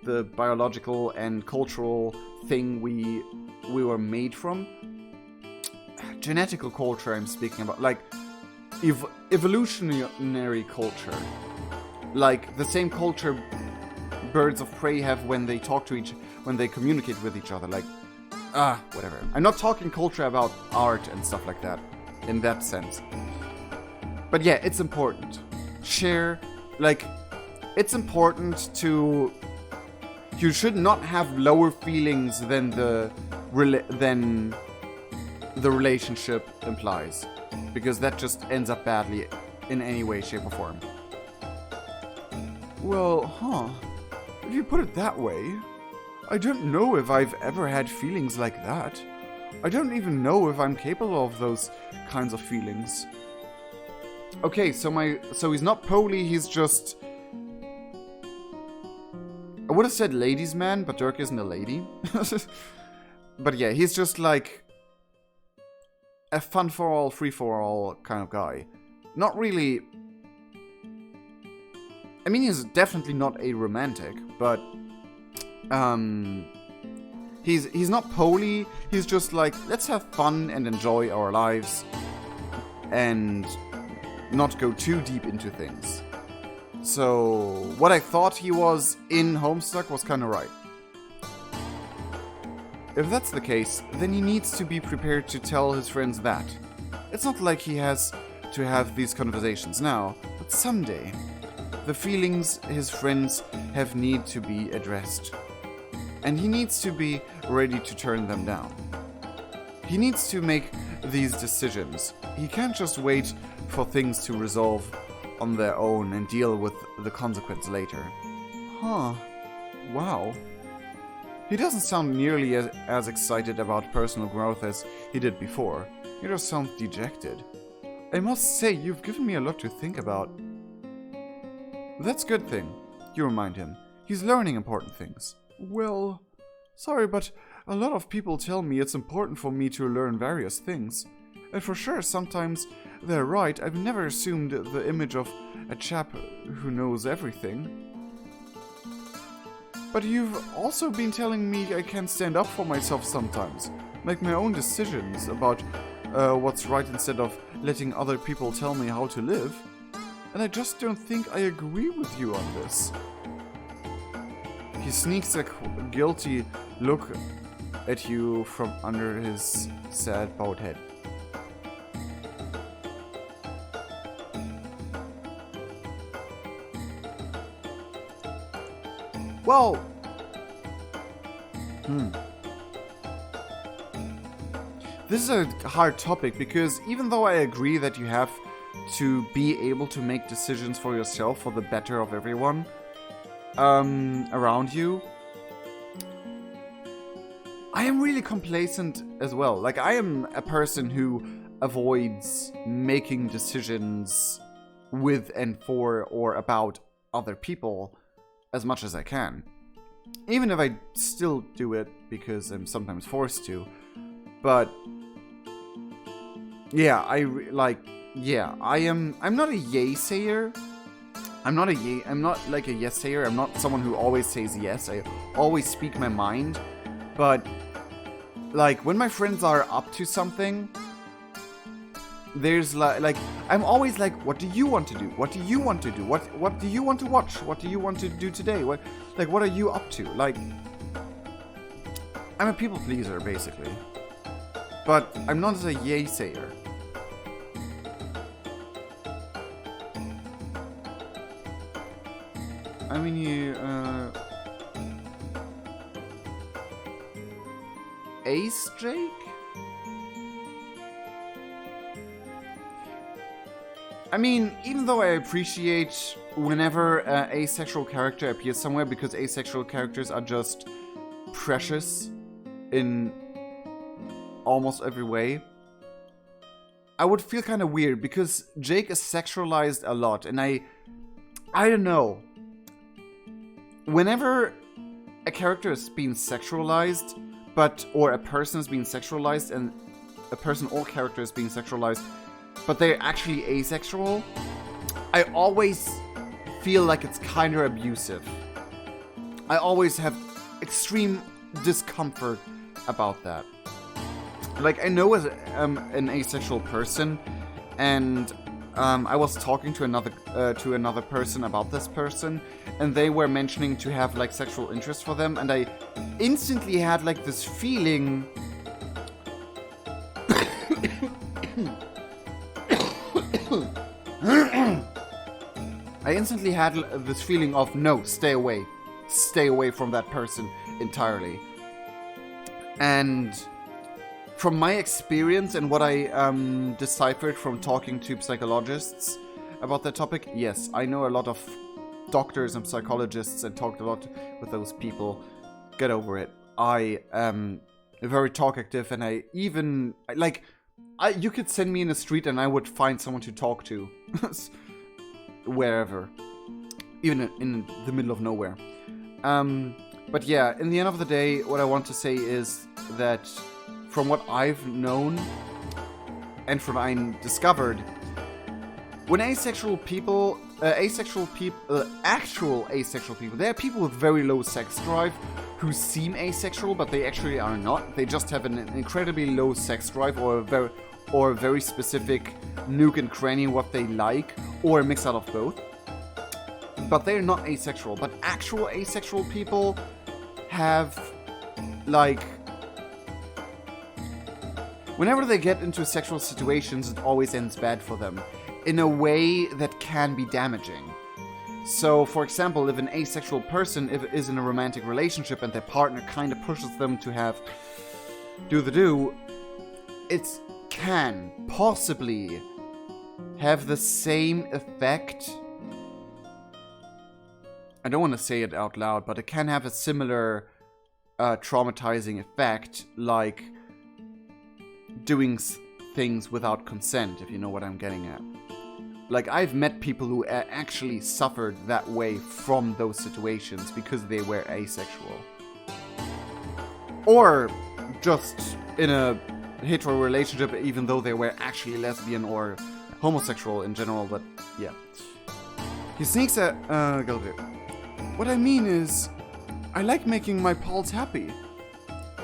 the biological and cultural thing we were made from. Genetical culture I'm speaking about, like evolutionary culture. Like the same culture birds of prey have when they when they communicate with each other. Like, whatever. I'm not talking culture about art and stuff like that. In that sense. But yeah, it's important. It's important to... You should not have lower feelings than the relationship implies. Because that just ends up badly in any way, shape, or form. Well, if you put it that way, I don't know if I've ever had feelings like that. I don't even know if I'm capable of those kinds of feelings. Okay, so he's not poly, he's just... I would have said ladies' man, but Dirk isn't a lady. But yeah, he's just like a fun-for-all, free-for-all kind of guy. Not really... I mean, he's definitely not a romantic, but... He's not poly, he's just like, let's have fun and enjoy our lives. And not go too deep into things. So, what I thought he was in Homestuck was kinda right. If that's the case, then he needs to be prepared to tell his friends that. It's not like he has to have these conversations now, but someday, the feelings his friends have need to be addressed. And he needs to be ready to turn them down. He needs to make these decisions. He can't just wait for things to resolve on their own and deal with the consequence later. Wow. He doesn't sound nearly as excited about personal growth as he did before. He just sounds dejected. I must say, you've given me a lot to think about. That's a good thing, you remind him. He's learning important things. Well, sorry, but a lot of people tell me it's important for me to learn various things. And for sure, sometimes they're right. I've never assumed the image of a chap who knows everything. But you've also been telling me I can't stand up for myself sometimes. Make my own decisions about what's right instead of letting other people tell me how to live. And I just don't think I agree with you on this. He sneaks a guilty look at you from under his sad bowed head. Well, this is a hard topic because even though I agree that you have to be able to make decisions for yourself for the better of everyone around you, I am really complacent as well. Like, I am a person who avoids making decisions with and for or about other people as much as I can. Even if I still do it because I'm sometimes forced to. But yeah, I'm not a yay sayer. I'm not like a yes sayer. I'm not someone who always says yes. I always speak my mind. But like when my friends are up to something, there's like I'm always like, what do you want to do? What do you want to do? What do you want to watch? What do you want to do today? What are you up to? Like, I'm a people pleaser basically, but I'm not a yay sayer. I mean, Ace Jake? I mean, even though I appreciate whenever an asexual character appears somewhere, because asexual characters are just precious in almost every way, I would feel kind of weird because Jake is sexualized a lot, and I don't know. Whenever a character is being sexualized, or a person is being sexualized, and a person or character is being sexualized, but they're actually asexual, I always feel like it's kind of abusive. I always have extreme discomfort about that. Like, I know as an asexual person, and I was talking to another person about this person, and they were mentioning to have like sexual interest for them, and I instantly had like this feeling. I instantly had this feeling of no, stay away from that person entirely. And from my experience and what I deciphered from talking to psychologists about that topic, yes, I know a lot of doctors and psychologists and talked a lot with those people. Get over it. I am very talkative, and you could send me in the street and I would find someone to talk to. Wherever. Even in the middle of nowhere. But yeah, in the end of the day, what I want to say is that from what I've known and from what I discovered, when actual asexual people, there are people with very low sex drive who seem asexual, but they actually are not. They just have an incredibly low sex drive, or a very specific nook and cranny what they like, or a mix out of both. But they're not asexual. But actual asexual people have, like, whenever they get into sexual situations, it always ends bad for them, in a way that can be damaging. So, for example, if an asexual person is in a romantic relationship and their partner kind of pushes them to do, it can possibly have the same effect. I don't want to say it out loud, but it can have a similar traumatizing effect, like doing things without consent, if you know what I'm getting at. Like, I've met people who actually suffered that way from those situations because they were asexual. Or just in a hetero relationship, even though they were actually lesbian or homosexual in general, but yeah. He sneaks at, what I mean is, I like making my pals happy.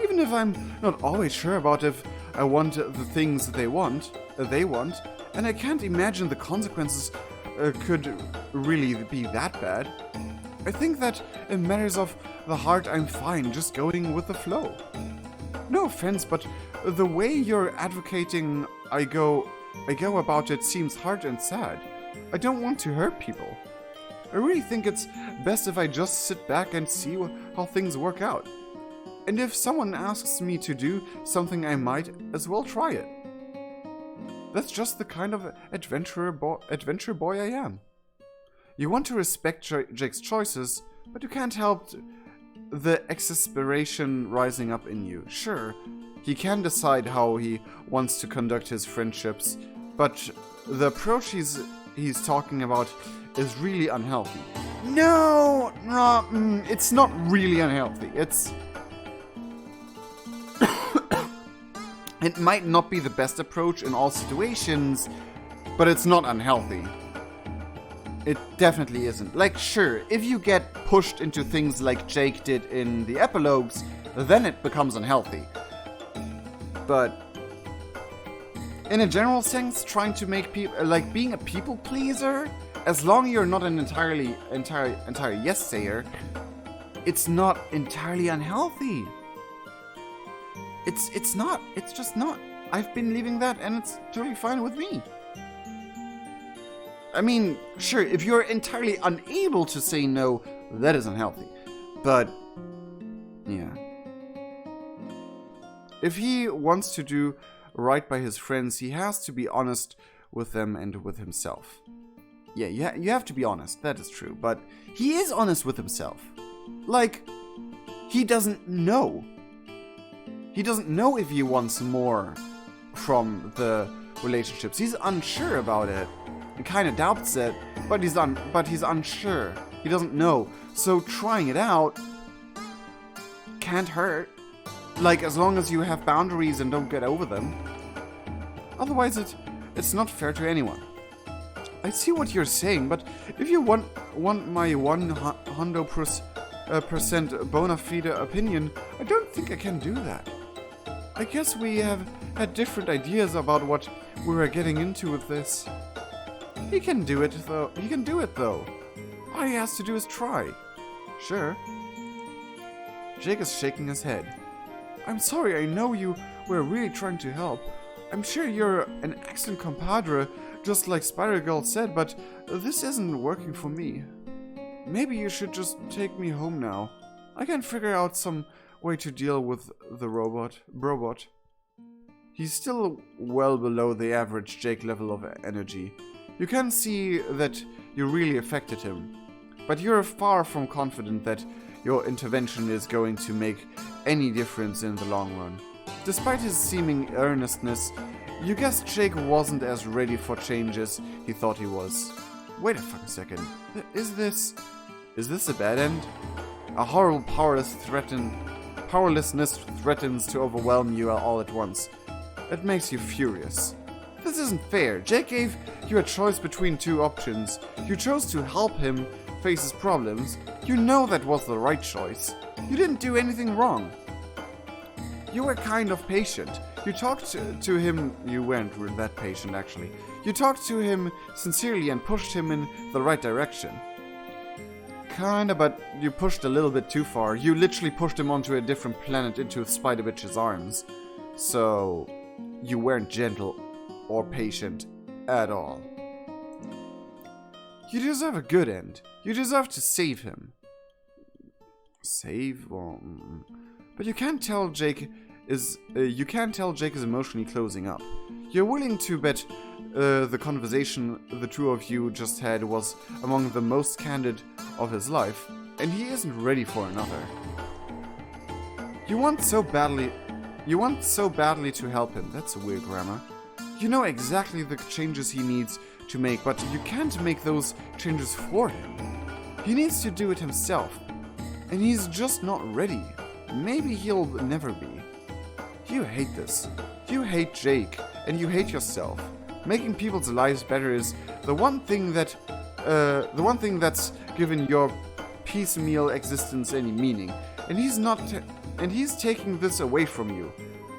Even if I'm not always sure about if I want the things they want, and I can't imagine the consequences could really be that bad. I think that in matters of the heart I'm fine just going with the flow. No offense, but the way you're advocating I go about it seems hard and sad. I don't want to hurt people. I really think it's best if I just sit back and see how things work out. And if someone asks me to do something, I might as well try it. That's just the kind of adventure boy I am. You want to respect Jake's choices, but you can't help the exasperation rising up in you. Sure, he can decide how he wants to conduct his friendships, but the approach he's talking about is really unhealthy. No, it's not really unhealthy. It might not be the best approach in all situations, but it's not unhealthy. It definitely isn't. Like, sure, if you get pushed into things like Jake did in the epilogues, then it becomes unhealthy. But in a general sense, trying to make people, like being a people pleaser, as long as you're not an entire yes-sayer, it's not entirely unhealthy. It's not. It's just not. I've been leaving that and it's totally fine with me. I mean, sure, if you're entirely unable to say no, that is unhealthy. But, yeah. If he wants to do right by his friends, he has to be honest with them and with himself. Yeah, you have to be honest, that is true. But he is honest with himself. Like, he doesn't know. He doesn't know if he wants more from the relationships. He's unsure about it. He kind of doubts it, but he's unsure. He doesn't know. So trying it out can't hurt. Like, as long as you have boundaries and don't get over them. Otherwise, it's not fair to anyone. I see what you're saying, but if you want my 100% bona fide opinion, I don't think I can do that. I guess we have had different ideas about what we were getting into with this. He can do it though. All he has to do is try. Sure. Jake is shaking his head. I'm sorry, I know you were really trying to help. I'm sure you're an excellent compadre, just like Spider-Girl said, but this isn't working for me. Maybe you should just take me home now. I can figure out some way to deal with the robot. He's still well below the average Jake level of energy. You can see that you really affected him, but you're far from confident that your intervention is going to make any difference in the long run. Despite his seeming earnestness, you guess Jake wasn't as ready for change as he thought he was. Wait a fucking second. Is this a bad end? A horrible powerlessness threatens to overwhelm you all at once. It makes you furious. This isn't fair. Jake gave you a choice between two options. You chose to help him face his problems. You know that was the right choice. You didn't do anything wrong. You were kind of patient. You talked to him. You weren't that patient, actually. You talked to him sincerely and pushed him in the right direction. Kinda, but you pushed a little bit too far. You literally pushed him onto a different planet into Spider-Bitch's arms. So, you weren't gentle or patient at all. You deserve a good end. You deserve to save him. Save? Well, but you can't tell Jake is emotionally closing up. You're willing to bet the conversation the two of you just had was among the most candid of his life, and he isn't ready for another. You want so badly to help him. That's a weird grammar. You know exactly the changes he needs to make, but you can't make those changes for him. He needs to do it himself, and he's just not ready. Maybe he'll never be. You hate this. You hate Jake, and you hate yourself. Making people's lives better is the one thing that's given your piecemeal existence any meaning, and he's taking this away from you.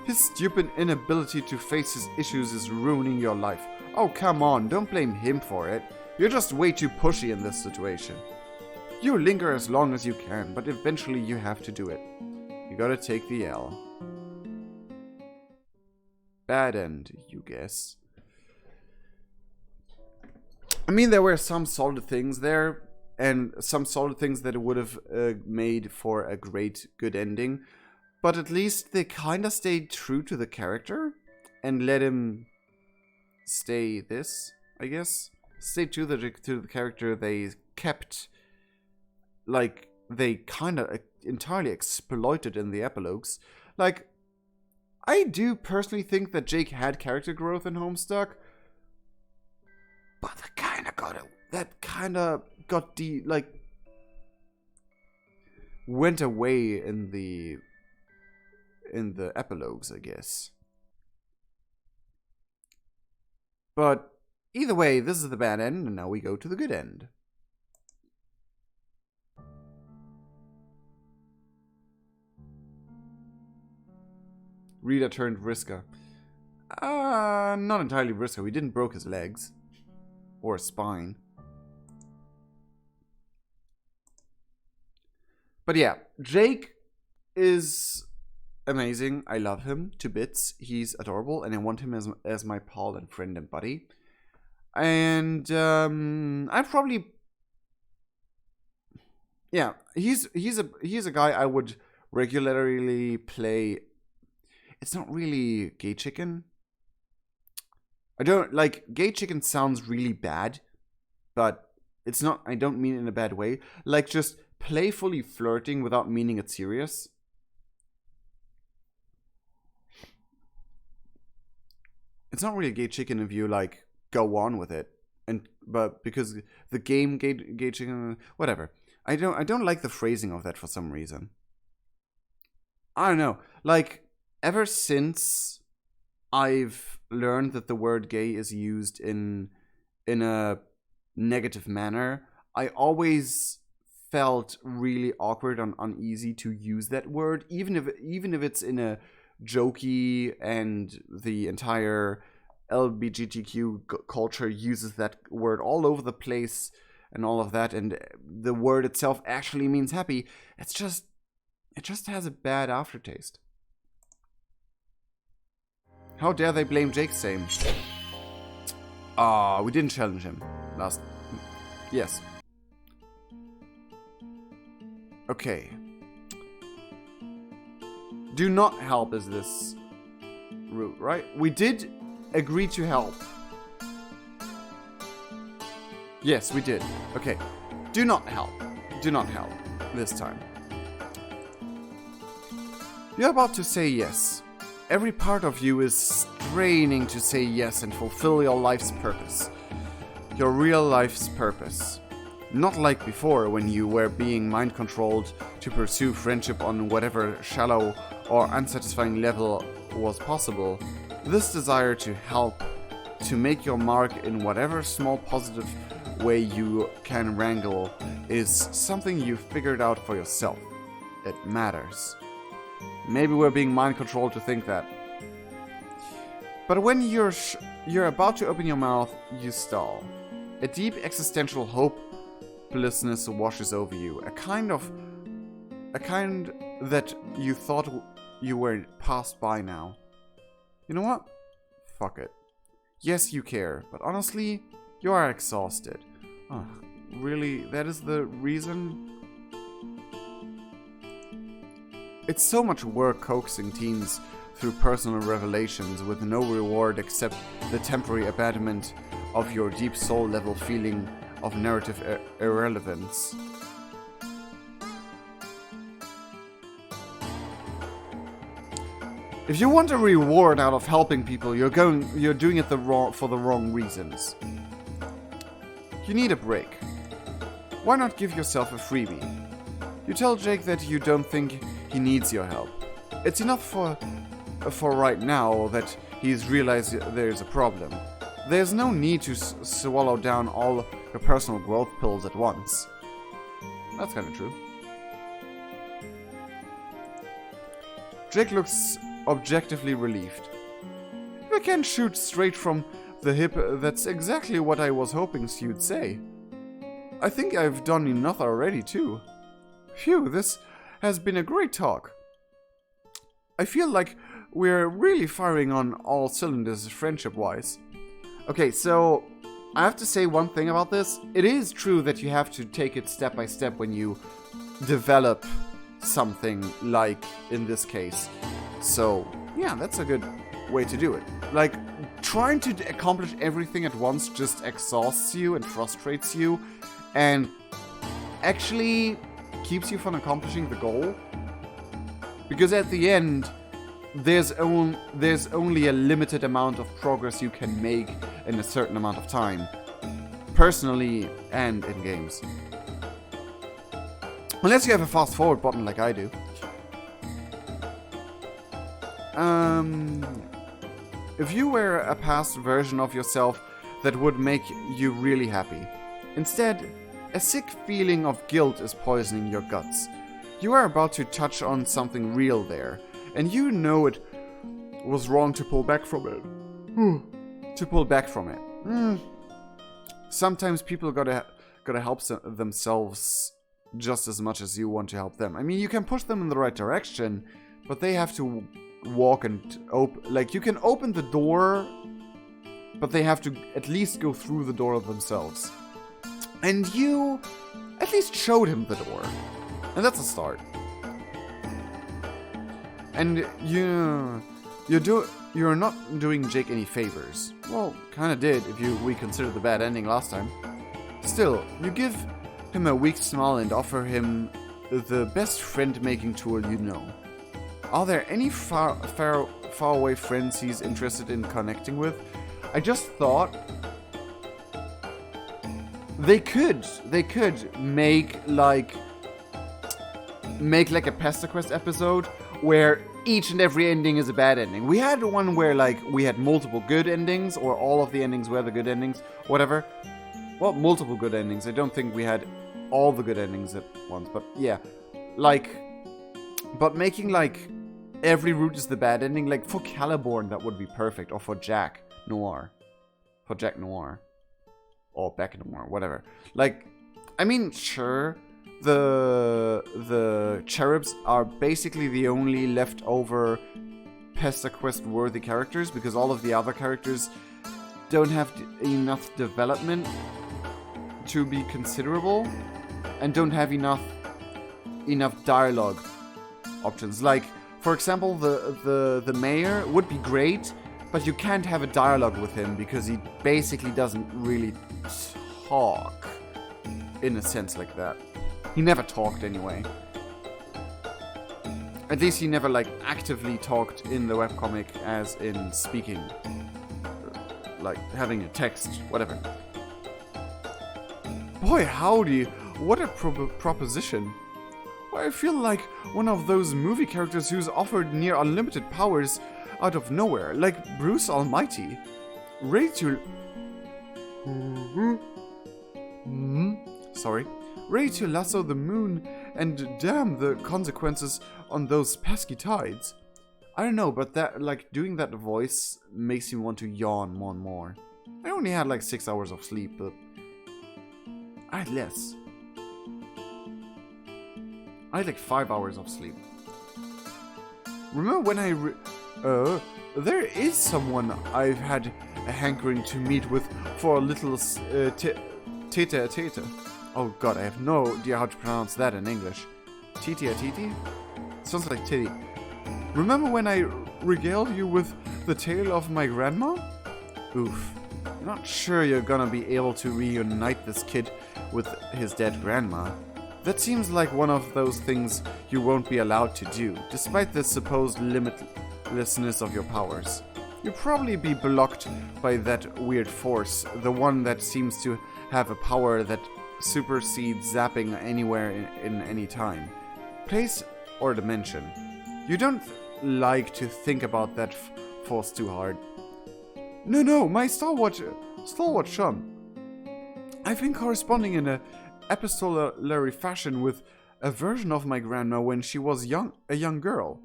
His stupid inability to face his issues is ruining your life. Oh, come on, don't blame him for it. You're just way too pushy in this situation. You linger as long as you can, but eventually you have to do it. You gotta take the L. Bad end, you guess. I mean, there were some solid things there, and some solid things that would have made for a great, good ending. But at least they kind of stayed true to the character and let him stay this, I guess. Stay true to the character. They kept, like, they kind of entirely exploited in the epilogues. Like, I do personally think that Jake had character growth in Homestuck, but that kind of went away in the epilogues, I guess. But either way, this is the bad end, and now we go to the good end. Rita turned Vriska. Not entirely Vriska. We didn't broke his legs. Or his spine. But yeah, Jake is amazing. I love him to bits. He's adorable, and I want him as my pal and friend and buddy. And I probably, yeah, he's a guy I would regularly play. It's not really gay chicken. I don't like gay chicken sounds really bad, but it's not. I don't mean it in a bad way. Like just playfully flirting without meaning it serious. It's not really gay chicken if you like go on with it, but because the game gay chicken, whatever. I don't like the phrasing of that for some reason. I don't know. Like ever since I've learned that the word gay is used in a negative manner, I always felt really awkward and uneasy to use that word, even if it's in a jokey and the entire LGBTQ culture uses that word all over the place and all of that, and the word itself actually means happy. It just has a bad aftertaste. How dare they blame Jake's same? We didn't challenge him last. Yes. Okay. Do not help is this route, right? We did agree to help. Yes, we did. Okay. Do not help. Do not help this time. You're about to say yes. Every part of you is straining to say yes and fulfill your life's purpose. Your real life's purpose. Not like before when you were being mind controlled to pursue friendship on whatever shallow or unsatisfying level was possible. This desire to help, to make your mark in whatever small positive way you can wrangle, is something you figured out for yourself. It matters. Maybe we're being mind controlled to think that. But when you're about to open your mouth, you stall. A deep existential hopelessness washes over you. A kind that you thought you were passed by now. You know what? Fuck it. Yes, you care, but honestly, you are exhausted. Oh, really? That is the reason? It's so much work coaxing teens through personal revelations with no reward except the temporary abandonment of your deep soul level feeling of narrative irrelevance. If you want a reward out of helping people, you're doing it for the wrong reasons. You need a break. Why not give yourself a freebie? You tell Jake that you don't think he needs your help. It's enough for for right now that he's realized there's a problem. There's no need to swallow down all your personal growth pills at once. That's kind of true. Jake looks objectively relieved. If I can't shoot straight from the hip, that's exactly what I was hoping you'd say. I think I've done enough already, too. Phew, this has been a great talk. I feel like we're really firing on all cylinders friendship-wise. Okay, so I have to say one thing about this. It is true that you have to take it step by step when you develop something, like in this case. So, yeah, that's a good way to do it. Like, trying to accomplish everything at once just exhausts you and frustrates you and actually keeps you from accomplishing the goal. Because at the end, there's only a limited amount of progress you can make in a certain amount of time. Personally and in games. Unless you have a fast forward button like I do. If you were a past version of yourself that would make you really happy. Instead, a sick feeling of guilt is poisoning your guts. You are about to touch on something real there, and you know it was wrong to pull back from it. Sometimes people gotta help themselves just as much as you want to help them. I mean, you can push them in the right direction, but they have to walk and like, you can open the door, but they have to at least go through the door themselves. And you at least showed him the door. And that's a start. And you're not doing Jake any favors. Well, kinda did if we considered the bad ending last time. Still, you give him a weak smile and offer him the best friend-making tool you know. Are there any far-away friends he's interested in connecting with? I just thought they could make like a Pesterquest episode where each and every ending is a bad ending. We had one where like we had multiple good endings, or all of the endings were the good endings, whatever. Well, multiple good endings. I don't think we had all the good endings at once, but yeah. Like, but making like every route is the bad ending, like for Caliborn that would be perfect, or for Jack Noir. For Jack Noir. Or Beck Noir, whatever. Like, I mean, sure, the cherubs are basically the only leftover Pesterquest worthy characters, because all of the other characters don't have enough development to be considerable, and don't have enough dialogue options. Like, for example, the mayor would be great, but you can't have a dialogue with him because he basically doesn't really talk in a sense like that. He never talked anyway. At least he never like actively talked in the webcomic as in speaking. Like having a text, whatever. Boy, howdy, what a proposition. Well, I feel like one of those movie characters who's offered near unlimited powers out of nowhere, like Bruce Almighty. Ready to... Sorry. Ready to lasso the moon and damn the consequences on those pesky tides. I don't know, but that, like, doing that voice makes me want to yawn more and more. I only had like 6 hours of sleep, but I had less. I had like 5 hours of sleep. Remember when there is someone I've had a hankering to meet with for a little tete. Oh god, I have no idea how to pronounce that in English. Titi? Sounds like titty. Remember when I regaled you with the tale of my grandma? Oof. I'm not sure you're gonna be able to reunite this kid with his dead grandma. That seems like one of those things you won't be allowed to do, despite the supposed limitlessness of your powers. You'll probably be blocked by that weird force, the one that seems to have a power that supersedes zapping anywhere in any time, place, or dimension. You don't like to think about that force too hard. No, my stalwart Sean. I've been corresponding in a epistolary fashion with a version of my grandma when she was a young girl.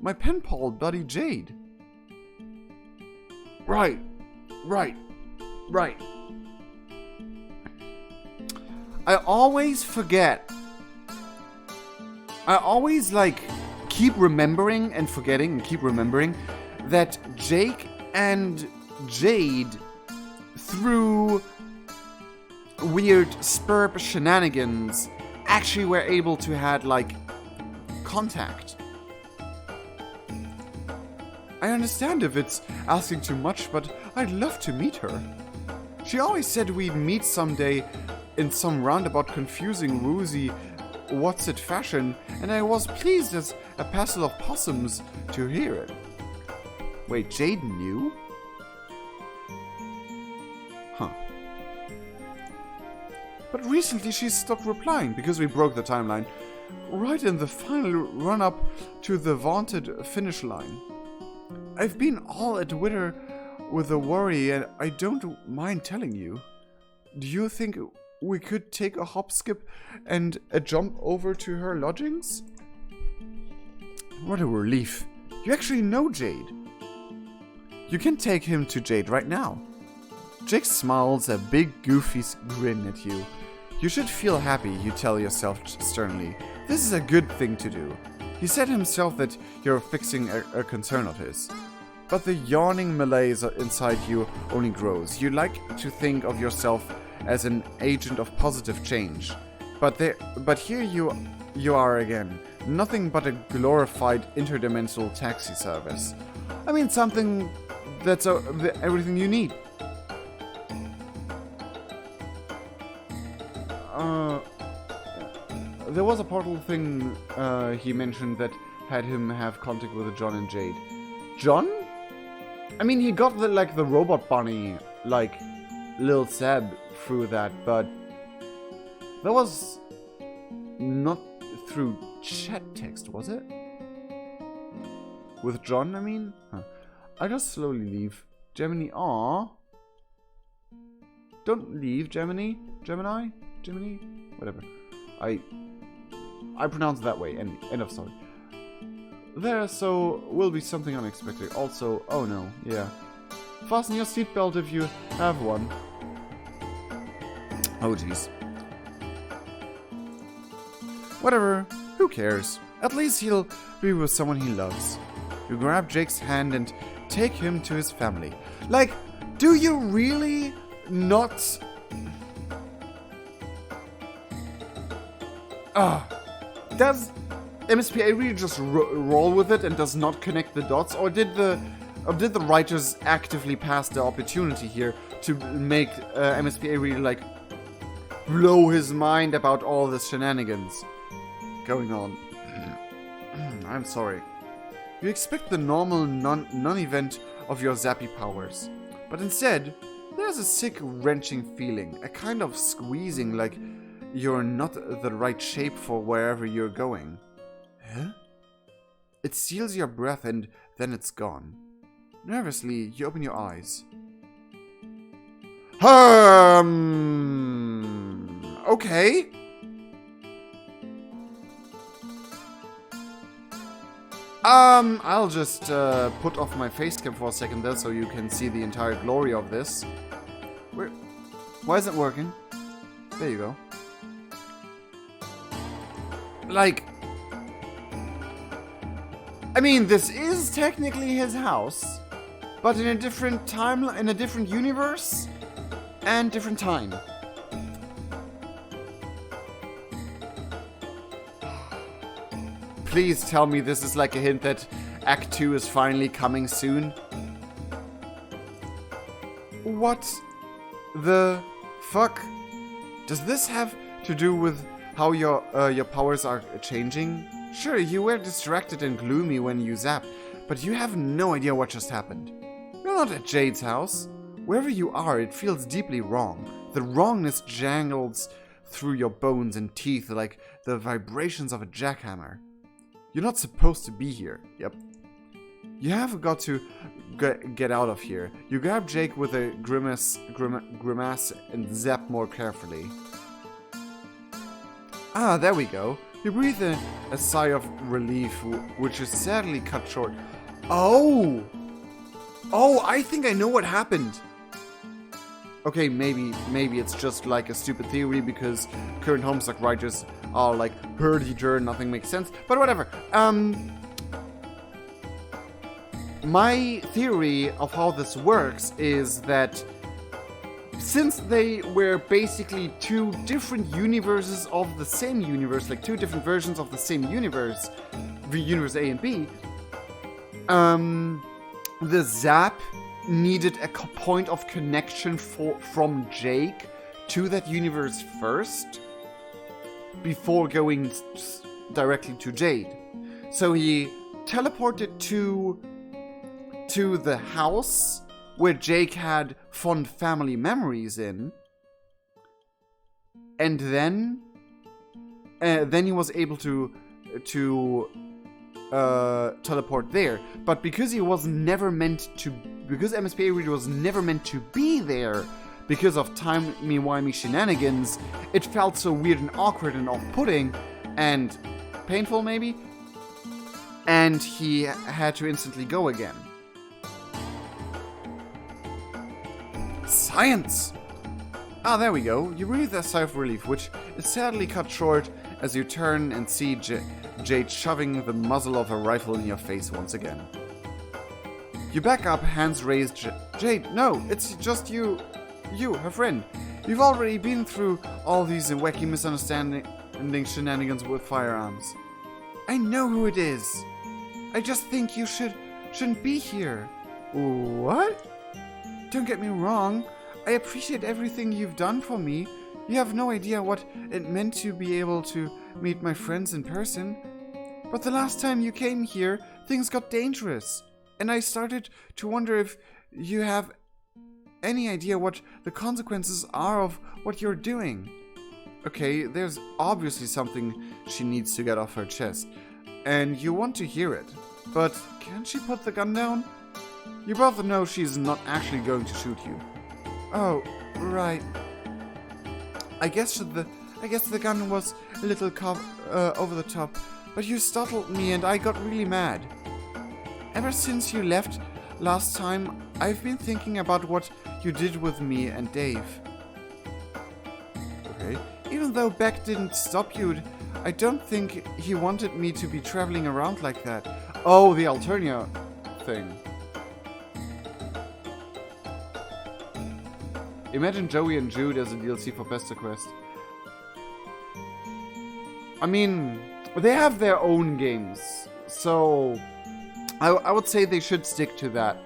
My pen pal buddy Jade. Right. I always forget. I always keep remembering and forgetting and keep remembering that Jake and Jade, through weird spurp shenanigans, actually were able to had contact. I understand if it's asking too much, but I'd love to meet her. She always said we'd meet someday in some roundabout confusing woozy what's it fashion, and I was pleased as a passel of possums to hear it. Wait, Jade knew? Huh. But recently she stopped replying because we broke the timeline right in the final run-up to the vaunted finish line. I've been all at witter with a worry, and I don't mind telling you. Do you think we could take a hop, skip, and a jump over to her lodgings? What a relief. You actually know Jade. You can take him to Jade right now. Jake smiles a big goofy grin at you. You should feel happy, you tell yourself sternly. This is a good thing to do. He said himself that you're fixing a concern of his. But the yawning malaise inside you only grows. You like to think of yourself as an agent of positive change. But here you are again. Nothing but a glorified interdimensional taxi service. I mean, something that's everything you need. There was a portal thing he mentioned that had him have contact with John and Jade. John? I mean, he got the robot bunny, Lil Seb through that, but that was not through chat text, was it? With John, I mean? Huh. I just slowly leave. Gemini, aww. Don't leave, Gemini? Gemini? Whatever. I pronounce it that way. End of story. There, so will be something unexpected. Also, oh no, yeah. Fasten your seatbelt if you have one. Oh jeez. Whatever, who cares? At least he'll be with someone he loves. You grab Jake's hand and take him to his family. Do you really not... Does MSPA really just roll with it and does not connect the dots, or did the writers actively pass the opportunity here to make MSPA really blow his mind about all the shenanigans going on? I'm sorry. You expect the normal non-event of your zappy powers, but instead there's a sick wrenching feeling, a kind of squeezing, like you're not the right shape for wherever you're going. Huh? It steals your breath and then it's gone. Nervously, you open your eyes. Okay. I'll just put off my face cam for a second there so you can see the entire glory of this. Why is it working? There you go. I mean, this is technically his house, but in a different time, in a different universe, and different time. Please tell me this is like a hint that Act 2 is finally coming soon. What the fuck? Does this have to do with how your powers are changing? Sure, you were distracted and gloomy when you zapped, but you have no idea what just happened. You're not at Jade's house. Wherever you are, it feels deeply wrong. The wrongness jangles through your bones and teeth like the vibrations of a jackhammer. You're not supposed to be here. Yep, You have got to get out of here. You grab Jake with a grimace and zap more carefully. Ah, there we go. You breathe a sigh of relief, which is sadly cut short. Oh! Oh, I think I know what happened. Okay, maybe it's just like a stupid theory because current Homestuck writers are like hurdy-gurdy, nothing makes sense. But whatever. My theory of how this works is that since they were basically two different universes of the same universe, like two different versions of the same universe, the universe A and B, the zap needed a point of connection from Jake to that universe first, before going directly to Jade. So he teleported to the house where Jake had fond family memories in, and then he was able to teleport there. But because he was never meant to, because MSP Reader was never meant to be there, because of timey-wimey shenanigans, it felt so weird and awkward and off-putting and painful, maybe, and he had to instantly go again. Science! Ah, there we go. You breathe a sigh of relief, which is sadly cut short as you turn and see Jade shoving the muzzle of her rifle in your face once again. You back up, hands raised. Jade, no, it's just you, her friend. You've already been through all these wacky misunderstanding shenanigans with firearms. I know who it is. I just think you shouldn't be here. What? Don't get me wrong. I appreciate everything you've done for me. You have no idea what it meant to be able to meet my friends in person. But the last time you came here, things got dangerous. And I started to wonder if you have any idea what the consequences are of what you're doing. Okay, there's obviously something she needs to get off her chest. And you want to hear it. But can't she put the gun down? You both know she's not actually going to shoot you. Oh, right. I guess the gun was a little over the top, but you startled me and I got really mad. Ever since you left last time, I've been thinking about what you did with me and Dave. Okay. Even though Beck didn't stop you, I don't think he wanted me to be traveling around like that. Oh, the Alternia thing. Imagine Joey and Jude as a DLC for Pesterquest. I mean, they have their own games, so I would say they should stick to that.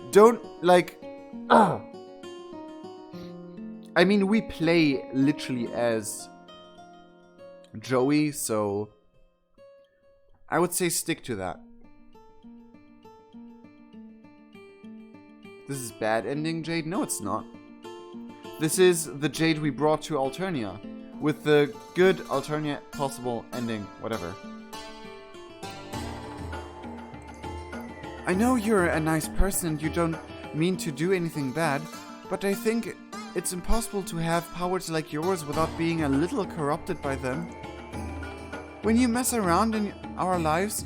Don't, like... I mean, we play literally as Joey, so I would say stick to that. This is bad ending Jade? No, it's not. This is the Jade we brought to Alternia, with the good Alternia possible ending, whatever. I know you're a nice person and you don't mean to do anything bad, but I think it's impossible to have powers like yours without being a little corrupted by them. When you mess around in our lives,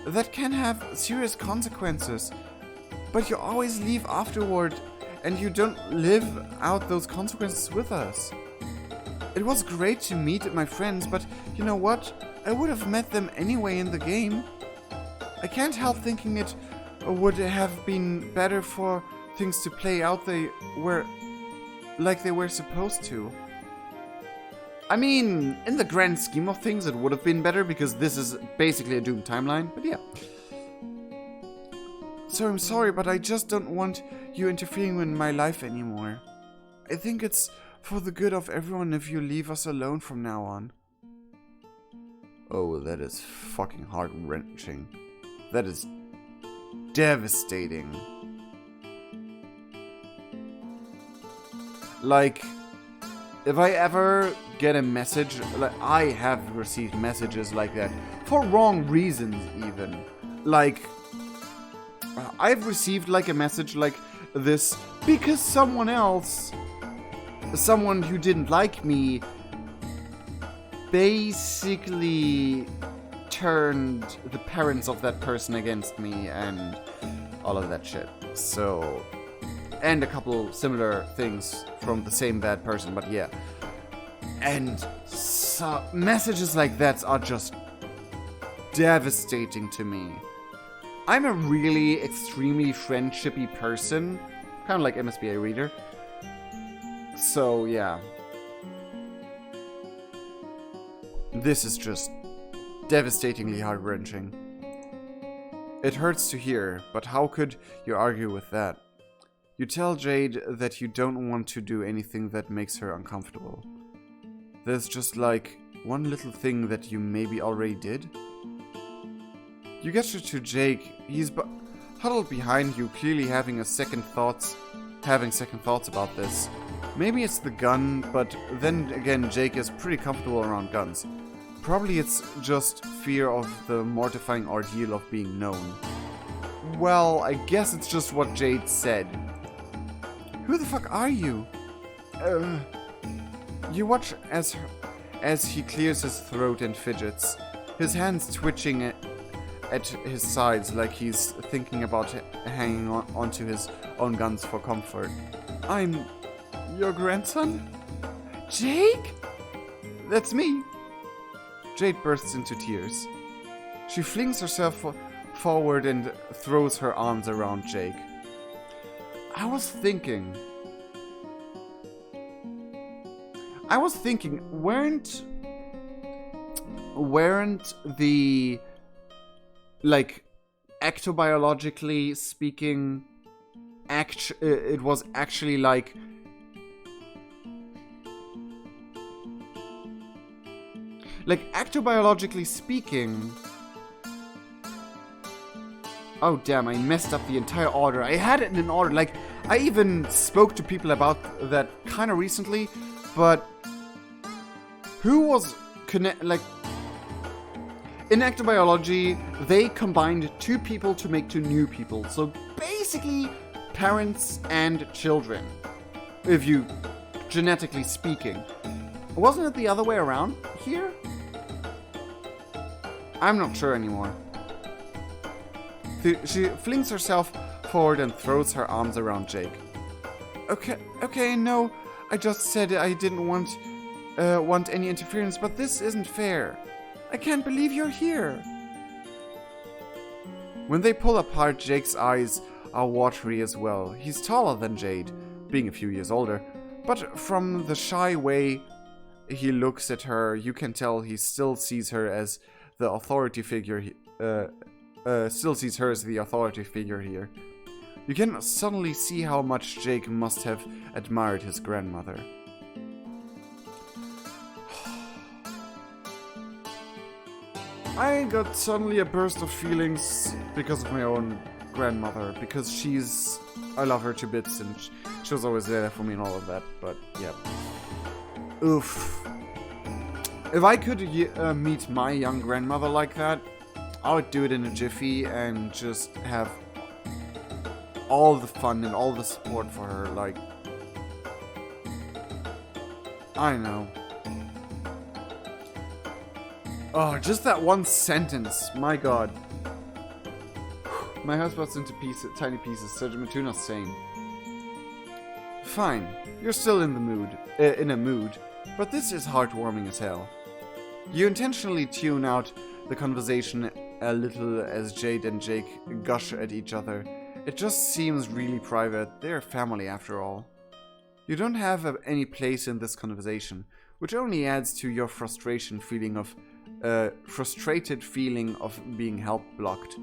that can have serious consequences. But you always leave afterward, and you don't live out those consequences with us. It was great to meet my friends, but you know what? I would have met them anyway in the game. I can't help thinking it would have been better for things to play out like they were supposed to. I mean, in the grand scheme of things, it would have been better because this is basically a doomed timeline, but yeah. So I'm sorry, but I just don't want you interfering in my life anymore. I think it's for the good of everyone if you leave us alone from now on. Oh, that is fucking heart-wrenching. That is devastating. Like, if I ever get a message, like I have received messages like that, for wrong reasons even. Like, I've received like a message like this because someone who didn't like me, basically turned the parents of that person against me and all of that shit. So, and a couple similar things from the same bad person, but yeah. And so, messages like that are just devastating to me. I'm a really extremely friendshipy person, kind of like MSBA reader. So, yeah. This is just devastatingly heart-wrenching. It hurts to hear, but how could you argue with that? You tell Jade that you don't want to do anything that makes her uncomfortable. There's just like one little thing that you maybe already did. You gesture to Jake. He's huddled behind you, clearly having second thoughts about this. Maybe it's the gun, but then again, Jake is pretty comfortable around guns. Probably it's just fear of the mortifying ordeal of being known. Well, I guess it's just what Jade said. Who the fuck are you? You watch as he clears his throat and fidgets, his hands twitching at his sides like he's thinking about hanging onto his own guns for comfort. I'm your grandson? Jake? That's me. Jade bursts into tears. She flings herself forward and throws her arms around Jake. I was thinking, weren't the, like, ectobiologically speaking, it was actually like, ectobiologically speaking... Oh damn, I messed up the entire order. I had it in an order, like, I even spoke to people about that kind of recently, but who was in ectobiology, they combined two people to make two new people. So basically, parents and children, if you, genetically speaking. Wasn't it the other way around here? I'm not sure anymore. She flings herself forward and throws her arms around Jake. Okay, no, I just said I didn't want any interference, but this isn't fair. I can't believe you're here. When they pull apart, Jake's eyes are watery as well. He's taller than Jade, being a few years older, but from the shy way he looks at her, you can tell he still sees her as the authority figure. Still sees her as the authority figure here. You can suddenly see how much Jake must have admired his grandmother. I got suddenly a burst of feelings because of my own grandmother, because I love her to bits and she was always there for me and all of that, but yeah. Oof. If I could meet my young grandmother like that, I would do it in a jiffy and just have all the fun and all the support for her, like... I know. Oh, just that one sentence, my god. My house bursts into tiny pieces, Sergeant Matuna's saying. Fine, you're still in a mood, but this is heartwarming as hell. You intentionally tune out the conversation a little as Jade and Jake gush at each other. It just seems really private. They're family after all. You don't have any place in this conversation, which only adds to your frustrated feeling of being help blocked.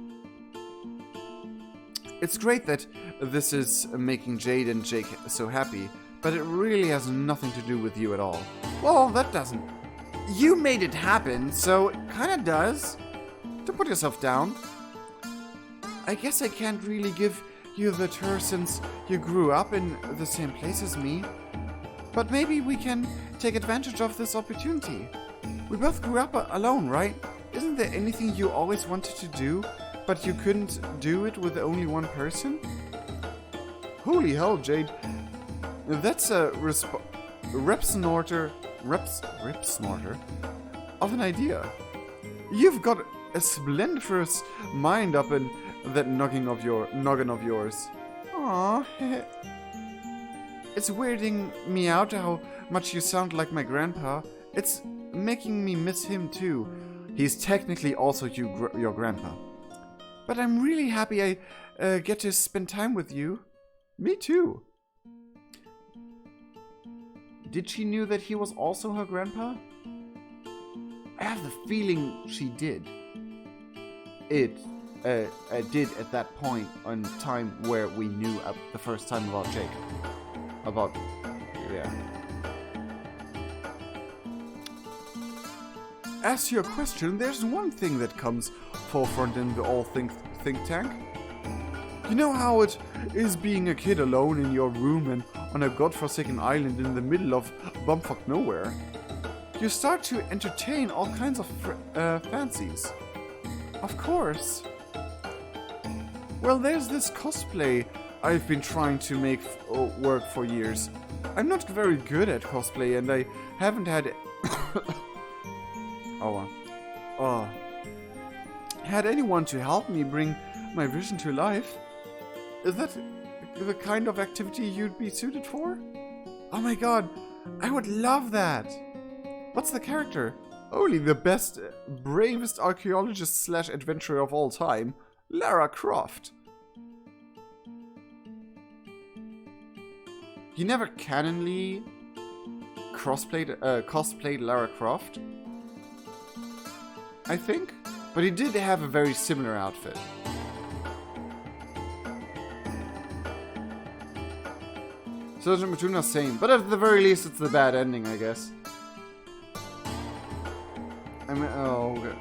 It's great that this is making Jade and Jake so happy, but it really has nothing to do with you at all. Well, that doesn't. You made it happen, so it kinda does. Don't put yourself down. I guess I can't really give you the tour since you grew up in the same place as me. But maybe we can take advantage of this opportunity. We both grew up alone, right? Isn't there anything you always wanted to do? But you couldn't do it with only one person? Holy hell, Jade. That's a rip snorter of an idea. You've got a splendiferous mind up in that noggin of yours. Aww. It's weirding me out how much you sound like my grandpa. It's making me miss him too. He's technically also your grandpa. But I'm really happy I get to spend time with you. Me too. Did she knew that he was also her grandpa? I have the feeling she did. It did at that point in time where we knew the first time about Jake. Yeah. As to your question, there's one thing that comes forefront in the all think tank. You know how it is being a kid alone in your room and on a godforsaken island in the middle of bumfuck nowhere? You start to entertain all kinds of fancies. Of course. Well, there's this cosplay I've been trying to make work for years. I'm not very good at cosplay and I haven't had had anyone to help me bring my vision to life. Is that the kind of activity you'd be suited for? Oh my god, I would love that. What's the character? Only the best, bravest archaeologist / adventurer of all time, Lara Croft. You never canonly cosplayed Lara Croft, I think, but he did have a very similar outfit. Sergeant Matuna, same, but at the very least it's the bad ending, I guess. I mean, oh, okay.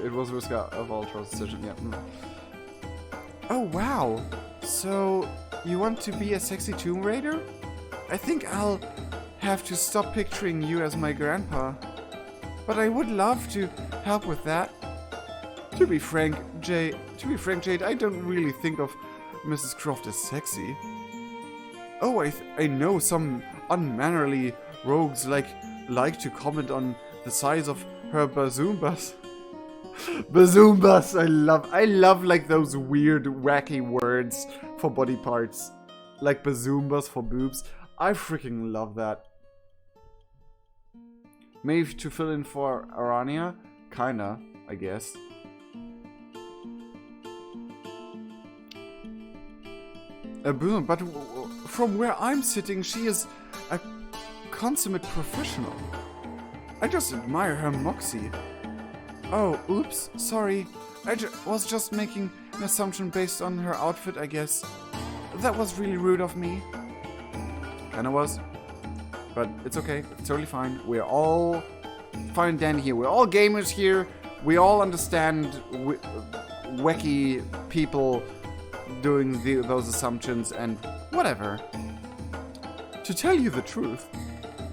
It was a risk of all trust decision, yeah. Oh, wow. So, you want to be a sexy Tomb Raider? I think I'll have to stop picturing you as my grandpa. But I would love to help with that. To be frank, Jade, I don't really think of Mrs. Croft as sexy. Oh, I know some unmannerly rogues like to comment on the size of her bazoombas. Bazoombas, I love like those weird wacky words for body parts. Like bazoombas for boobs. I freaking love that. Maybe to fill in for Arania? Kinda, I guess. But from where I'm sitting, she is a consummate professional. I just admire her moxie. Oh, oops, sorry. I was just making an assumption based on her outfit, I guess. That was really rude of me. Kinda was. But it's okay, it's totally fine. We're all fine and dandy here. We're all gamers here. We all understand wacky people doing those assumptions and whatever. To tell you the truth,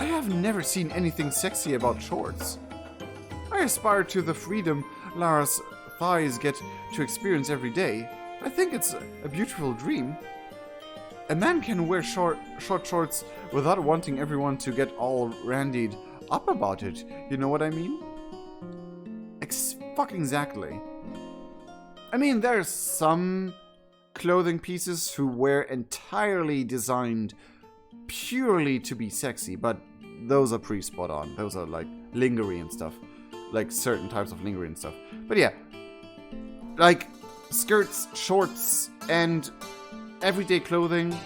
I have never seen anything sexy about shorts. I aspire to the freedom Lara's thighs get to experience every day. I think it's a beautiful dream. A man can wear short shorts without wanting everyone to get all randied up about it. You know what I mean? Fucking exactly. I mean, there's some clothing pieces who wear entirely designed purely to be sexy, but those are pretty spot on. Those are like lingerie and stuff. Like certain types of lingerie and stuff. But yeah, like skirts, shorts, and everyday clothing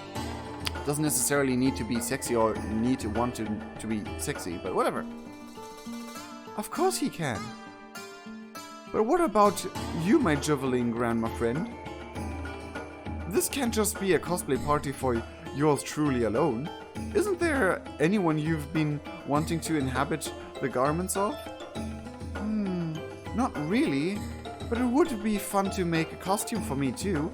doesn't necessarily need to be sexy or need to want to be sexy, but whatever. Of course he can. But what about you, my javelin grandma friend? This can't just be a cosplay party for yours truly alone. Isn't there anyone you've been wanting to inhabit the garments of? Not really, but it would be fun to make a costume for me too.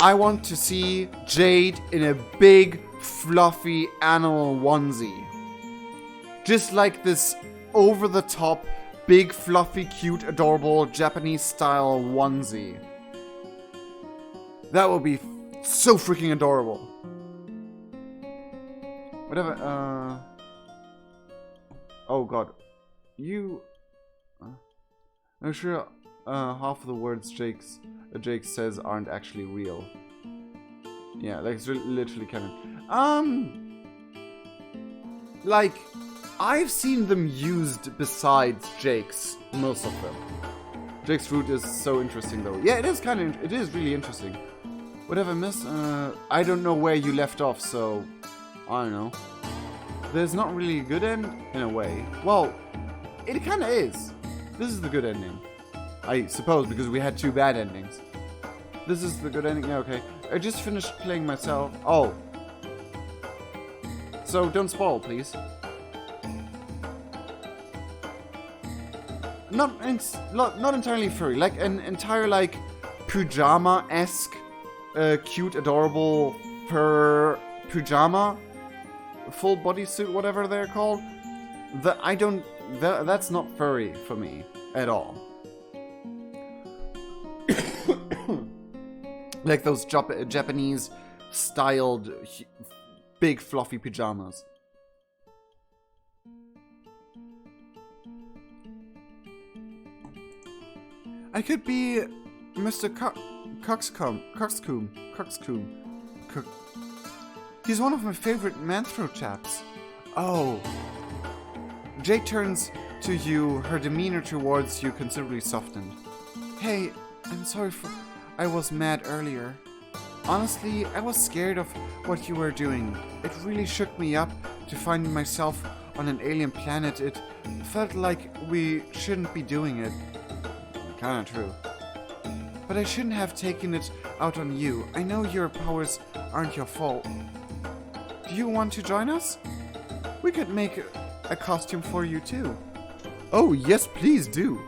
I want to see Jade in a big, fluffy animal onesie. Just like this over-the-top, big, fluffy, cute, adorable, Japanese-style onesie. That would be so freaking adorable. Whatever, oh god. You... I'm sure half of the words Jake says aren't actually real. Yeah, like, it's literally canon. Like, I've seen them used besides Jake's, most of them. Jake's route is so interesting, though. Yeah, it is it is really interesting. Whatever, miss, I don't know where you left off, so, I don't know. There's not really a good end, in a way. Well, it kinda is. This is the good ending. I suppose, because we had 2 bad endings. This is the good ending? Yeah, okay. I just finished playing myself. Oh. So, don't spoil, please. Not entirely furry. Like, an entire, like, pajama-esque, cute, adorable fur pajama. Full bodysuit, whatever they're called. That's not furry for me at all. Like those Japanese styled big fluffy pajamas. I could be Mr. Coxcomb. He's one of my favorite manthrow chaps. Oh. Jade turns to you, her demeanor towards you considerably softened. Hey, I'm sorry I was mad earlier. Honestly, I was scared of what you were doing. It really shook me up to find myself on an alien planet. It felt like we shouldn't be doing it. Kinda true. But I shouldn't have taken it out on you. I know your powers aren't your fault. Do you want to join us? We could make a costume for you too. Oh, yes, please do.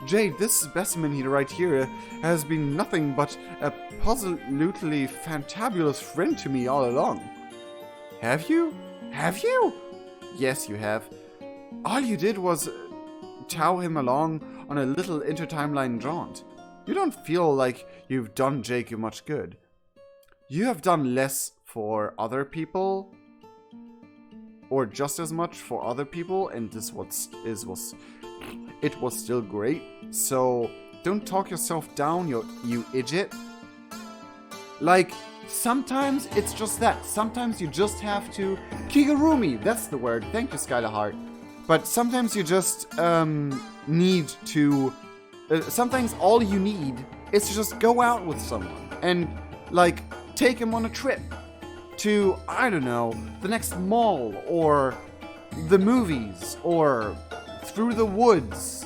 Jade, this specimen right here has been nothing but a absolutely fantabulous friend to me all along. Have you? Have you? Yes, you have. All you did was tow him along on a little intertimeline jaunt. You don't feel like you've done Jake much good. You have done less for other people, or just as much for other people, and it was still great. So don't talk yourself down, you idiot. Like, sometimes it's just that. Sometimes you just have to Kigurumi. That's the word. Thank you, Skylar Hart. But sometimes you just need to. Sometimes all you need is to just go out with someone and, like, take him on a trip to, I don't know, the next mall or the movies or through the woods,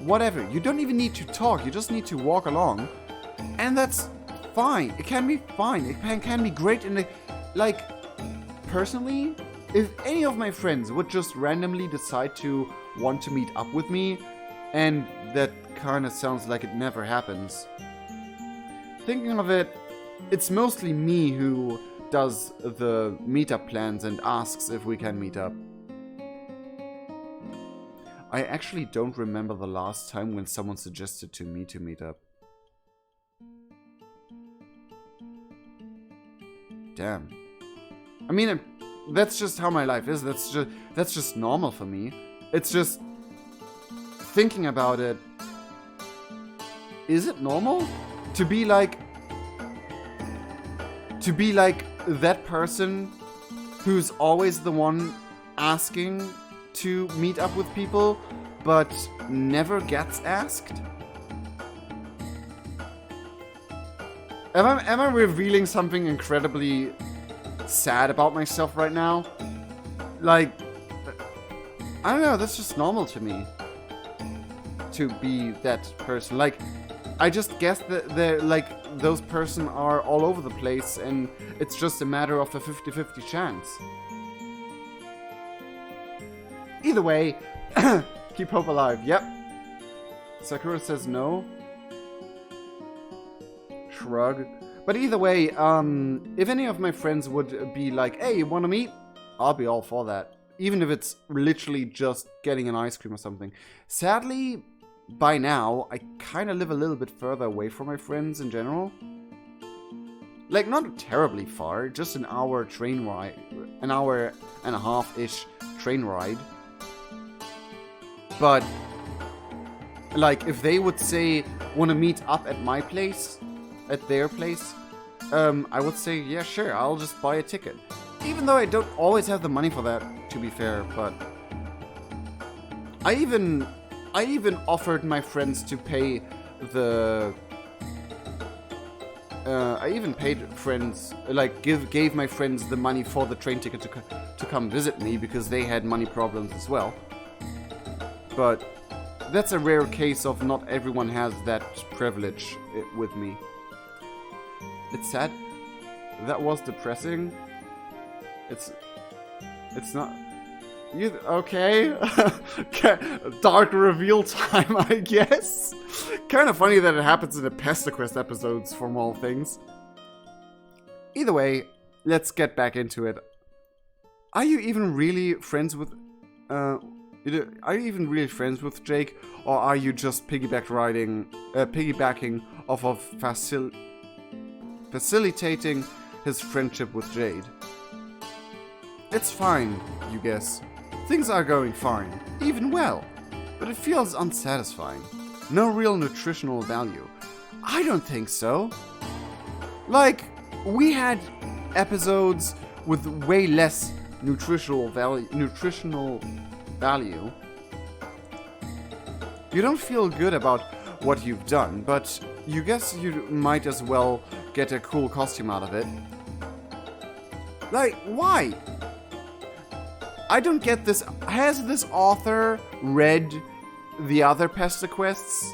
whatever. You don't even need to talk. You just need to walk along, and that's fine. It can be fine. It can be great. And like, personally, if any of my friends would just randomly decide to want to meet up with me, and that kind of sounds like it never happens. Thinking of it, it's mostly me who does the meetup plans and asks if we can meet up. I actually don't remember the last time when someone suggested to me to meet up. Damn. I mean, that's just how my life is. That's just normal for me. It's just thinking about it. Is it normal to be like that person who's always the one asking to meet up with people but never gets asked? Am I revealing something incredibly sad about myself right now? Like, I don't know, that's just normal to me. To be that person. Like, I just guess that they're like, those person are all over the place and it's just a matter of a 50-50 chance. Either way, keep hope alive. Yep. Sakura says no. Shrug. But either way, if any of my friends would be like, hey, you wanna meet? I'll be all for that. even if it's literally just getting an ice cream or something. Sadly, by now, I kind of live a little bit further away from my friends in general. Like, not terribly far, just an hour train ride, an hour and a half-ish train ride. But, like, if they would say, want to meet up at my place, at their place, I would say, yeah, sure, I'll just buy a ticket. Even though I don't always have the money for that, to be fair, but I even offered my friends to pay the I even paid friends, like gave my friends the money for the train ticket to come visit me because they had money problems as well. But that's a rare case of not everyone has that privilege with me. It's sad. That was depressing. It's not. You okay? Dark reveal time, I guess. Kind of funny that it happens in the Pesterquest episodes, from all things. Either way, let's get back into it. Are you even really friends with? Are you even really friends with Jake, or are you just piggybacking off of facilitating his friendship with Jade? It's fine, you guess. Things are going fine, even well, but it feels unsatisfying. No real nutritional value. I don't think so. Like, we had episodes with way less nutritional value. You don't feel good about what you've done, but you guess you might as well get a cool costume out of it. Like, why? I don't get this. Has this author read the other Pesterquests?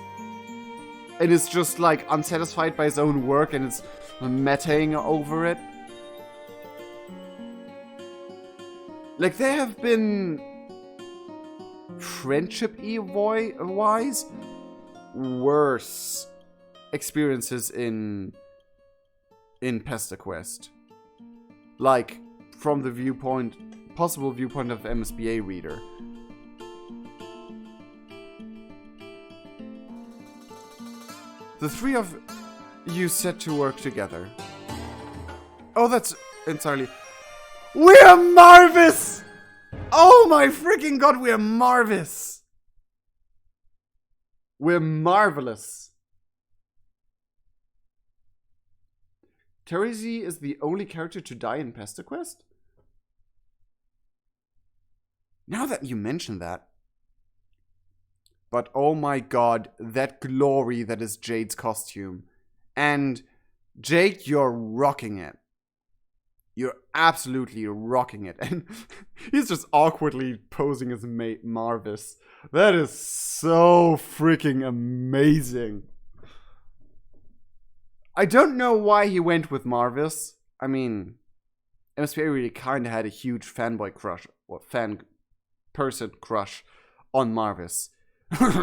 And is just, like, unsatisfied by his own work and is metaing over it? Like, there have been friendship-wise worse experiences in Pesterquest. Like, from the possible viewpoint of the MSBA reader. The three of you set to work together. Oh, that's entirely... We're Marvis! Oh my freaking god, we're Marvis! We're marvelous. Terezi is the only character to die in Pesterquest? Now that you mention that. But oh my god, that glory that is Jade's costume. And Jade, you're rocking it. You're absolutely rocking it. And he's just awkwardly posing as mate Marvis. That is so freaking amazing. I don't know why he went with Marvis. I mean, MSPA really kind of had a huge fanboy crush, or person crush on Marvis.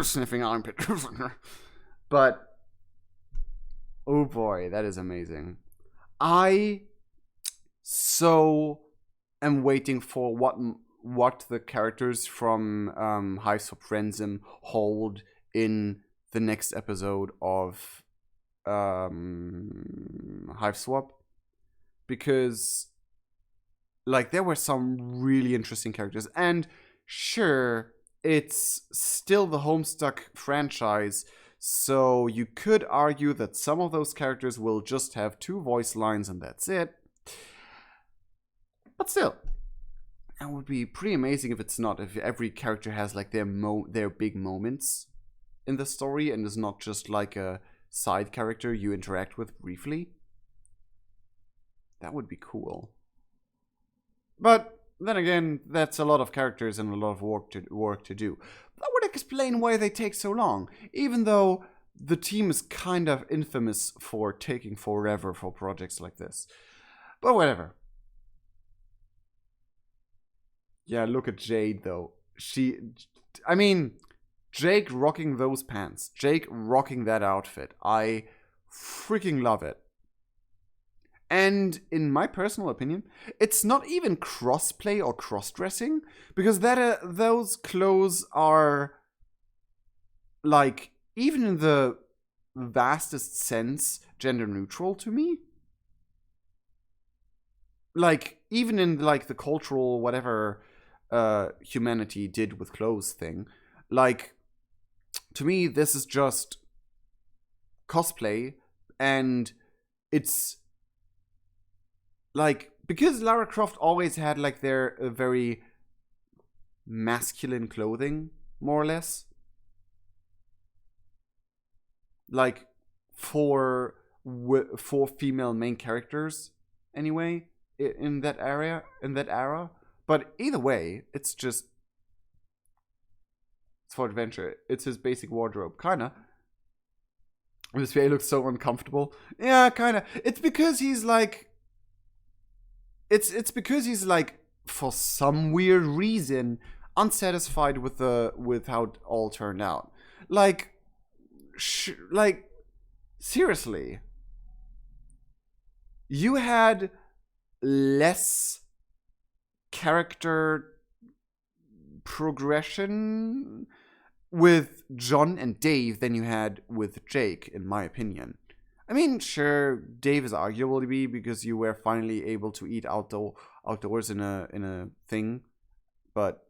Sniffing armpit. But, oh boy, that is amazing. I so am waiting for what the characters from Hive Swap Friendsm hold in the next episode of Hive Swap, because like there were some really interesting characters, and sure, it's still the Homestuck franchise, so you could argue that some of those characters will just have 2 voice lines and that's it. But still, that would be pretty amazing if it's not, if every character has like their big moments in the story and is not just like a side character you interact with briefly. That would be cool. But then again, that's a lot of characters and a lot of work to do. That would explain why they take so long, even though the team is kind of infamous for taking forever for projects like this. But whatever. Yeah, look at Jade though. I mean, Jake rocking those pants. Jake rocking that outfit. I freaking love it. And in my personal opinion, it's not even crossplay or cross-dressing, because those clothes are, like, even in the vastest sense, gender neutral to me. Like, even in, like, the cultural whatever humanity did with clothes thing, like, to me, this is just cosplay, and it's like, because Lara Croft always had like their very masculine clothing, more or less, like for female main characters anyway, in that era. But either way, it's for adventure. It's his basic wardrobe, kinda. This guy looks so uncomfortable. Yeah, kinda. It's because he's like, it's because he's like, for some weird reason, unsatisfied with how it all turned out. Like, like, seriously, you had less character progression with John and Dave than you had with Jake, in my opinion. I mean, sure, Dave is arguably because you were finally able to eat outdoors in a thing, but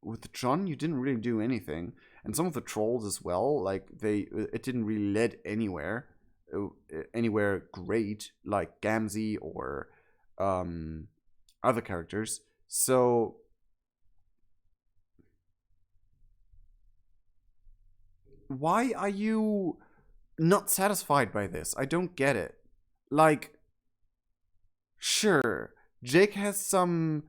with John, you didn't really do anything, and some of the trolls as well. Like it didn't really lead anywhere great, like Gamzee or other characters. So why are you not satisfied by this? I don't get it. Like, sure, Jake has some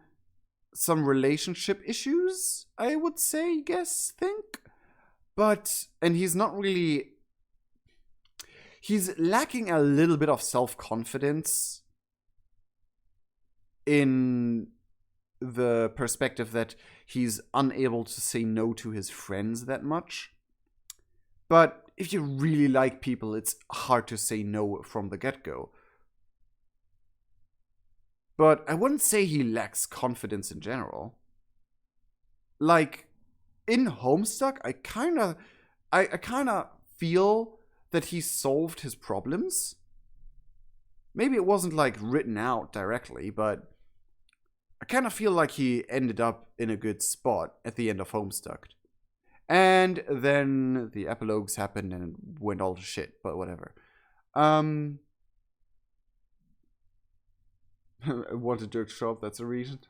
relationship issues, I would say, but and he's not really, he's lacking a little bit of self-confidence in the perspective that he's unable to say no to his friends that much. But if you really like people, it's hard to say no from the get-go. But I wouldn't say he lacks confidence in general. Like, in Homestuck, I kind of feel that he solved his problems. Maybe it wasn't like written out directly, but I kind of feel like he ended up in a good spot at the end of Homestuck. And then the epilogues happened and it went all to shit, but whatever. I wanted Dirk to show up, that's a reason.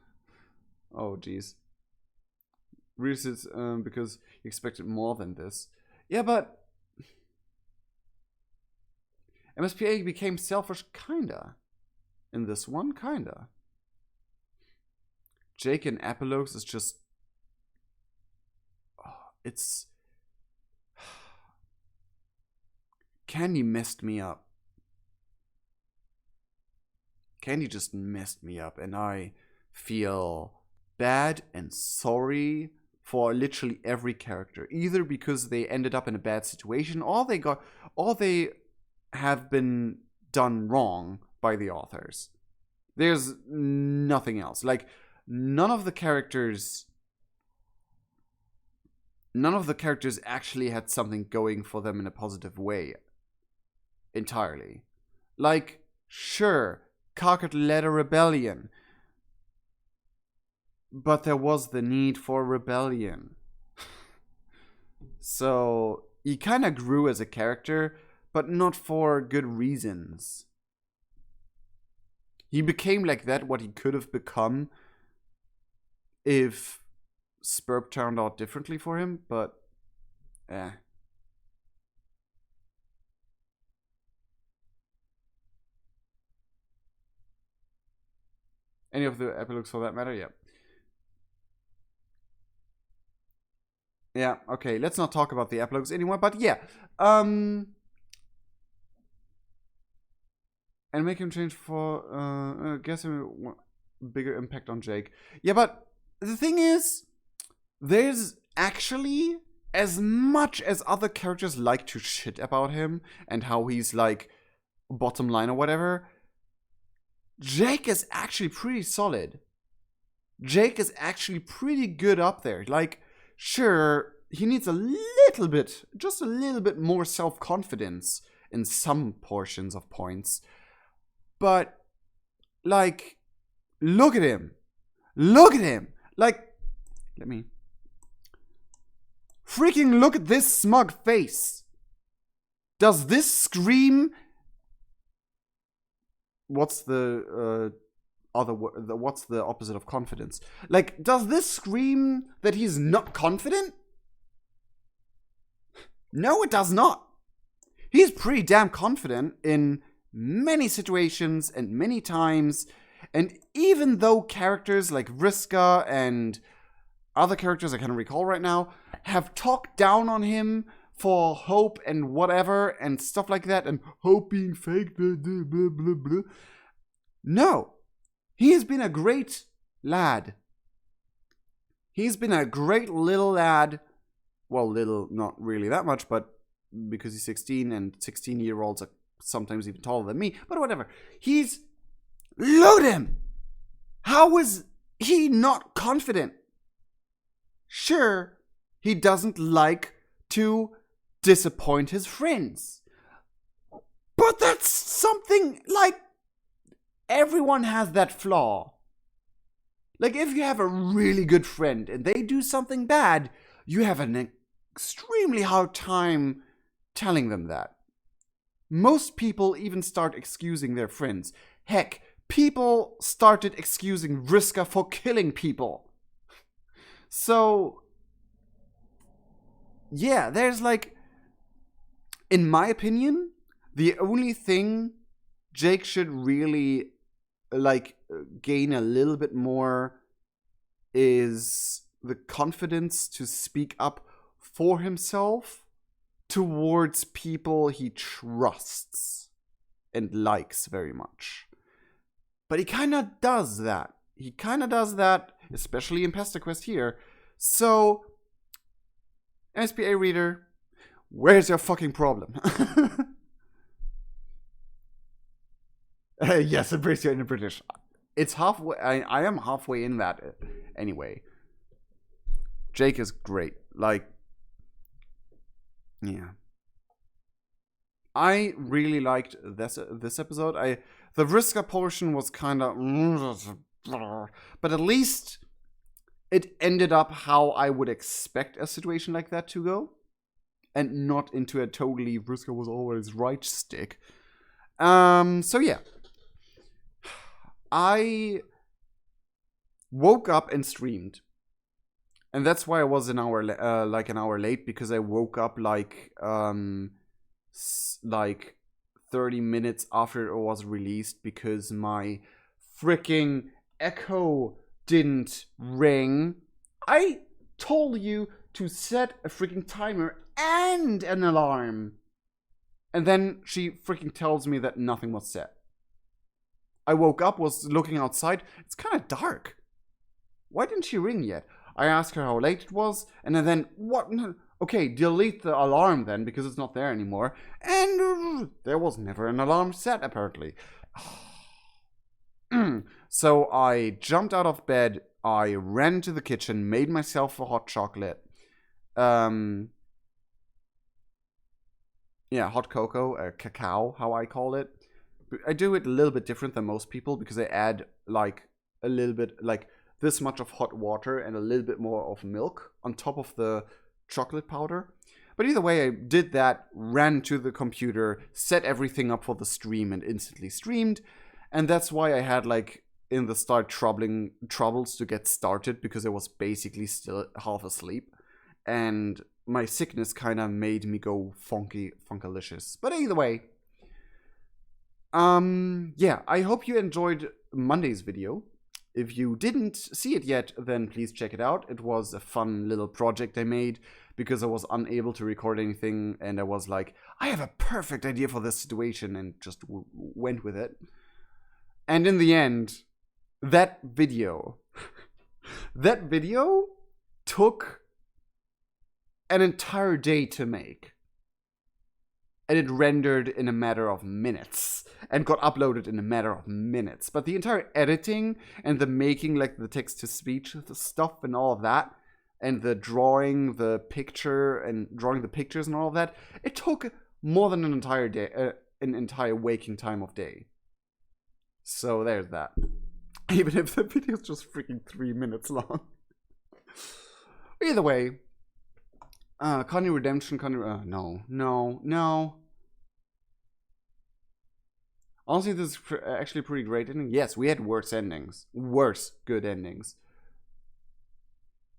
Oh, jeez. Reasons because you expected more than this. Yeah, but MSPA became selfish, kinda. In this one, kinda. Jake in epilogues is just... it's... Candy messed me up. Candy just messed me up, and I feel bad and sorry for literally every character, either because they ended up in a bad situation, or they have been done wrong by the authors. There's nothing else. Like, none of the characters actually had something going for them in a positive way entirely. Like, sure, Karkat led a rebellion, but there was the need for rebellion. So he kind of grew as a character, but not for good reasons. He became like that, what he could have become if Spurp turned out differently for him, but Any of the epilogues for that matter, yeah. Yeah, okay, let's not talk about the epilogues anymore, but yeah. And make him change for, guess him bigger impact on Jake. Yeah, but the thing is, there's actually, as much as other characters like to shit about him and how he's like bottom line or whatever, Jake is actually pretty solid. Jake is actually pretty good up there. Like, sure, he needs a little bit, just a little bit more self-confidence in some portions of points. But, like, look at him. Look at him. Like, let me... Freaking look at this smug face. Does this scream... What's the what's the opposite of confidence? Like, does this scream that he's not confident? No, it does not. He's pretty damn confident in many situations and many times. And even though characters like Vriska and other characters I can't recall right now have talked down on him for hope and whatever and stuff like that, and hope being fake, blah, blah, blah, blah, blah. No. He has been a great lad. He's been a great little lad. Well, little, not really that much, but because he's 16 and 16-year-olds are sometimes even taller than me, but whatever. Look at him! How is he not confident? Sure, he doesn't like to disappoint his friends. But that's something like everyone has that flaw. Like, if you have a really good friend and they do something bad, you have an extremely hard time telling them that. Most people even start excusing their friends. Heck, people started excusing Vriska for killing people. So, yeah, there's like, in my opinion, the only thing Jake should really like gain a little bit more is the confidence to speak up for himself towards people he trusts and likes very much. But he kind of does that. Especially in Pesterquest here. So, SPA reader, where's your fucking problem? Yes, embrace your inner British. It's halfway. I am halfway in that anyway. Jake is great. Like, yeah. I really liked this episode. The Vriska portion was kind of, but at least it ended up how I would expect a situation like that to go, and not into a totally Vriska was always right stick. So yeah. I woke up and streamed. And that's why I was an hour late, because I woke up like 30 minutes after it was released, because my freaking Echo didn't ring. I told you to set a freaking timer and an alarm. And then she freaking tells me that nothing was set. I woke up, was looking outside. It's kind of dark. Why didn't she ring yet? I asked her how late it was, and then, what? Okay, delete the alarm then, because it's not there anymore. And there was never an alarm set, apparently. So I jumped out of bed, I ran to the kitchen, made myself a hot chocolate. Yeah, hot cocoa, cacao, how I call it. I do it a little bit different than most people, because I add like a little bit, like this much of hot water and a little bit more of milk on top of the chocolate powder. But either way, I did that, ran to the computer, set everything up for the stream, and instantly streamed. And that's why I had like in the start troubles to get started, because I was basically still half asleep, and my sickness kind of made me go funkalicious. But either way, yeah, I hope you enjoyed Monday's video. If you didn't see it yet, then please check it out. It was a fun little project I made, because I was unable to record anything, and I was like, I have a perfect idea for this situation, and just went with it. And in the end, that video took an entire day to make. and it rendered in a matter of minutes and got uploaded in a matter of minutes. But the entire editing and the making, like the text-to-speech stuff and all of that, and the drawing the picture and drawing the pictures and all of that, it took more than an entire day, an entire waking time of day. So there's that. Even if the video is just freaking 3 minutes long. Either way, Connie Redemption, no. Honestly, this is actually a pretty great ending. Yes, we had worse endings. Worse good endings.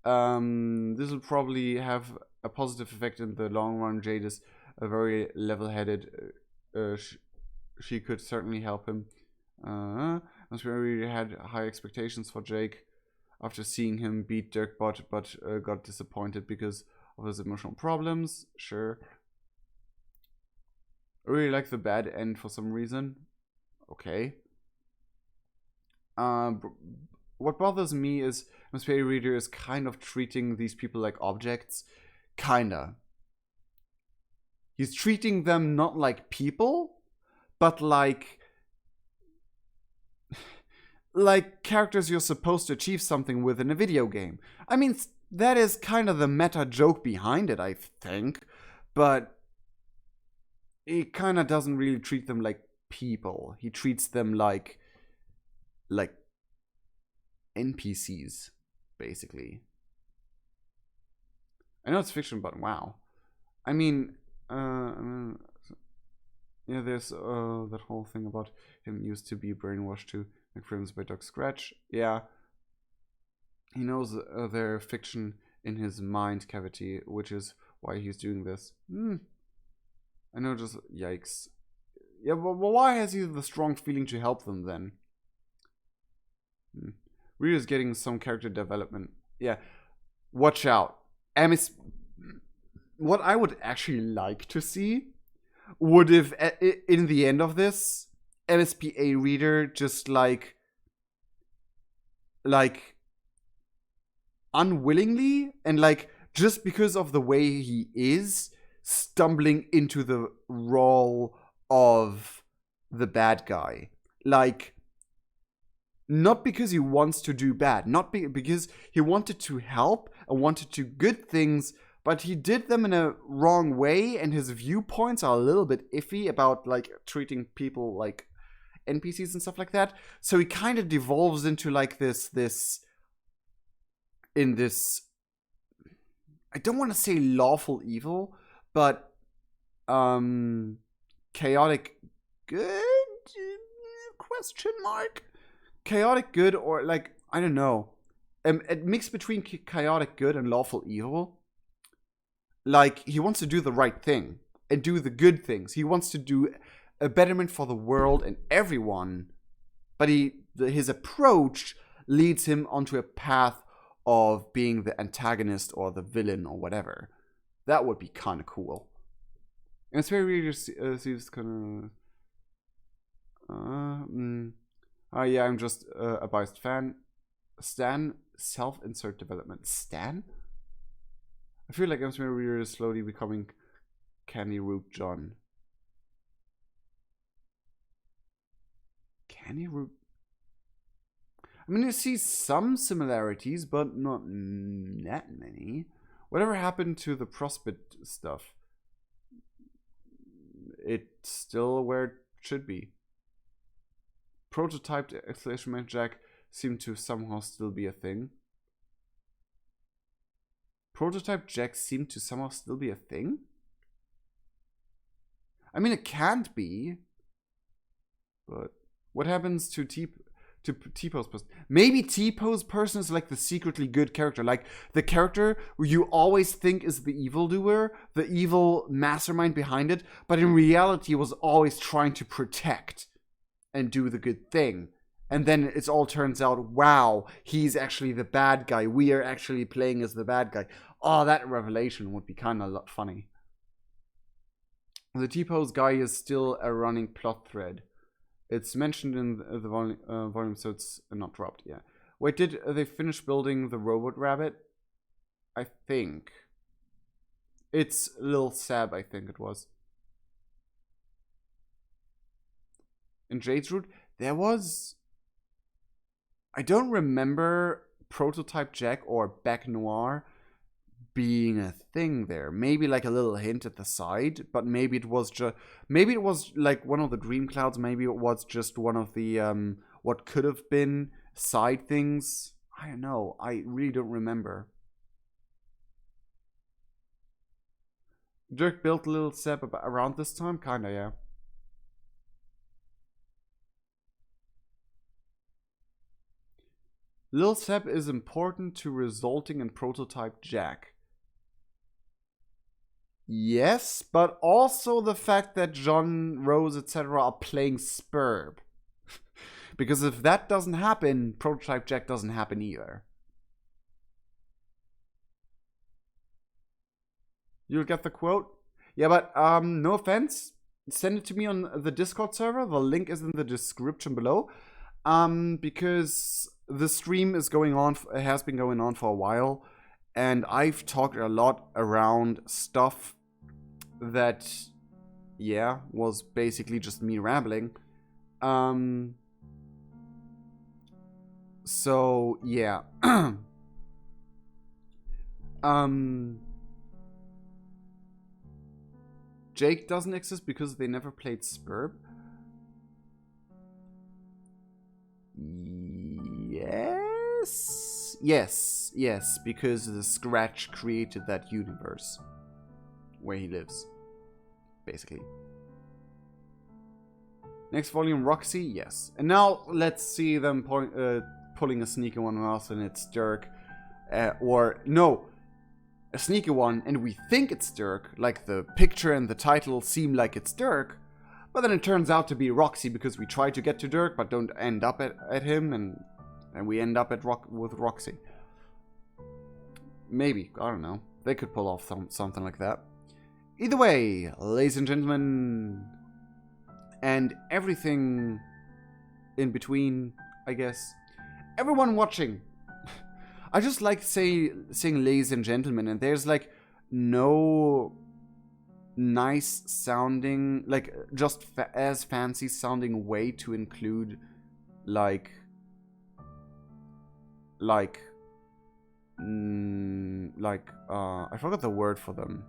This will probably have a positive effect in the long run. Jade is a very level-headed. She could certainly help him. I really had high expectations for Jake after seeing him beat Dirkbot, but got disappointed because of his emotional problems. Sure. I really like the bad end for some reason. Okay. What bothers me is Atmosphere Reader is kind of treating these people like objects. Kinda. He's treating them not like people, but like characters you're supposed to achieve something with in a video game. I mean, that is kind of the meta joke behind it, I think. But he kind of doesn't really treat them like people. He treats them like NPCs, basically. I know it's fiction, but wow. I mean, yeah, there's that whole thing about him used to be brainwashed to make friends by Doc Scratch. Yeah. He knows their fiction in his mind cavity, which is why he's doing this. I know, just yikes. Yeah, but why has he the strong feeling to help them then? Rita's getting some character development. Yeah. Watch out. What I would actually like to see would if in the end of this, MSPA Reader just like unwillingly and like just because of the way he is stumbling into the role of the bad guy. Like, not because he wants to do bad, not because he wanted to help and wanted to do good things, but he did them in a wrong way, and his viewpoints are a little bit iffy about like treating people like NPCs and stuff like that. So he kind of devolves into like this I don't want to say lawful evil, but chaotic good? Question mark? Chaotic good, or like, I don't know, a mix between chaotic good and lawful evil. Like, he wants to do the right thing and do the good things. He wants to do a betterment for the world and everyone, but his approach leads him onto a path of being the antagonist or the villain or whatever. That would be kind of cool. And it's very weird to see this kind of... yeah, I'm just a biased fan. Stan, self-insert development. Stan? I feel like I'm really slowly becoming Candy Root John. Candy Root? I mean, you see some similarities, but not that many. Whatever happened to the Prospect stuff? It's still where it should be. Prototyped exclamation mark Jack seemed to somehow still be a thing. Prototype Jack seemed to somehow still be a thing? I mean, it can't be. But what happens to T-Pose person? Maybe T-Pose person is like the secretly good character. Like the character who you always think is the evildoer, the evil mastermind behind it, but in reality was always trying to protect and do the good thing. And then it all turns out, wow, he's actually the bad guy. We are actually playing as the bad guy. Oh, that revelation would be kind of funny. The T-Pose guy is still a running plot thread. It's mentioned in the volume, so it's not dropped. Yeah. Wait, did they finish building the robot rabbit? I think. It's Lil Sab, I think it was. in Jade's Root, there was... I don't remember Prototype Jack or Back Noir being a thing there. Maybe like a little hint at the side, but maybe it was just... Maybe it was like one of the Dream Clouds, maybe it was just one of the, what could have been side things. I don't know, I really don't remember. Dirk built a little Seb around this time? Kinda, yeah. Lil Seb is important to resulting in Prototype Jack. Yes, but also the fact that John, Rose, etc. are playing Spurb. Because if that doesn't happen, Prototype Jack doesn't happen either. You'll get the quote? Yeah, but no offense. Send it to me on the Discord server. The link is in the description below. Because the stream is going on, has been going on for a while. And I've talked a lot around stuff that, yeah, was basically just me rambling. So, yeah. Jake doesn't exist because they never played Spurb. Yes, because the Scratch created that universe where he lives, basically. Next volume, Roxy, yes. And now let's see them pulling a sneaky one on us, and it's Dirk. Or, no, a sneaky one, and we think it's Dirk, like the picture and the title seem like it's Dirk, but then it turns out to be Roxy because we try to get to Dirk, but don't end up at him, and we end up with Roxy. Maybe, I don't know. They could pull off something like that. Either way, ladies and gentlemen, and everything in between, I guess. Everyone watching. I just like saying ladies and gentlemen, and there's like no nice sounding, like just as fancy sounding way to include like I forgot the word for them.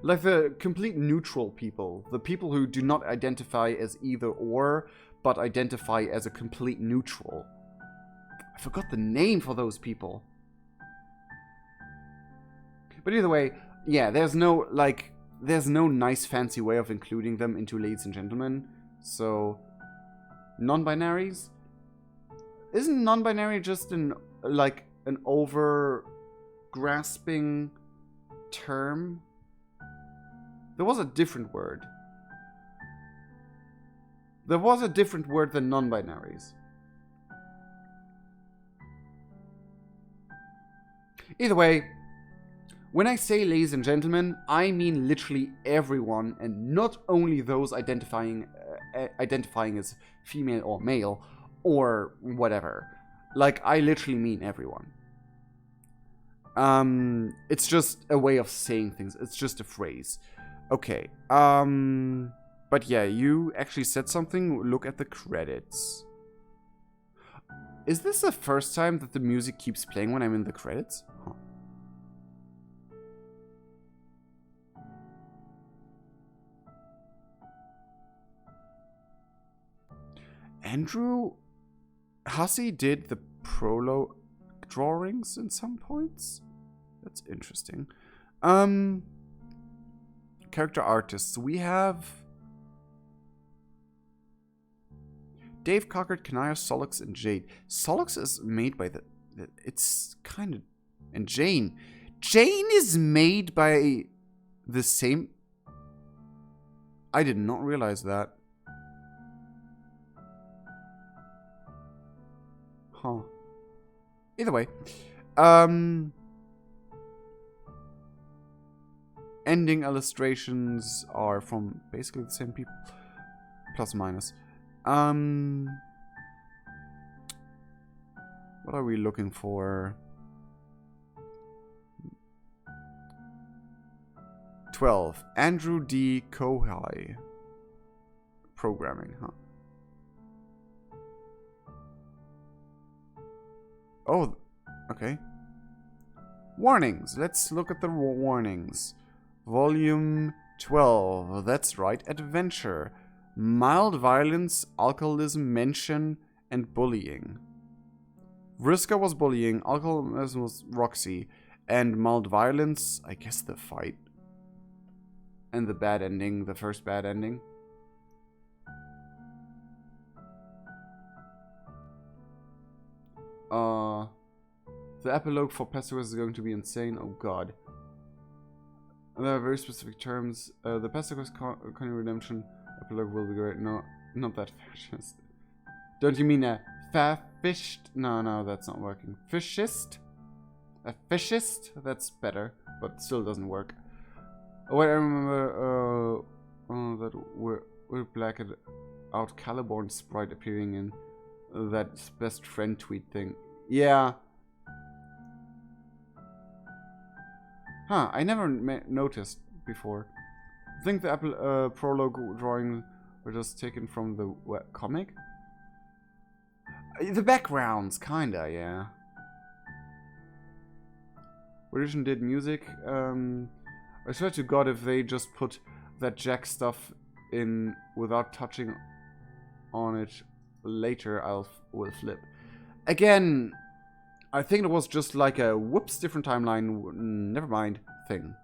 Like the complete neutral people. The people who do not identify as either or, but identify as a complete neutral. I forgot the name for those people. But either way, yeah, there's no nice fancy way of including them into ladies and gentlemen. So, non-binaries? Isn't non-binary just an over-grasping term? There was a different word. There was a different word than non-binaries. Either way, when I say ladies and gentlemen, I mean literally everyone, and not only those identifying as female or male or whatever. Like, I literally mean everyone. It's just a way of saying things. It's just a phrase. Okay. But yeah, you actually said something. Look at the credits. Is this the first time that the music keeps playing when I'm in the credits? Huh. Andrew Hussey did the prologue drawings in some points. That's interesting. Character artists. We have Dave Cockert, Kanaya, Solix, and Jade. Solix is made by it's kind of... And Jane. Jane is made by the same... I did not realize that. Huh. Either way. Ending illustrations are from basically the same people. Plus minus. What are we looking for? 12. Andrew D. Kohai. programming, huh? Oh, okay. Warnings. Let's look at the warnings. Volume 12. That's right. Adventure. Mild violence, alcoholism, mention, and bullying. Vriska was bullying, alcoholism was Roxy, and mild violence, I guess the fight. And the bad ending, the first bad ending. The epilogue for Pesterquest is going to be insane. Oh god. There are very specific terms. The Pesterquest County Redemption epilogue will be great. No, not that fascist. Don't you mean a fascist? No, that's not working. Fascist? A fascist? That's better, but still doesn't work. Oh wait, I remember that we're blacked out Caliborn sprite appearing in that best friend tweet thing. Yeah. Huh, I never noticed before. I think the prologue drawing were just taken from the comic? The backgrounds, kinda, yeah. Religion did music. I swear to God, if they just put that Jack stuff in without touching on it later, will flip. Again, I think it was just like a whoops, different timeline, never mind thing.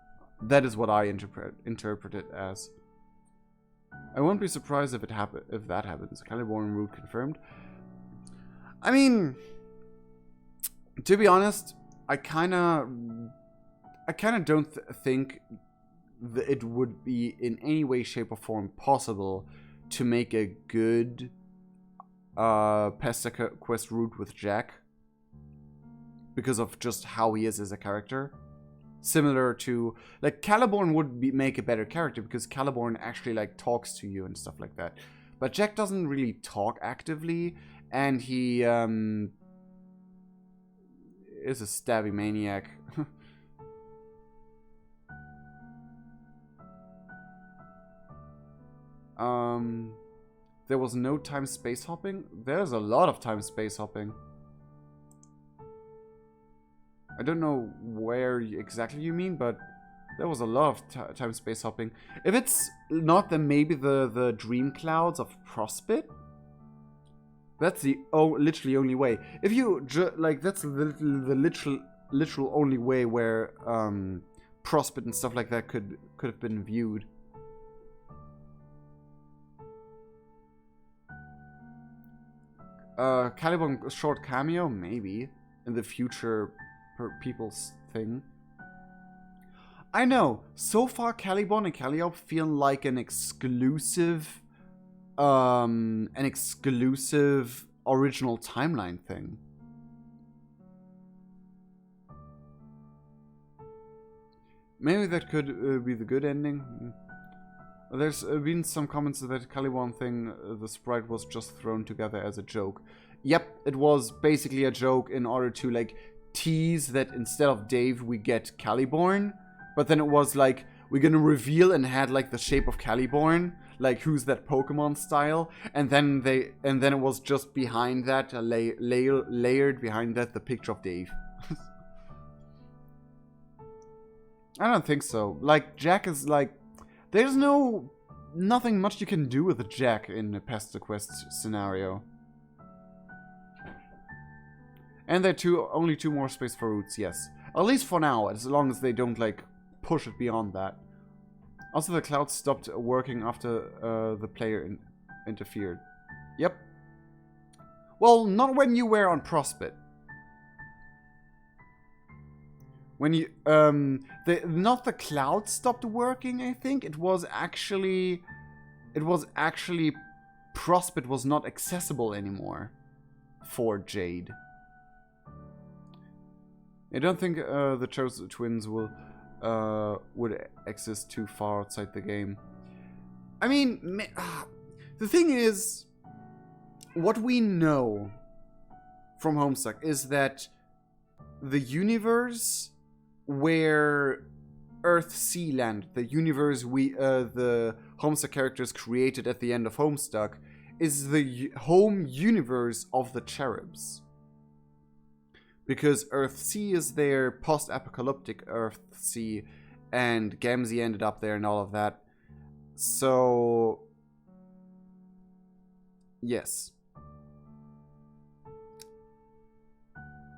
That is what I interpret it as. I won't be surprised if that happens. Caliborn route confirmed. I mean, to be honest, I kinda don't think that it would be in any way, shape, or form possible to make a good Pesterquest route with Jack. Because of just how he is as a character. Similar to, like, Caliborn would make a better character because Caliborn actually, like, talks to you and stuff like that. But Jack doesn't really talk actively, and he is a stabby maniac. There was no time space hopping? There's a lot of time space hopping. I don't know where exactly you mean, but there was a lot of time space hopping. If it's not, then maybe the dream clouds of Prospit. That's the literally only way. If you like, that's the literal only way where Prospit and stuff like that could have been viewed. Caliborn short cameo, maybe in the future. People's thing. I know. So far, Caliborn and Calliope feel like an exclusive original timeline thing. Maybe that could be the good ending. There's been some comments that Caliborn thing, the sprite was just thrown together as a joke. Yep, it was basically a joke in order to, like, tease that instead of Dave we get Caliborn, but then it was like we're gonna reveal and had like the shape of Caliborn, like who's that Pokemon style, and then it was just behind that layered behind that the picture of Dave. I don't think so. Like, Jack is like, there's nothing much you can do with a Jack in a Pesterquest scenario. And there are only 2 more space for routes, yes. At least for now, as long as they don't, like, push it beyond that. Also, the clouds stopped working after the player interfered. Yep. Well, not when you were on Prospit. When you, not the clouds stopped working, I think. It was actually Prospit was not accessible anymore for Jade. I don't think the Chosen Twins would exist too far outside the game. I mean, the thing is, what we know from Homestuck is that the universe where Earthsealand, the universe the Homestuck characters created at the end of Homestuck, is the home universe of the Cherubs. Because Earthsea is their post-apocalyptic Earthsea, and Gamzee ended up there and all of that. So, yes.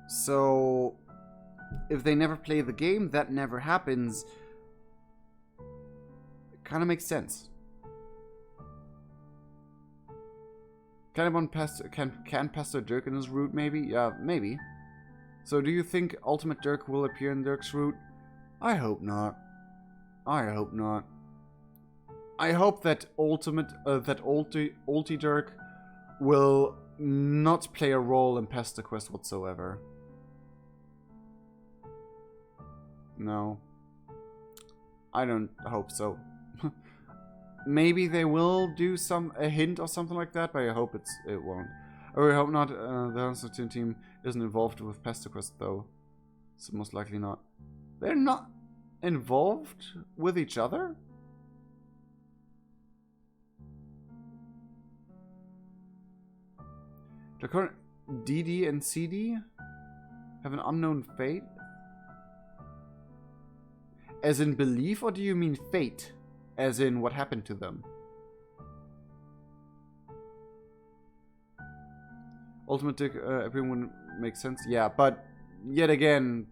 So, if they never play the game, that never happens. It kind of makes sense. Can Pastor Dirk in his route, maybe? Yeah, maybe. So do you think Ultimate Dirk will appear in Dirk's route? I hope not. I hope not. I hope that Ulti Dirk will not play a role in Pesterquest whatsoever. No. I don't hope so. Maybe they will do a hint or something like that, but I hope it won't. I hope not. The Homestuck team isn't involved with Pesterquest though, so most likely not. They're not involved with each other? The current DD and CD have an unknown fate? As in belief, or do you mean fate? As in what happened to them? Ultimate Dick, everyone makes sense. Yeah, but yet again,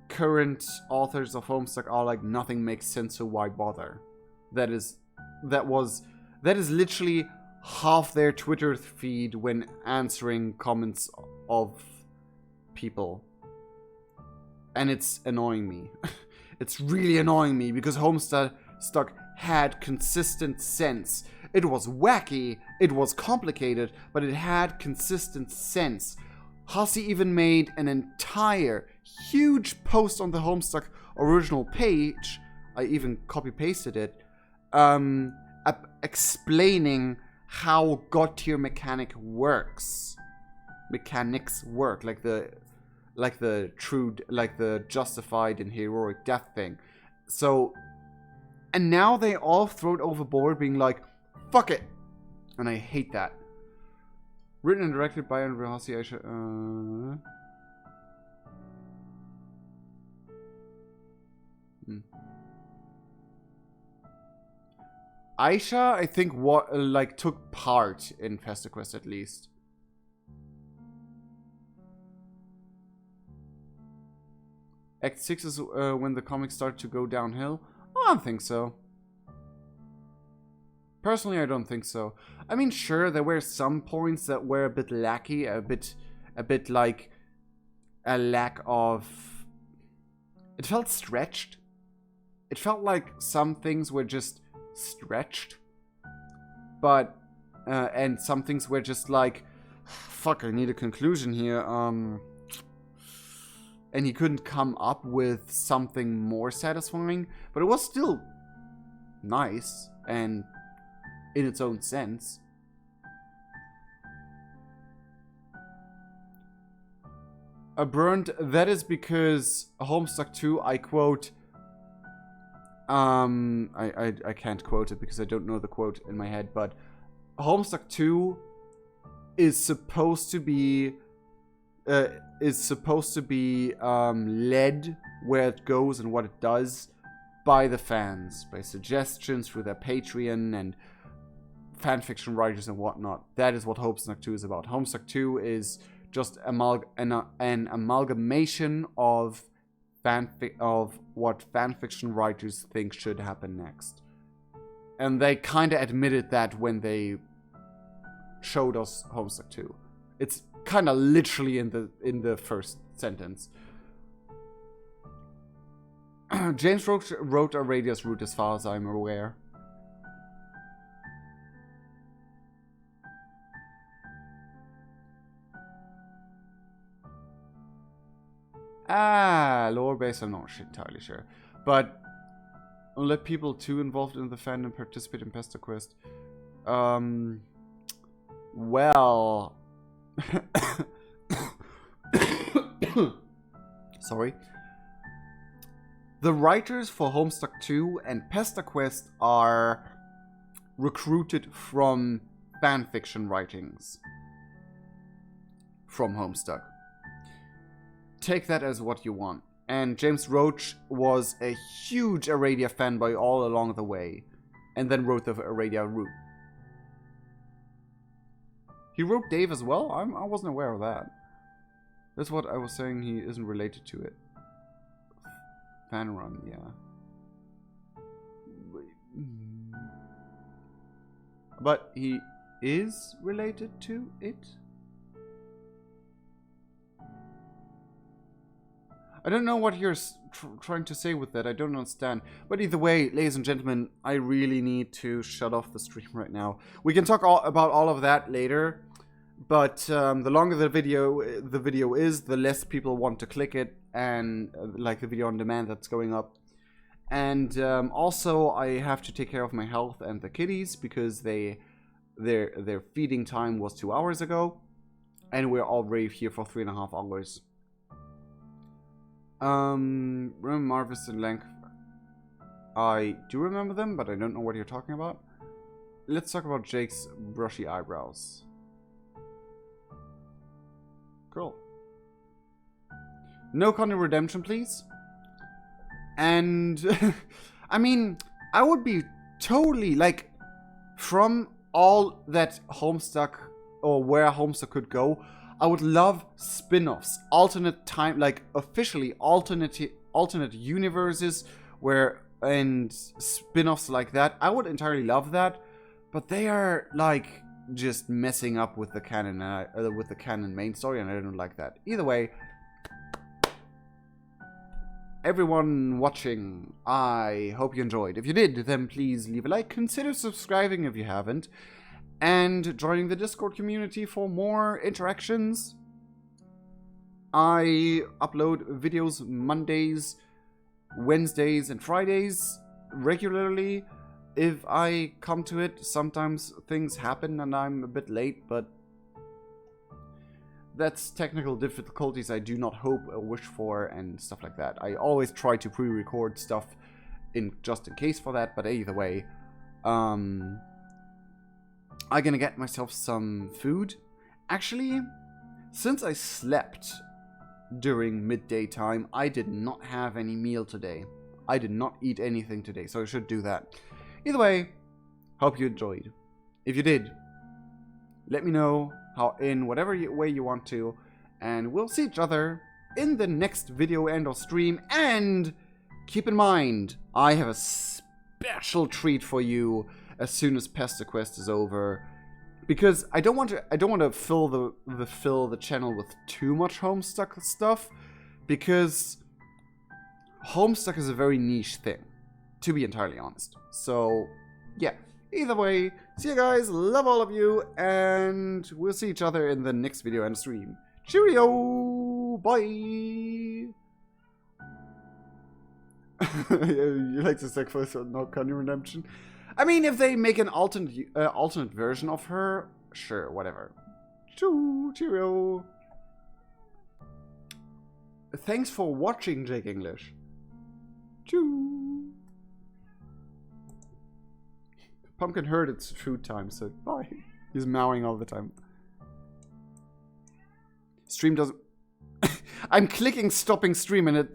current authors of Homestuck are like, nothing makes sense, so why bother? That is literally half their Twitter feed when answering comments of people. And it's annoying me. It's really annoying me because Homestuck had consistent sense. It was wacky, it was complicated, but it had consistent sense. Hussey even made an entire huge post on the Homestuck original page. I even copy-pasted it. Explaining how God tier mechanics work, like the justified and heroic death thing. So, and now they all throw it overboard, being like, "Fuck it," and I hate that. Written and directed by Andrew Hussey. Aisha, I think, took part in Pesterquest at least. Act 6 is when the comics start to go downhill? I don't think so. Personally, I don't think so. I mean, sure, there were some points that were a bit lacky, a bit like a lack of... It felt stretched. It felt like some things were just stretched. But, and some things were just like, fuck, I need a conclusion here, and he couldn't come up with something more satisfying, but it was still nice and in its own sense. A burned, that is because Homestuck 2, I quote, I can't quote it because I don't know the quote in my head, but Homestuck 2 is supposed to be led where it goes and what it does by the fans, by suggestions through their Patreon and fanfiction writers and whatnot. That is what Homestuck 2 is about. Homestuck 2 is just an amalgamation of what fanfiction writers think should happen next. And they kind of admitted that when they showed us Homestuck 2. It's kind of literally in the first sentence. James wrote a Radius route as far as I'm aware. Lore base, I'm not entirely sure. But I'll let people too involved in the fandom participate in Pesterquest. Well... Sorry. The writers for Homestuck 2 and Pesterquest are recruited from fanfiction writings from Homestuck. Take that as what you want. And James Roach was a huge Aradia fanboy all along the way, and then wrote the Aradia route. He wrote Dave as well? I wasn't aware of that. That's what I was saying, he isn't related to it. Fan run, yeah. But he is related to it? I don't know what you're trying to say with that. I don't understand. But either way, ladies and gentlemen, I really need to shut off the stream right now. We can talk about all of that later. But the longer the video is, the less people want to click it, and like the video on demand that's going up. And also, I have to take care of my health and the kitties because their feeding time was 2 hours ago, and we're already here for 3.5 hours. Remember Marvis and Lank? I do remember them, but I don't know what you're talking about. Let's talk about Jake's brushy eyebrows. Cool. No content redemption, please. And I mean, I would be totally like, from all that Homestuck or where Homestuck could go, I would love spin-offs, alternate time, like officially alternate universes and spin-offs like that. I would entirely love that, but they are like just messing up with the canon main story, and I don't like that. Either way, everyone watching, I hope you enjoyed. If you did, then please leave a like, consider subscribing if you haven't, and joining the Discord community for more interactions. I upload videos Mondays, Wednesdays, and Fridays regularly. If I come to it, sometimes things happen and I'm a bit late, but that's technical difficulties I do not hope or wish for and stuff like that. I always try to pre-record stuff just in case for that, but either way, I'm gonna get myself some food. Actually, since I slept during midday time, I did not have any meal today. I did not eat anything today, so I should do that. Either way, hope you enjoyed. If you did, let me know in whatever way you want to, and we'll see each other in the next video and or stream. And keep in mind, I have a special treat for you as soon as Pesterquest is over, because I don't want to fill the channel with too much Homestuck stuff, because Homestuck is a very niche thing, to be entirely honest. So yeah, either way, see you guys, love all of you, and we'll see each other in the next video and stream. Cheerio, bye. You like to sacrifice no Connie redemption? I mean, if they make an alternate version of her, sure, whatever. Cheerio. Thanks for watching, Jake English. Choo. Pumpkin heard it's food time, so bye. He's meowing all the time. Stream doesn't... I'm clicking stopping stream and it